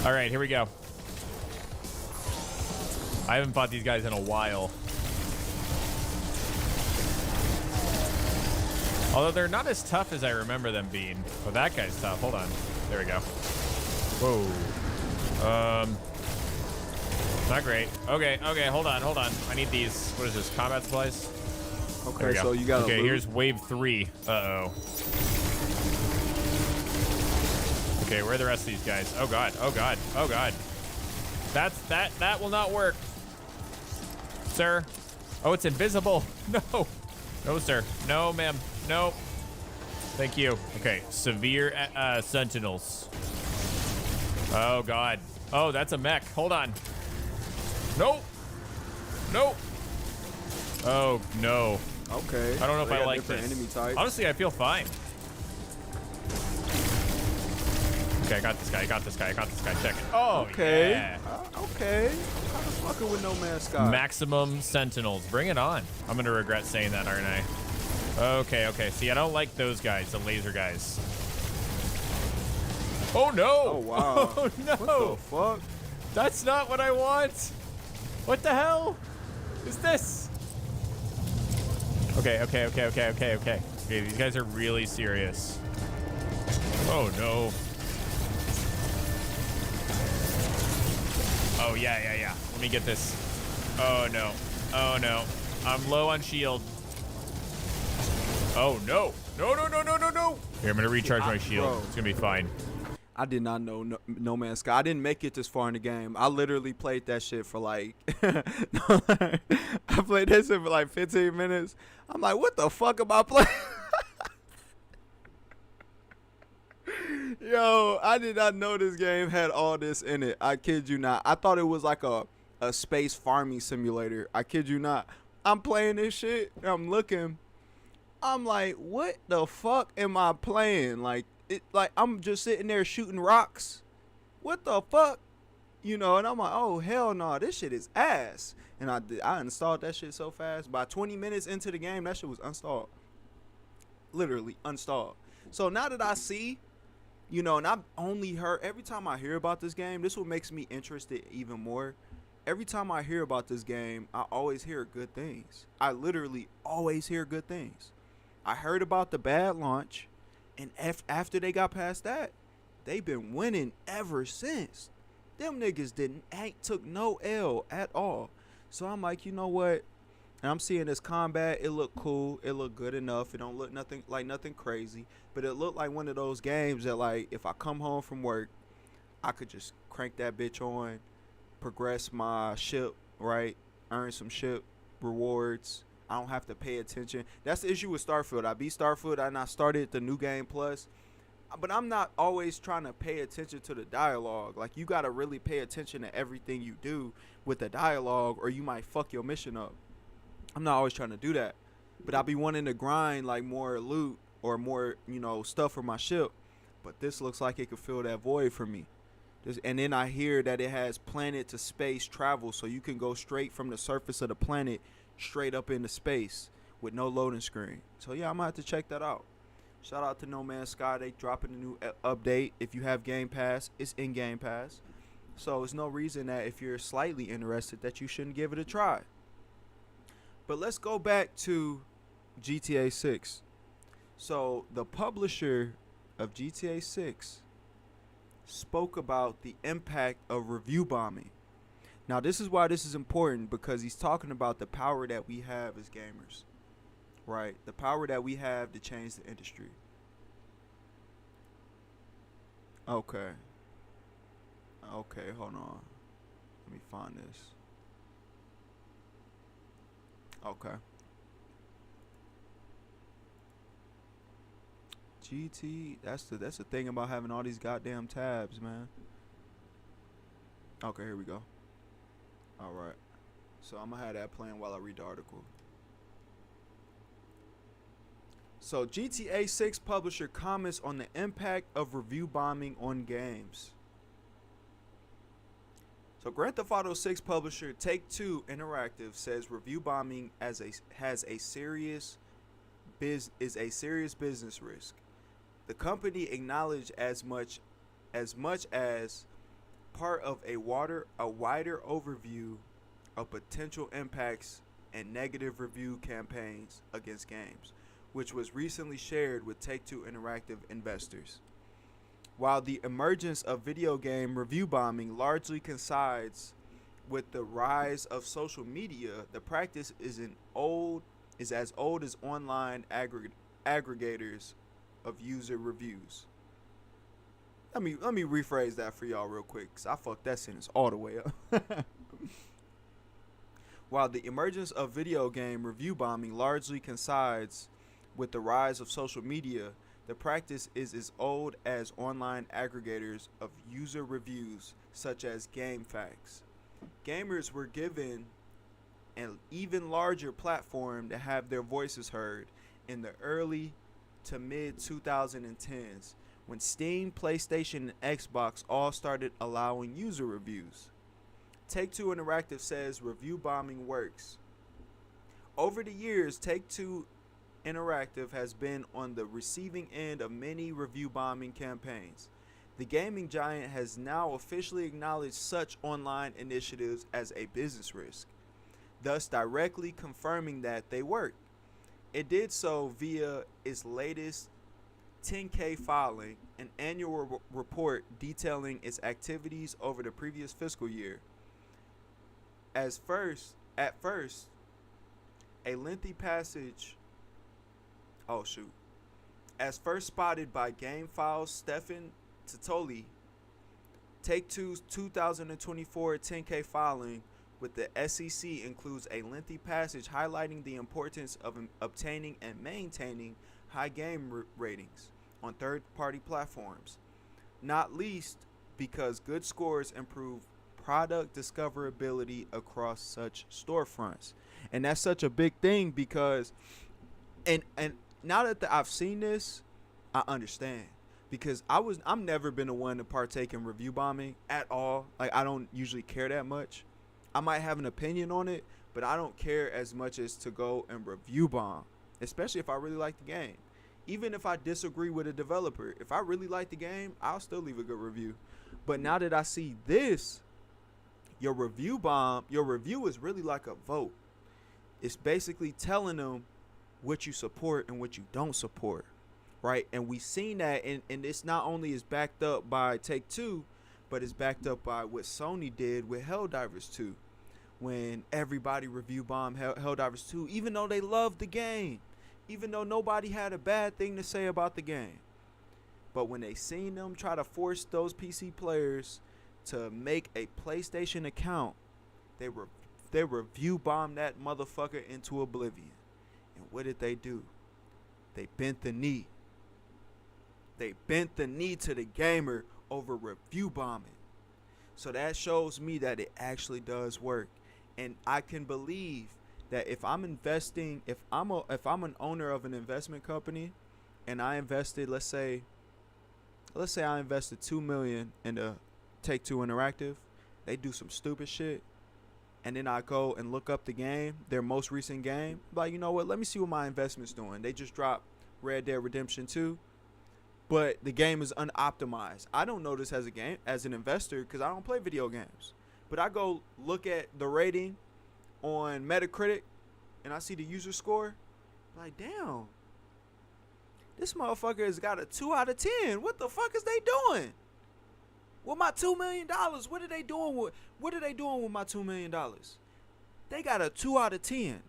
All right, here we go. I haven't fought these guys in a while. Although they're not as tough as I remember them being. Oh, that guy's tough. Hold on. There we go. Whoa. Not great. Okay, hold on. I need these. What is this? Combat supplies? Okay, so you got Okay, here's wave 3. Uh-oh. Okay, where are the rest of these guys? Oh god. That will not work. Sir, Oh, it's invisible. No. No, sir. No, ma'am. No. Thank you. Okay, severe sentinels. Oh, God. Oh, that's a mech. Hold on. Nope. Nope. Oh, no. Okay. I don't know if I like different this. enemy types. Honestly, I feel fine. Okay, I got this guy. I got this guy. I got this guy. Check it. Oh, okay. Yeah. Okay. How the fucking with No Man's Sky? Maximum sentinels. Bring it on. I'm going to regret saying that, aren't I? Okay, okay. See, I don't like those guys, the laser guys. Oh, no. Oh, wow. Oh, no. What the fuck? That's not what I want. What the hell is this? Okay, okay, okay, okay, okay, okay. Okay, these guys are really serious. Oh, no. Oh, yeah. Let me get this. Oh, no. Oh, no. I'm low on shield. Oh, no. No. Here, I'm going to recharge my shield. Bro. It's going to be fine. I did not know no Man's Sky. I didn't make it this far in the game. I literally played that shit for like, I played that shit for like 15 minutes. I'm like, what the fuck am I playing? Yo, I did not know this game had all this in it. I kid you not. I thought it was like a space farming simulator. I kid you not. I'm playing this shit. And I'm looking. I'm like, what the fuck am I playing? Like I'm just sitting there shooting rocks. What the fuck? You know, and I'm like, oh hell no, this shit is ass. And I installed that shit so fast. By 20 minutes into the game, that shit was installed. Literally installed. So now that I see, you know, and I've only heard, every time I hear about this game, this is what makes me interested even more. Every time I hear about this game, I always hear good things. I literally always hear good things. I heard about the bad launch, and after they got past that, they've been winning ever since. Them niggas ain't took no L at all. So I'm like, you know what? And I'm seeing this combat. It looked cool. It looked good enough. It don't look nothing crazy. But it looked like one of those games that, like, if I come home from work, I could just crank that bitch on, progress my ship, right? Earn some ship rewards. I don't have to pay attention. That's the issue with Starfield. I beat Starfield and I started the New Game Plus. But I'm not always trying to pay attention to the dialogue. Like, you got to really pay attention to everything you do with the dialogue, or you might fuck your mission up. I'm not always trying to do that. But I be wanting to grind, like, more loot or more, you know, stuff for my ship. But this looks like it could fill that void for me. And then I hear that it has planet to space travel, so you can go straight from the surface of the planet straight up into space with no loading screen. So yeah, I'm gonna have to check that out. Shout out to No Man's Sky. They dropping a new update. If you have Game Pass, it's in Game Pass. So there's no reason that if you're slightly interested that you shouldn't give it a try. But let's go back to GTA 6. So the publisher of GTA 6 spoke about the impact of review bombing. Now, this is why this is important, because he's talking about the power that we have as gamers, right? The power that we have to change the industry. Okay, hold on. Let me find this. Okay. GT, that's the thing about having all these goddamn tabs, man. Okay, here we go. All right. So I'm gonna have that playing while I read the article. So GTA 6 publisher comments on the impact of review bombing on games. So Grand Theft Auto 6 publisher Take-Two Interactive says review bombing is a serious business risk. The company acknowledged as much as part of a wider overview of potential impacts and negative review campaigns against games, which was recently shared with Take-Two Interactive investors. While the emergence of video game review bombing largely coincides with the rise of social media, the practice is as old as online aggregators of user reviews. Let me rephrase that for y'all real quick, because I fucked that sentence all the way up. While the emergence of video game review bombing largely coincides with the rise of social media, the practice is as old as online aggregators of user reviews such as GameFAQs. Gamers were given an even larger platform to have their voices heard in the early to mid 2010s when Steam, PlayStation, and Xbox all started allowing user reviews. Take-Two Interactive says review bombing works. Over the years, Take-Two Interactive has been on the receiving end of many review bombing campaigns. The gaming giant has now officially acknowledged such online initiatives as a business risk, thus directly confirming that they work. It did so via its latest 10-K filing, an annual report detailing its activities over the previous fiscal year. At first, a lengthy passage. As first spotted by GameFile's Stefan Titoli, Take-Two's 2024 10-K filing with the SEC includes a lengthy passage highlighting the importance of obtaining and maintaining high game ratings on third-party platforms, not least because good scores improve product discoverability across such storefronts. And that's such a big thing because and now that I've seen this, I understand, because I'm never been the one to partake in review bombing at all. Like, I don't usually care that much. I might have an opinion on it, but I don't care as much as to go and review bomb, especially if I really like the game. Even if I disagree with a developer, if I really like the game, I'll still leave a good review. But now that I see this, your review is really like a vote. It's basically telling them what you support and what you don't support, right? And we've seen that, and it's not only is backed up by Take-Two, but it's backed up by what Sony did with Helldivers 2, when everybody review bombed Helldivers 2, even though they loved the game, even though nobody had a bad thing to say about the game. But when they seen them try to force those PC players to make a PlayStation account, they review bombed that motherfucker into oblivion. And what did they do? They bent the knee. They bent the knee to the gamer over review bombing. So that shows me that it actually does work. And I can believe that if I'm investing, if I'm an owner of an investment company and I invested, let's say I invested $2 million into Take-Two Interactive, they do some stupid shit, and then I go and look up the game, their most recent game, like, you know what, let me see what my investment's doing. They just dropped Red Dead Redemption 2, but the game is unoptimized. I don't know this as an investor because I don't play video games. But I go look at the rating on Metacritic and I see the user score, like, damn, this motherfucker has got a 2 out of 10. What the fuck is they doing? With my $2 million, what are they doing with my $2 million? They got a 2 out of 10.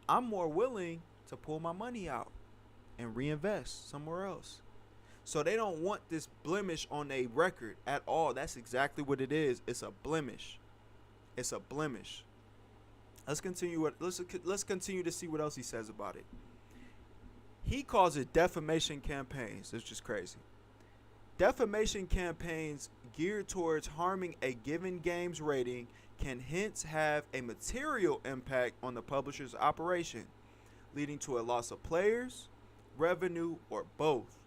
I'm more willing to pull my money out and reinvest somewhere else. So they don't want this blemish on a record at all. That's exactly what it is. It's a blemish. It's a blemish. Let's continue to see what else he says about it. He calls it defamation campaigns. It's just crazy. Defamation campaigns geared towards harming a given game's rating can hence have a material impact on the publisher's operation, leading to a loss of players, revenue, or both.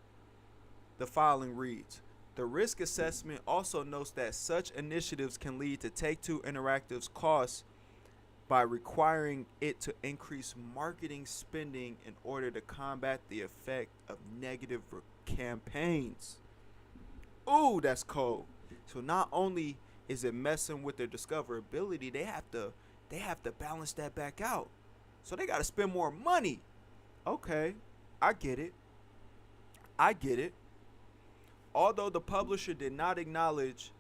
The filing reads, the risk assessment also notes that such initiatives can lead to Take-Two Interactive's costs by requiring it to increase marketing spending in order to combat the effect of negative campaigns. Ooh, that's cold. So not only is it messing with their discoverability, they have to balance that back out. So they got to spend more money. Okay, I get it. Although the publisher did acknowledge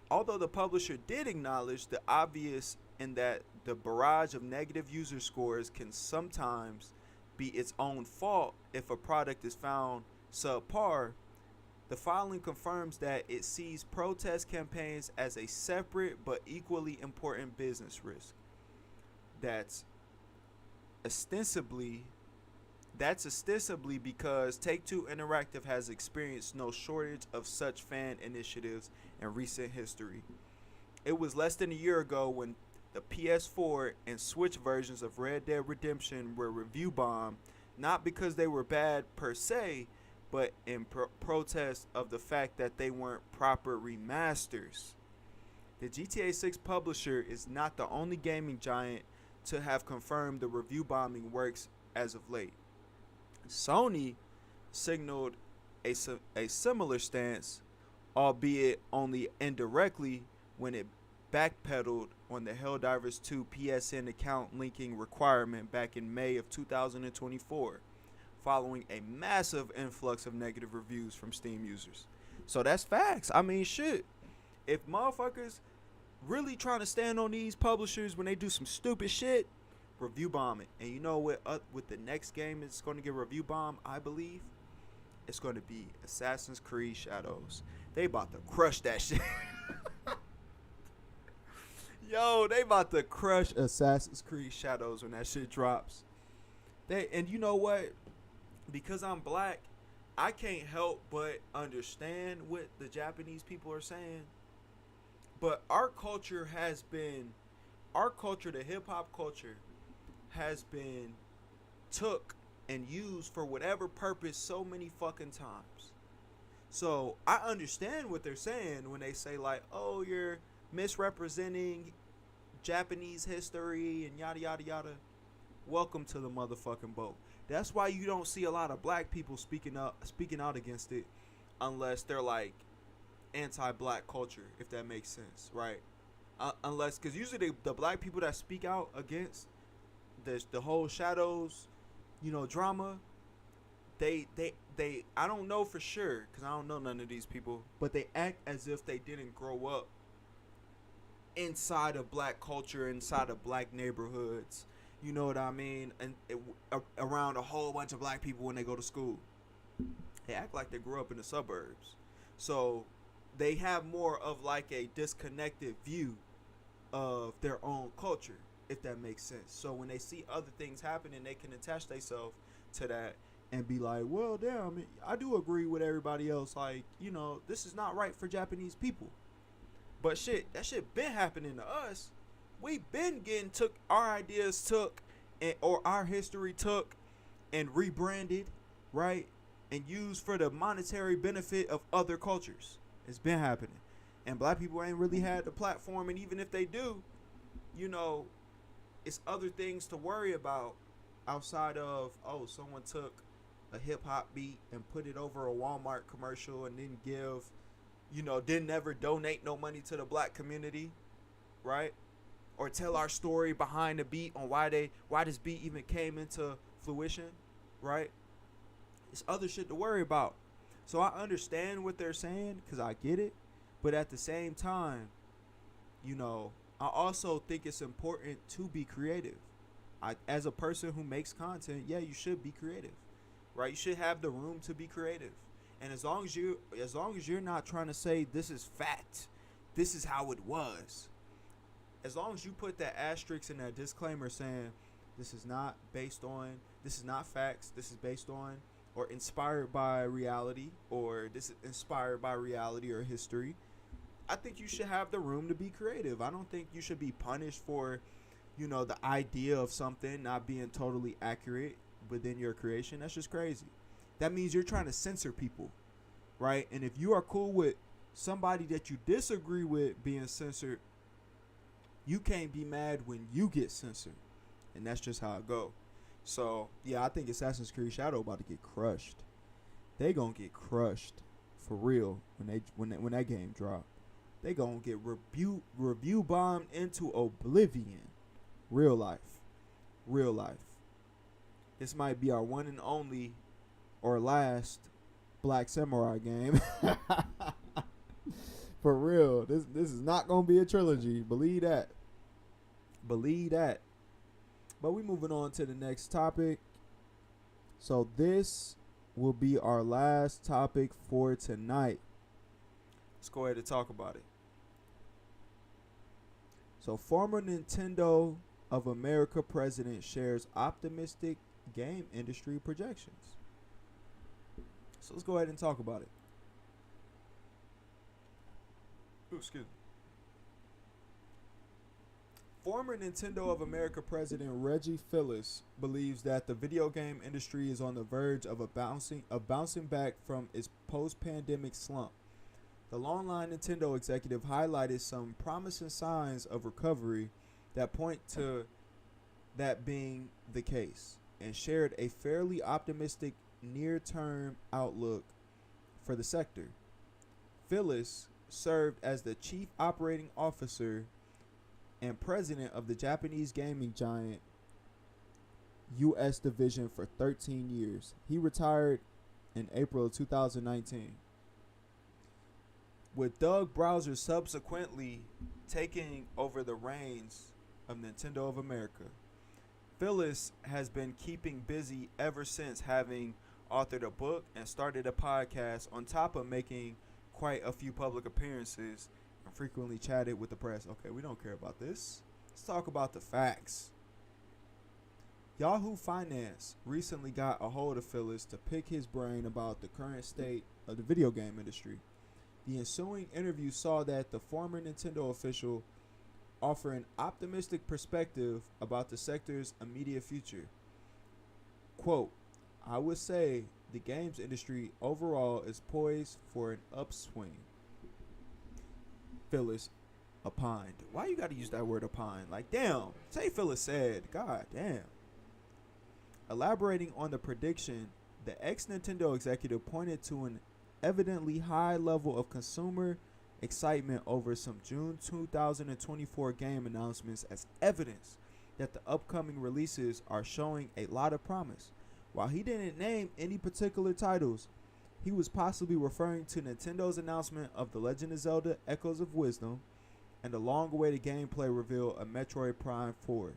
the obvious in that the barrage of negative user scores can sometimes be its own fault if a product is found subpar, the filing confirms that it sees protest campaigns as a separate but equally important business risk. That's ostensibly because Take-Two Interactive has experienced no shortage of such fan initiatives in recent history. It was less than a year ago when the PS4 and Switch versions of Red Dead Redemption were review bombed, not because they were bad per se, but in protest of the fact that they weren't proper remasters. The GTA 6 publisher is not the only gaming giant to have confirmed the review bombing works as of late. Sony signaled a similar stance, albeit only indirectly, when it backpedaled on the Helldivers 2 PSN account linking requirement back in May of 2024, following a massive influx of negative reviews from Steam users. So that's facts. I mean, shit. If motherfuckers really trying to stand on these publishers when they do some stupid shit, review bomb it. And you know what? With the next game that's going to get review bomb, I believe, it's going to be Assassin's Creed Shadows. They about to crush that shit. Yo, they about to crush Assassin's Creed Shadows when that shit drops. And you know what? Because I'm black, I can't help but understand what the Japanese people are saying. But our culture, the hip hop culture, has been took and used for whatever purpose so many fucking times. So I understand what they're saying when they say like, oh, you're misrepresenting Japanese history and yada yada yada. Welcome to the motherfucking boat. That's why you don't see a lot of black people speaking out against it, unless they're like anti-black culture, if that makes sense, right? Unless, because usually the black people that speak out against the whole Shadows, drama, they I don't know for sure, because I don't know none of these people, but they act as if they didn't grow up inside of black culture, inside of black neighborhoods, you know what I mean, and around a whole bunch of black people when they go to school. They act like they grew up in the suburbs. So they have more of like a disconnected view of their own culture, if that makes sense. So when they see other things happening, they can attach themselves to that and be like, well, damn, I do agree with everybody else. Like, this is not right for Japanese people. But shit, that shit been happening to us. We been getting our ideas took, or our history took and rebranded, right? And used for the monetary benefit of other cultures. It's been happening. And black people ain't really had the platform, and even if they do, it's other things to worry about outside of, oh, someone took a hip hop beat and put it over a Walmart commercial and didn't didn't ever donate no money to the black community, right? Or tell our story behind the beat on why this beat even came into fruition, right? It's other shit to worry about. So I understand what they're saying, because I get it. But at the same time, I also think it's important to be creative. As a person who makes content, yeah, you should be creative, right? You should have the room to be creative. And as long as you're not trying to say this is fact, this is how it was, as long as you put that asterisk in that disclaimer saying this is not facts, this is based on or inspired by reality, or this is inspired by reality or history, I think you should have the room to be creative. I don't think you should be punished for, the idea of something not being totally accurate within your creation. That's just crazy. That means you're trying to censor people, right? And if you are cool with somebody that you disagree with being censored, you can't be mad when you get censored. And that's just how it go. So, yeah, I think Assassin's Creed Shadow about to get crushed. They gonna get crushed for real when that game drop. They gonna get review bombed into oblivion. Real life. This might be our one and only or last Black Samurai game. For real. This is not gonna be a trilogy. Believe that. But we moving on to the next topic. So this will be our last topic for tonight. Let's go ahead and talk about it. So former Nintendo of America president shares optimistic game industry projections. So let's go ahead and talk about it. Ooh, excuse me. Former Nintendo of America president Reggie Phillips believes that the video game industry is on the verge of bouncing back from its post-pandemic slump. The longline Nintendo executive highlighted some promising signs of recovery that point to that being the case, and shared a fairly optimistic near-term outlook for the sector. Phillips served as the chief operating officer and president of the Japanese gaming giant U.S. division for 13 years. He retired in April of 2019. With Doug Bowser subsequently taking over the reins of Nintendo of America, Phyllis has been keeping busy ever since, having authored a book and started a podcast on top of making quite a few public appearances and frequently chatted with the press. Okay, we don't care about this. Let's talk about the facts. Yahoo Finance recently got a hold of Phyllis to pick his brain about the current state of the video game industry. The ensuing interview saw that the former Nintendo official offer an optimistic perspective about the sector's immediate future. Quote, "I would say the games industry overall is poised for an upswing," Phyllis opined. Why you gotta use that word opine? Like, damn, say Phyllis said. God damn. Elaborating on the prediction, the ex-Nintendo executive pointed to an evidently high level of consumer excitement over some June 2024 game announcements as evidence that the upcoming releases are showing a lot of promise. While he didn't name any particular titles, he was possibly referring to Nintendo's announcement of The Legend of Zelda Echoes of Wisdom and the long-awaited gameplay reveal of Metroid Prime 4,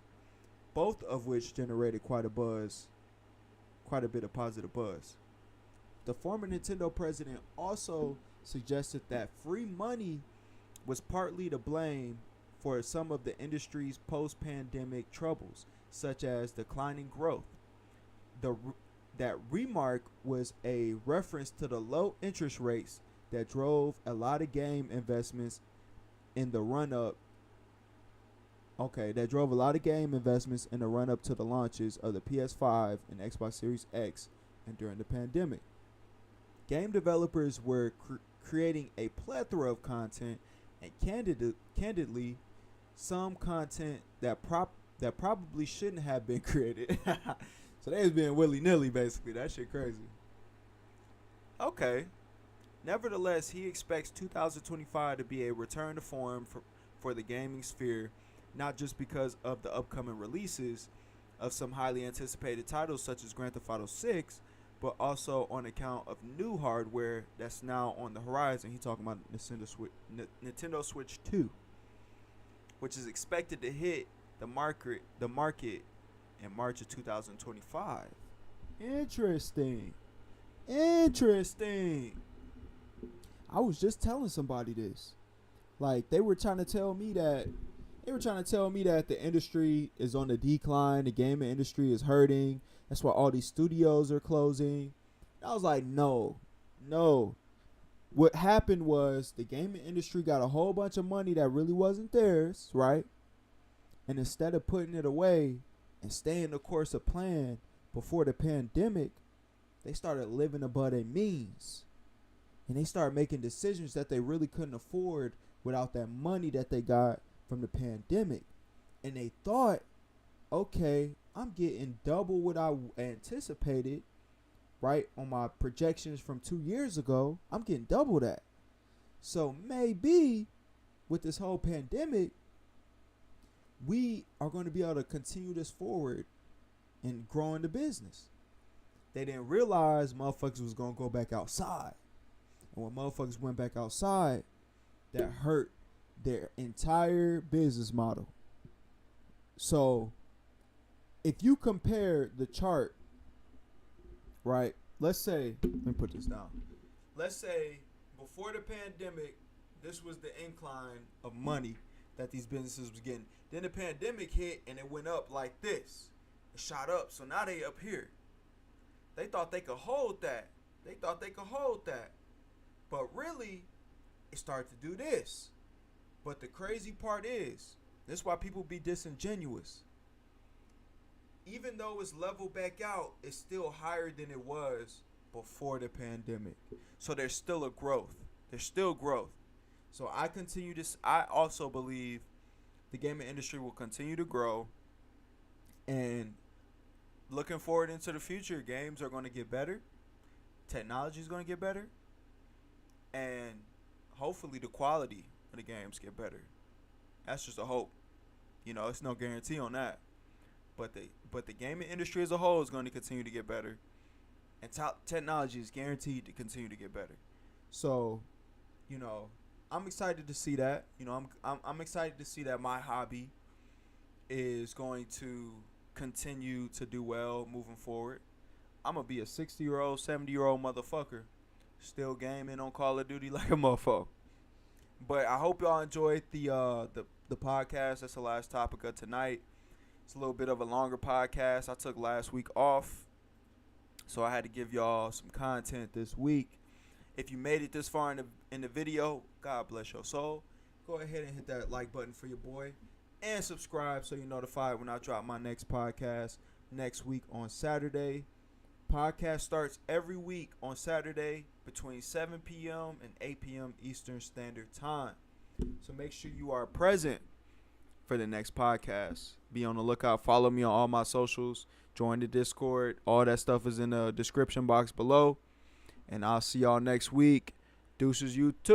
both of which generated quite a bit of positive buzz. The former Nintendo president also suggested that free money was partly to blame for some of the industry's post-pandemic troubles, such as declining growth. That remark was a reference to the low interest rates that drove a lot of game investments in the run-up. That drove a lot of game investments in the run-up to the launches of the PS5 and Xbox Series X and during the pandemic. Game developers were creating a plethora of content, and candidly, some content that probably shouldn't have been created. So they was being willy-nilly, basically. That shit crazy. Okay. Nevertheless, he expects 2025 to be a return to form for the gaming sphere, not just because of the upcoming releases of some highly anticipated titles such as Grand Theft Auto 6, but also on account of new hardware that's now on the horizon. He's talking about Nintendo Switch 2, which is expected to hit the market in March of 2025. Interesting. I was just telling somebody this. Like, they were trying to tell me that the industry is on the decline, the gaming industry is hurting. That's why all these studios are closing. I was like, no. What happened was the gaming industry got a whole bunch of money that really wasn't theirs, right? And instead of putting it away and staying the course of plan before the pandemic, they started living above their means. And they started making decisions that they really couldn't afford without that money that they got from the pandemic. And they thought, okay, I'm getting double what I anticipated, right? On my projections from 2 years ago, I'm getting double that. So maybe with this whole pandemic, we are going to be able to continue this forward and growing the business. They didn't realize motherfuckers was going to go back outside. And when motherfuckers went back outside, that hurt their entire business model. So if you compare the chart, right, let's say, let me put this down. Let's say before the pandemic, this was the incline of money that these businesses was getting. Then the pandemic hit and it went up like this. It shot up. So now they up here. They thought they could hold that. But really, it started to do this. But the crazy part is, this is why people be disingenuous. Even though it's leveled back out, it's still higher than it was before the pandemic. So there's still a growth. So I also believe the gaming industry will continue to grow. And looking forward into the future, games are going to get better. Technology is going to get better. And hopefully the quality of the games get better. That's just a hope. It's no guarantee on that. But the gaming industry as a whole is going to continue to get better. And technology is guaranteed to continue to get better. So, I'm excited to see that. I'm excited to see that my hobby is going to continue to do well moving forward. I'm going to be a 60-year-old, 70-year-old motherfucker still gaming on Call of Duty like a mofo. But I hope y'all enjoyed the podcast. That's the last topic of tonight. It's a little bit of a longer podcast. I took last week off, so I had to give y'all some content this week. If you made it this far in the video, God bless your soul. Go ahead and hit that like button for your boy and subscribe so you're notified when I drop my next podcast next week on Saturday. Podcast starts every week on Saturday between 7 p.m. and 8 p.m. Eastern Standard Time. So make sure you are present for the next podcast. Be on the lookout. Follow me on all my socials. Join the Discord. All that stuff is in the description box below. And I'll see y'all next week. Deuces, you too.